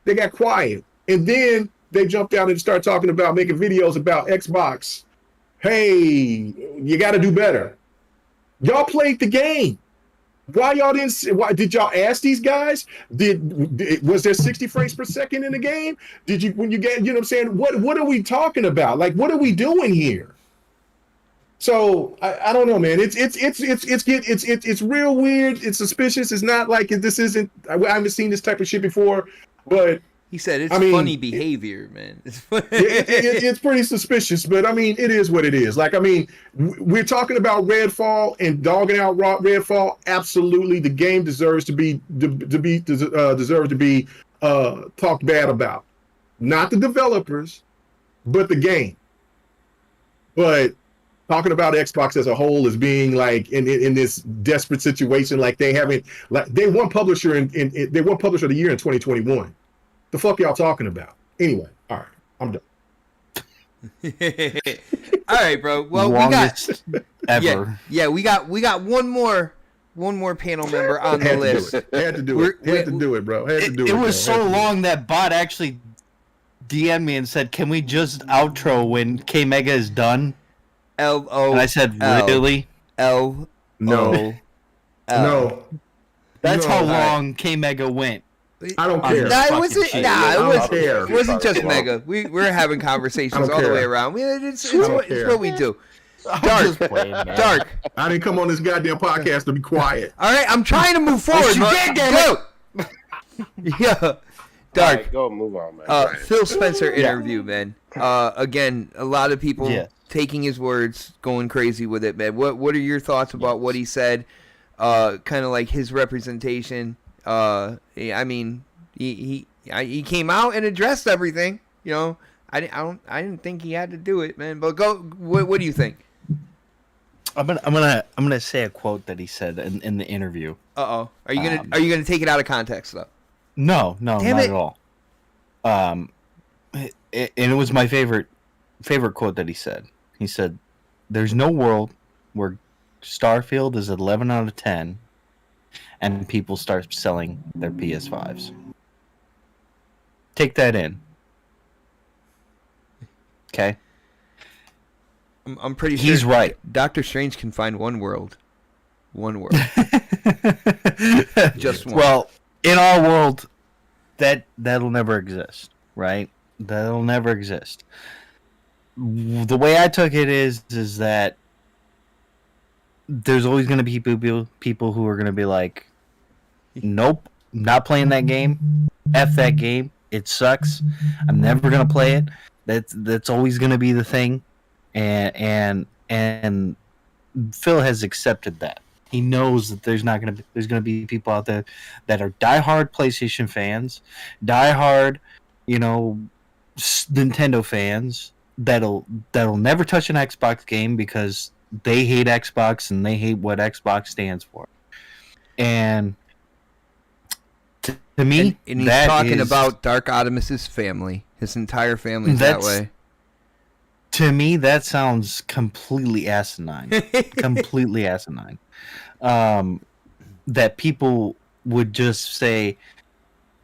They got quiet. And then they jumped out and started talking about making videos about Xbox. Hey, you got to do better. Y'all played the game. Why did y'all ask these guys? Was there 60 frames per second in the game? Did you, when you get, you know what I'm saying? What are we talking about? Like, what are we doing here? So I don't know, man. It's real weird. It's suspicious. It's not like this isn't. I haven't seen this type of shit before, but. He said it's funny behavior, man. It's pretty suspicious, but I mean, it is what it is. Like, I mean, we're talking about Redfall and dogging out Redfall. Absolutely, the game deserves to be talked bad about. Not the developers, but the game. But talking about Xbox as a whole as being like in this desperate situation, like they won publisher they won publisher of the year in 2021. The fuck y'all talking about? Anyway, all right, I'm done. All right, bro. Well, Longest we got ever. Yeah, we got one more panel member on the list. Had to do it, bro. It was so long that bot actually DM'd me and said, "Can we just outro when K Mega is done?" L-O. And I said, "Really?" L. No. That's how long K Mega went. I don't care. It wasn't just Mega. We're having conversations all the way around. It's what we do. Dark. I didn't come on this goddamn podcast to be quiet. All right, I'm trying to move forward. Go. Yeah. Dark. Right, go move on, man. Phil Spencer interview, man. Again, a lot of people taking his words, going crazy with it, man. What are your thoughts about what he said? Kind of like his representation. I mean, he came out and addressed everything. You know, I didn't think he had to do it, man. But go. What do you think? I'm gonna say a quote that he said in the interview. Are you gonna take it out of context though? No, not at all. And it was my favorite quote that he said. He said, "There's no world where Starfield is 11 out of 10, and people start selling their PS5s." Take that in. Okay. I'm pretty sure he's right. Doctor Strange can find one world. Just one. Well, in our world, that'll never exist, right? That'll never exist. The way I took it is that there's always going to be people who are going to be like, nope, not playing that game. F that game. It sucks. I'm never going to play it. That's always going to be the thing. And Phil has accepted that. He knows that there's going to be people out there that are diehard PlayStation fans, diehard, Nintendo fans that'll never touch an Xbox game because they hate Xbox and they hate what Xbox stands for. And to me, and he's talking about Dark Optimus's family, his entire family's that way. To me, that sounds completely asinine. Completely asinine. That people would just say,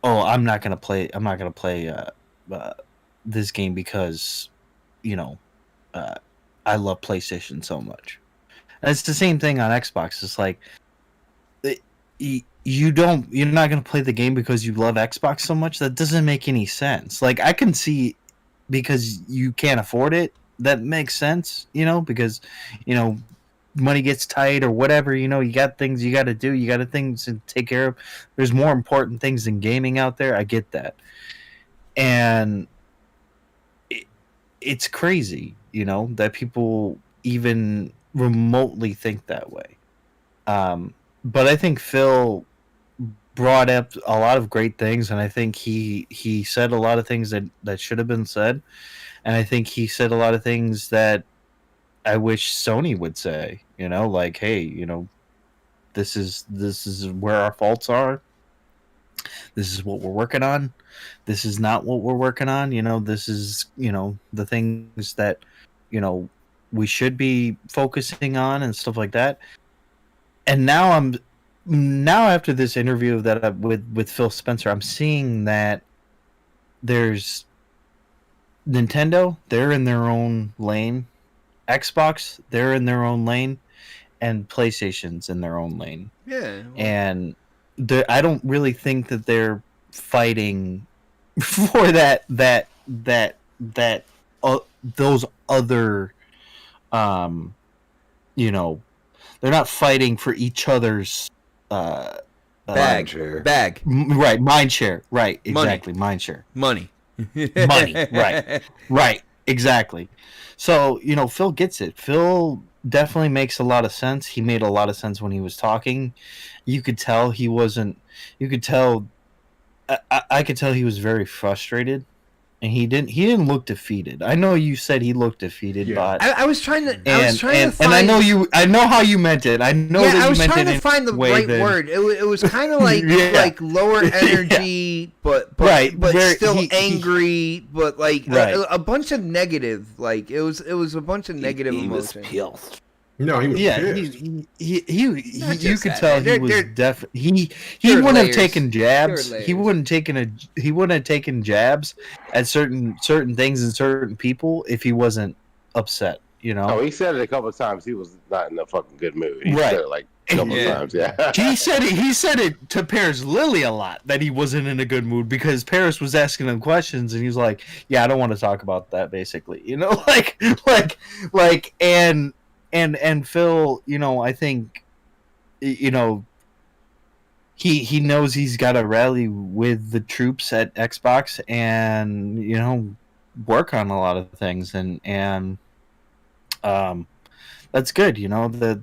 "Oh, I'm not gonna play this game because, I love PlayStation so much." And it's the same thing on Xbox. It's like you're not gonna play the game because you love Xbox so much. That doesn't make any sense. Like, I can see because you can't afford it. That makes sense, because money gets tight or whatever. You got things you got to do. You got things to take care of. There's more important things than gaming out there. I get that, and it's crazy, that people even remotely think that way. But I think Phil brought up a lot of great things, and I think he said a lot of things that should have been said, and I think he said a lot of things that I wish Sony would say. Like, hey, this is where our faults are. This is what we're working on. This is not what we're working on. This is, the things that, we should be focusing on and stuff like that. And now after this interview that with Phil Spencer, I'm seeing that there's Nintendo, they're in their own lane. Xbox, they're in their own lane, and PlayStation's in their own lane. Yeah. And I don't really think that they're fighting for those other, they're not fighting for each other's bag. Right, mind share. Right, exactly, mind share. Money, right, exactly. So, Phil gets it. Phil definitely makes a lot of sense. He made a lot of sense when he was talking. You could tell he wasn't. You could tell. I could tell he was very frustrated, and he didn't look defeated. I know you said he looked defeated, but I was trying to. And I know how you meant it. I know that you meant it. I was trying to find the right word. It was kind of like like lower energy, but still angry, but like a bunch of negative. Like it was a bunch of negative emotions. No, he was pissed. You could tell he was definitely he wouldn't have taken jabs. He wouldn't have taken jabs at certain things and certain people if he wasn't upset. Oh, he said it a couple of times. He was not in a fucking good mood. He said it like a couple of times. Yeah. He said it to Paris Lily a lot that he wasn't in a good mood because Paris was asking him questions and he was like, "Yeah, I don't want to talk about that." Basically, And Phil, I think, he knows he's got to rally with the troops at Xbox and, work on a lot of things. And that's good.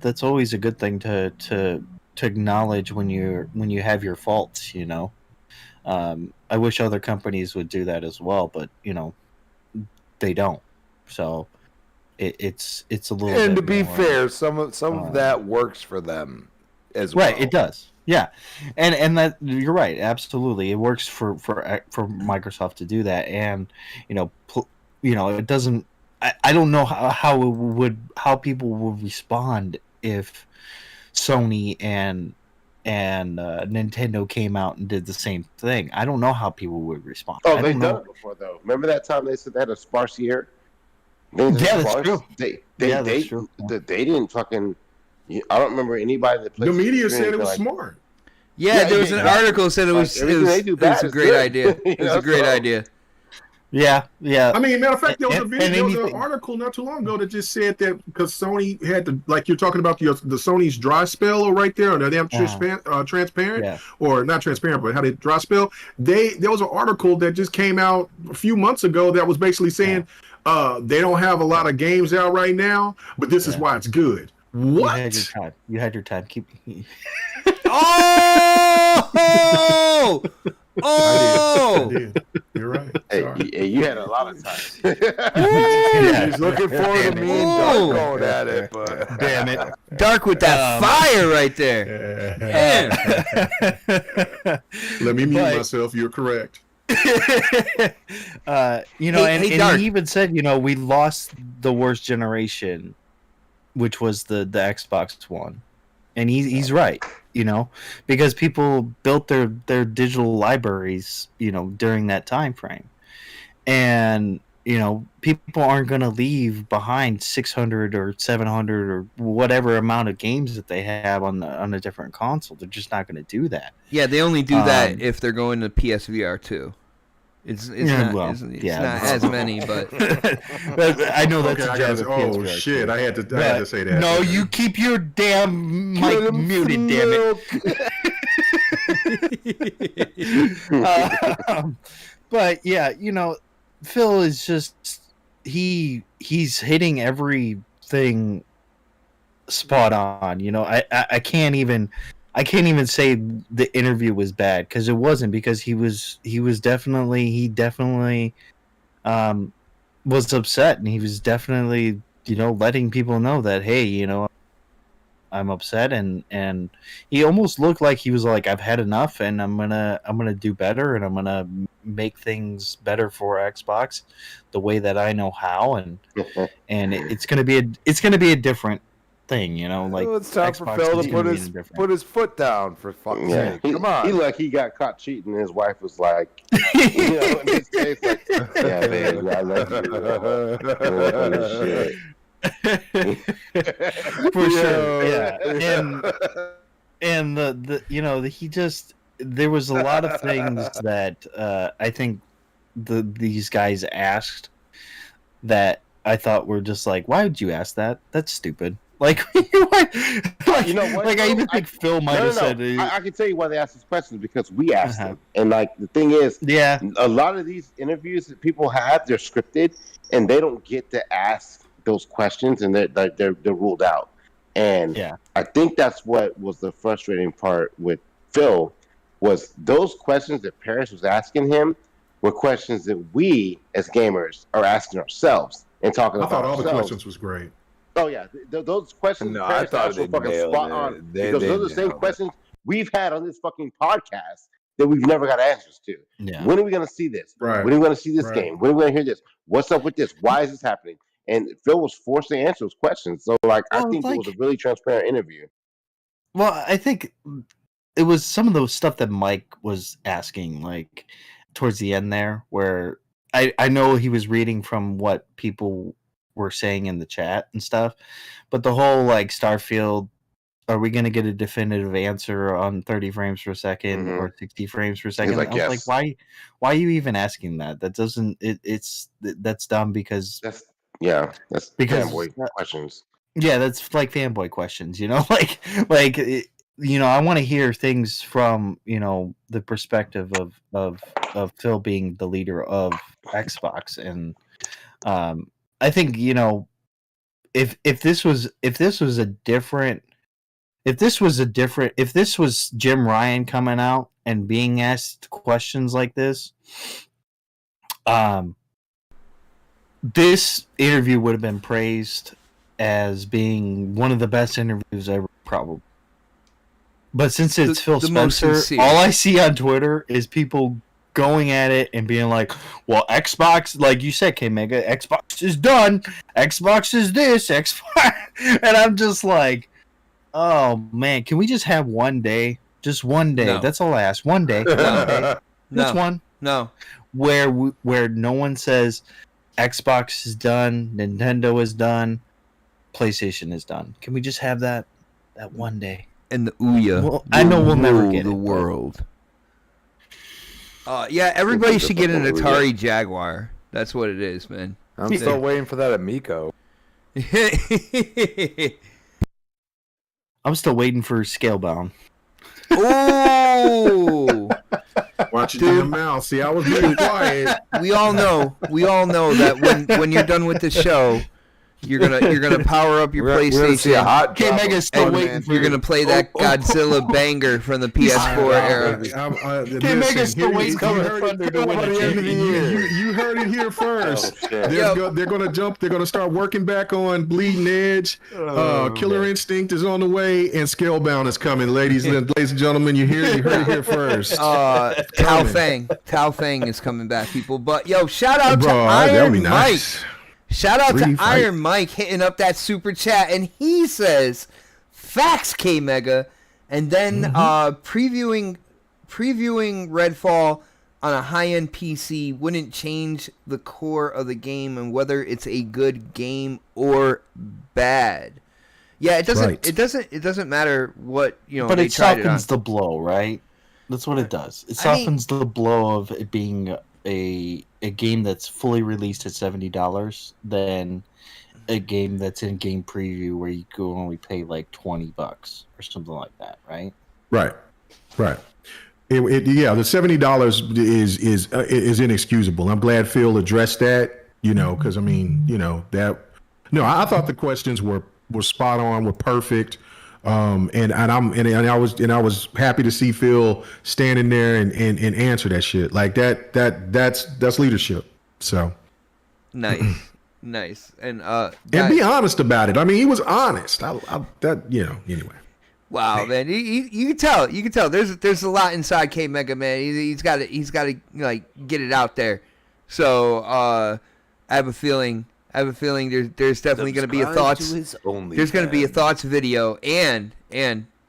That's always a good thing to acknowledge when you have your faults, I wish other companies would do that as well, but, they don't. So, it's a little. And bit to be more, fair, some of that works for them as well. Right, it does. Yeah, and that you're right. Absolutely, it works for Microsoft to do that. And it doesn't. I don't know how people would respond if Sony and Nintendo came out and did the same thing. I don't know how people would respond. Oh, they've done it before though. Remember that time they said they had a sparse year? That's true. That's true. They didn't fucking. I don't remember anybody that played. The media said it was smart. Yeah, there was an article that said it was a great idea. It was a great idea. Yeah. I mean, matter of fact, there was an article not too long ago that just said that because Sony had to, like you're talking about the Sony's dry spell right there, or the damn transparent, or not transparent, but how they dry spell. There was an article that just came out a few months ago that was basically saying they don't have a lot of games out right now, but this is why it's good. What? You had your time. Keep. Oh! I did. You're right. Hey, you had a lot of time. He's looking forward to me and Dark going at it, but damn it, Dark with that fire right there. Let me mute myself. You're correct. And he even said, we lost the worst generation, which was the Xbox One, and he's right, because people built their digital libraries, during that time frame, and people aren't going to leave behind 600 or 700 or whatever amount of games that they have on a different console. They're just not going to do that. Yeah, they only do that if they're going to PSVR 2. It's not as many, but I know that's a jab. Oh shit! I had to say that. No, you keep your damn mic muted, damn it. But yeah, Phil is just he's hitting everything spot on. I can't even say the interview was bad, because it wasn't, because he definitely was upset, and he was definitely letting people know that, hey, I'm upset, and he almost looked like he was like, I've had enough, and I'm gonna do better, and I'm gonna make things better for Xbox, the way that I know how, and it's gonna be a different thing, like it's time Xbox for Phil is to gonna be different. put his foot down for fuck's sake. Come on. He got caught cheating, and his wife was like, in his face, like, yeah, babe, I love you. For sure, yeah. And he just, there was a lot of things that I think these guys asked that I thought were just like, why would you ask that? That's stupid. Like, what? You know what? Like, I even think Phil might have said it. I can tell you why they asked these questions, because we asked them. And like, the thing is, a lot of these interviews that people have, they're scripted, and they don't get to ask those questions, and they're ruled out. And I think that's what was the frustrating part with Phil, was those questions that Paris was asking him were questions that we as gamers are asking ourselves and talking about. I thought all ourselves. the questions was great. Oh yeah, those questions. No, Paris I thought were fucking nailed spot it. on, They because those are the same questions we've had on this fucking podcast that we've never got answers to. Yeah. When are we gonna see this? Right. When are we gonna see this Right. game? When are we gonna hear this? What's up with this? Why is this happening? And Phil was forced to answer those questions. So I think it was a really transparent interview. Well, I think it was some of those stuff that Mike was asking, like towards the end there, where I know he was reading from what people were saying in the chat and stuff, but the whole like Starfield, are we going to get a definitive answer on 30 frames per second or 60 frames per second? Like, I was like, why are you even asking that? That doesn't, that's dumb, because that's fanboy questions. Yeah, that's like fanboy questions, like I want to hear things from, the perspective of Phil being the leader of Xbox. And I think, if this was Jim Ryan coming out and being asked questions like this, this interview would have been praised as being one of the best interviews ever, probably. But since it's Phil Spencer, all I see on Twitter is people going at it and being like, well, Xbox, like you said, K-Mega, Xbox is done. Xbox is this, Xbox. And I'm just like, oh, man, can we just have one day? Just one day. No. That's all I ask. One day. Just one. No. Where no one says Xbox is done, Nintendo is done, PlayStation is done. Can we just have that one day? And the Ouya. Well, I know we'll never get the world. Yeah, everybody should get an Atari Jaguar. That's what it is, man. I'm still waiting for that Amico. I'm still waiting for Scalebound. Oh! Watch your mouth. See, I was being quiet. We all know that when you're done with the show, you're gonna power up your PlayStation. K-Mega's still waiting for You're gonna play that Godzilla banger from the PS4 era. K-Mega's still waiting for Thunder to win the championship. You heard it here first. They're gonna jump. They're gonna start working back on Bleeding Edge. Killer Instinct is on the way, and Scalebound is coming, ladies and gentlemen. You heard it here first. Tao Fang is coming back, people. But yo, shout out to Iron Mike. Shout out to Iron Mike hitting up that super chat, and he says, "Facts, K Mega," and then previewing Redfall on a high-end PC wouldn't change the core of the game and whether it's a good game or bad. Yeah, it doesn't. Right. It doesn't matter what But it softens the blow, right? That's what it does. It softens the blow of it being a game that's fully released at $70 than a game that's in game preview where you can only pay like $20 or something like that, right? Right. The $70 is inexcusable. I'm glad Phil addressed that, because I thought the questions were spot on, were perfect. I was happy to see Phil standing there and answer that shit like that's leadership. So nice. Nice. And be honest about it. I mean, he was honest. Anyway. Wow, man, you can tell. You can tell. There's a lot inside K Mega, man. He's got to like get it out there. So I have a feeling there's definitely going to be a thoughts. There's going to be a thoughts video, and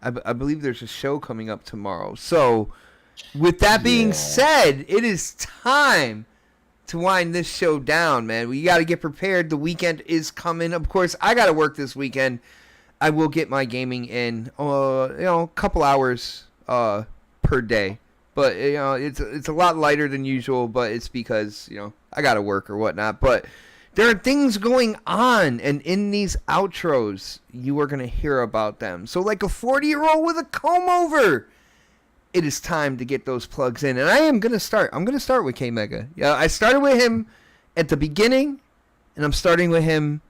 I believe there's a show coming up tomorrow. So with that being said, it is time to wind this show down, man. We got to get prepared. The weekend is coming. Of course, I got to work this weekend. I will get my gaming in, a couple hours per day. But it's a lot lighter than usual. But it's because I got to work or whatnot. But there are things going on, and in these outros, you are gonna hear about them. So, like a 40-year-old with a comb over, it is time to get those plugs in, and I'm gonna start with K Mega. Yeah, I started with him at the beginning, and I'm starting with him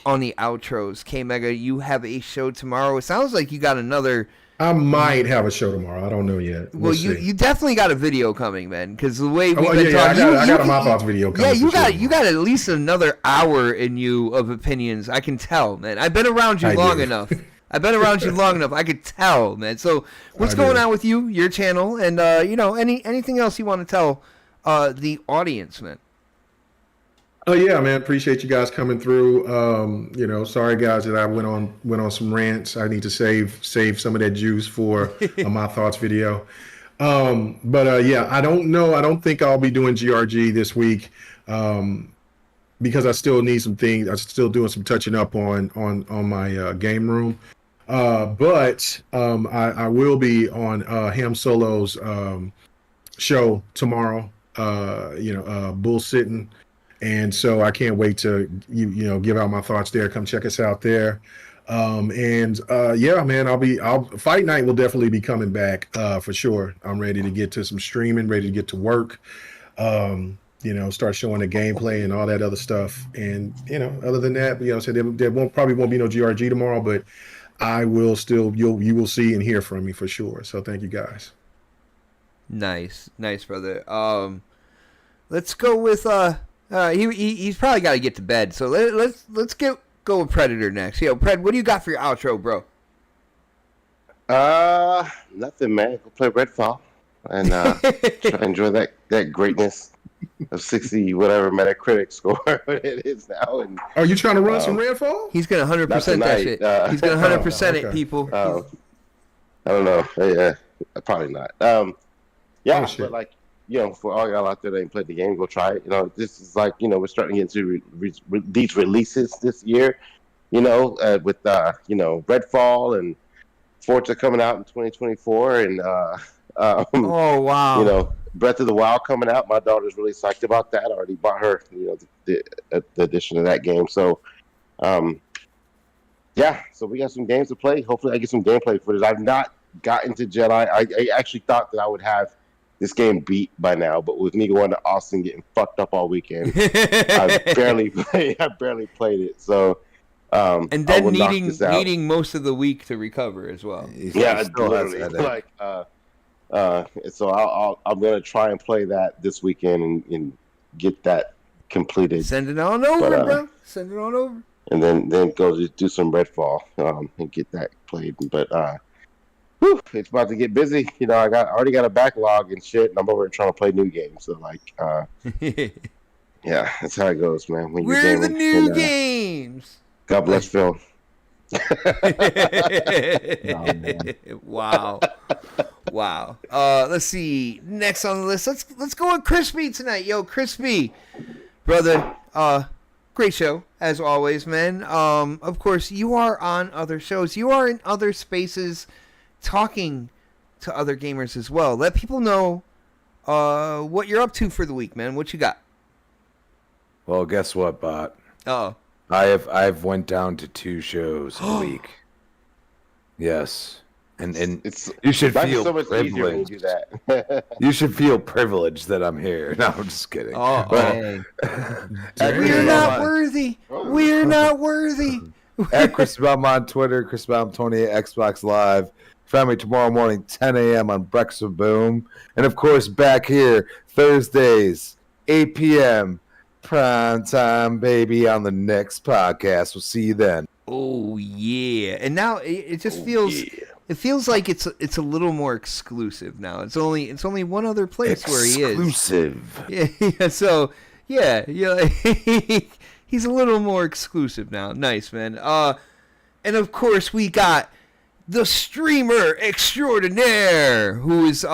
on the outros. K Mega, you have a show tomorrow. It sounds like you got another. I might have a show tomorrow. I don't know yet. Well, you definitely got a video coming, man. Because the way we've been talking, I got a My Thoughts video coming. Yeah, you got at least another hour in you of opinions. I can tell, man. I've been around you long enough. I could tell, man. So what's going on with you, your channel, and anything else you want to tell the audience, man? Oh yeah, man. Appreciate you guys coming through. Sorry guys that I went on some rants. I need to save some of that juice for a My Thoughts video. I don't know. I don't think I'll be doing GRG this week because I still need some things. I'm still doing some touching up on my game room. But I will be on Ham Solo's show tomorrow. Bull sitting. And so I can't wait to give out my thoughts there. Come check us out there. Man, Fight Night will definitely be coming back for sure. I'm ready to get to some streaming, ready to get to work. Start showing the gameplay and all that other stuff. And other than that, so there probably won't be no GRG tomorrow, but I will still. You will see and hear from me for sure. So thank you guys. Nice, brother. Let's go with he's probably got to get to bed, so let's go with Predator next. Pred, what do you got for your outro, bro? Nothing, man. Go play Redfall and try to enjoy that greatness of 60 whatever Metacritic score it is now. And are you trying to run some Redfall? He's gonna 100% that shit. He's gonna 100% it, people. I don't know. Yeah, probably not. But for all y'all out there that ain't played the game, go try it. This is we're starting to get into these releases this year. With Redfall and Forza coming out in 2024, and oh wow, Breath of the Wild coming out. My daughter's really psyched about that. I already bought her, the edition of that game. So, so we got some games to play. Hopefully, I get some gameplay footage. I've not gotten to Jedi. I actually thought that I would have this game beat by now, but with me going to Austin getting fucked up all weekend, I barely played it. So, and then needing most of the week to recover as well. Yeah, literally. So I'm gonna try and play that this weekend and get that completed. Send it on over, bro. Send it on over. And then go to do some Redfall and get that played. But it's about to get busy. I already got a backlog and shit, and I'm over here trying to play new games. So yeah, that's how it goes, man. When we're the new games. God bless Phil. Wow. Let's see. Next on the list, let's go with Crispy tonight. Yo, Crispy, brother. Great show as always, man. Of course, you are on other shows. You are in other spaces, talking to other gamers as well. Let people know what you're up to for the week, man. What you got? Well, guess what, Bot? Oh. I've went down to 2 shows a week. Yes. And you should feel so much privileged. When you do that. You should feel privileged that I'm here. No, I'm just kidding. We're not worthy. We're not worthy. At Chris Baum on Twitter, Chris Baum 28 Xbox Live. Find me tomorrow morning, 10 a.m. on Breakfast Boom. And of course, back here, Thursdays, 8 p.m., Prime time, baby, on the next podcast. We'll see you then. Oh yeah, and now it just feels it feels like it's a little more exclusive now. It's only one other place where he is exclusive. Yeah. So yeah, he's a little more exclusive now. Nice, man. And of course we got the streamer extraordinaire who is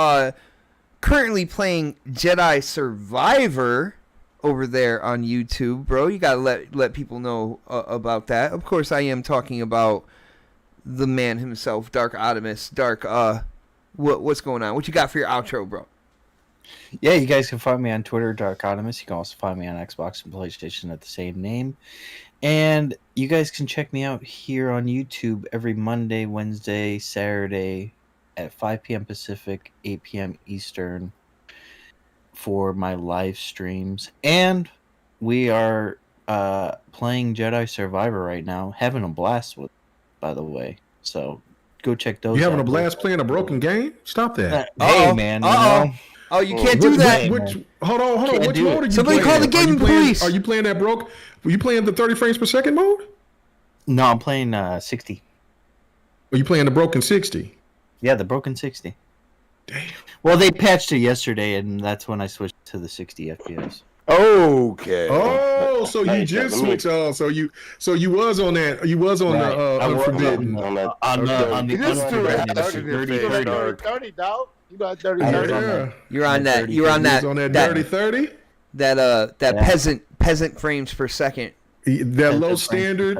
currently playing Jedi Survivor over there on YouTube, bro. You gotta let people know about that. Of course, I am talking about the man himself, Dark Optimus. Dark, what's going on? What you got for your outro, bro? Yeah, you guys can find me on Twitter, Dark Optimus. You can also find me on Xbox and PlayStation at the same name. And you guys can check me out here on YouTube every Monday, Wednesday, Saturday at 5 p.m. Pacific, 8 p.m. Eastern for my live streams. And we are playing Jedi Survivor right now, having a blast with, by the way. So go check those out. You having a blast playing a broken game? Stop that. Hey, man. You know? Oh, you can't do that. Hold on. Can't Which do mode it. are you Somebody playing? call the gaming police. Are you playing that broke? Were you playing the 30 frames per second mode? No, I'm playing 60. Or you playing the broken 60? Yeah, the broken 60. Damn. Well, they patched it yesterday, and that's when I switched to the 60 FPS. Okay. Oh, so you just switched. Oh, so you was on that. You was on Right. the Unforbidden. On the dirty dog. You got dirty. Yeah. You're on that. You're on that. You was on that dirty 30. That peasant frames per second. That low standard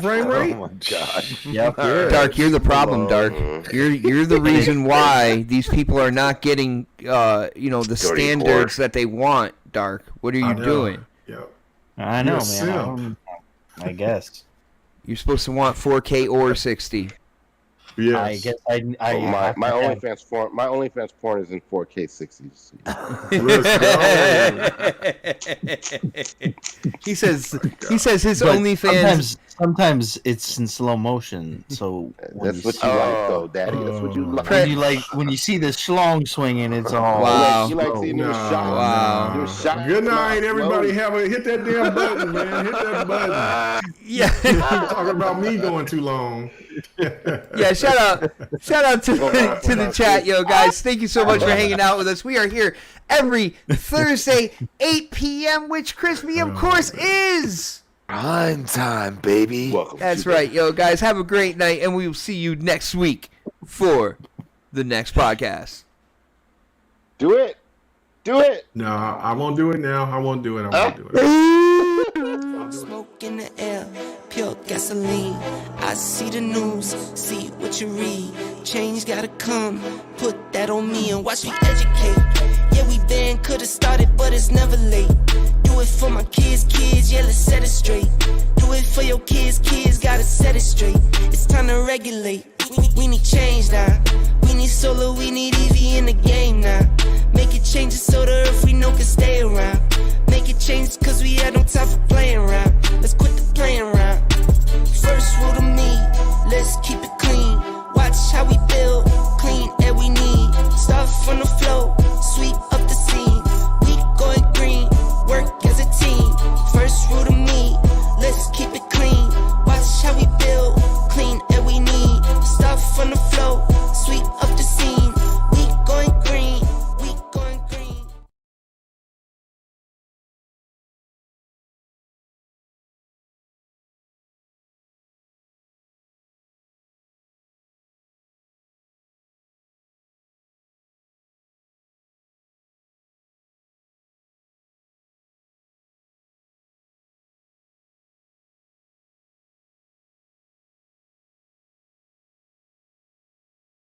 frame rate. Oh my god. Yep. Dark, you're the problem, Dark. You're the reason why these people are not getting the standards that they want, Dark. What are you doing? Yep. I know, You're a man. I guess. You're supposed to want 4K or 60. Yes. I guess My OnlyFans porn is in 4K 60. He says his OnlyFans. Sometimes it's in slow motion, so That's what you like, though, Daddy. That's what you like. when you when you see the schlong swinging, it's all Wow. You like seeing them shot. Wow. Them shot. Good night, everybody. Hit that damn button, man. Hit that button. Yeah. Talking about me going too long. Yeah, shout out to the chat, yo, guys. Thank you so much for hanging out with us. We are here every Thursday, 8 p.m., which crispy, of course, is Prime time, baby. Welcome. That's right, yo, guys. Have a great night, and we will see you next week for the next podcast. Do it. No, I won't do it now. I won't do it. Smoke in the air, pure gasoline. I see the news, see what you read. Change gotta come, put that on me and watch me educate. Yeah, we been could've started, but it's never late. Do it for my kids, yeah, let's set it straight. Do it for your kids, gotta set it straight. It's time to regulate. We need change now.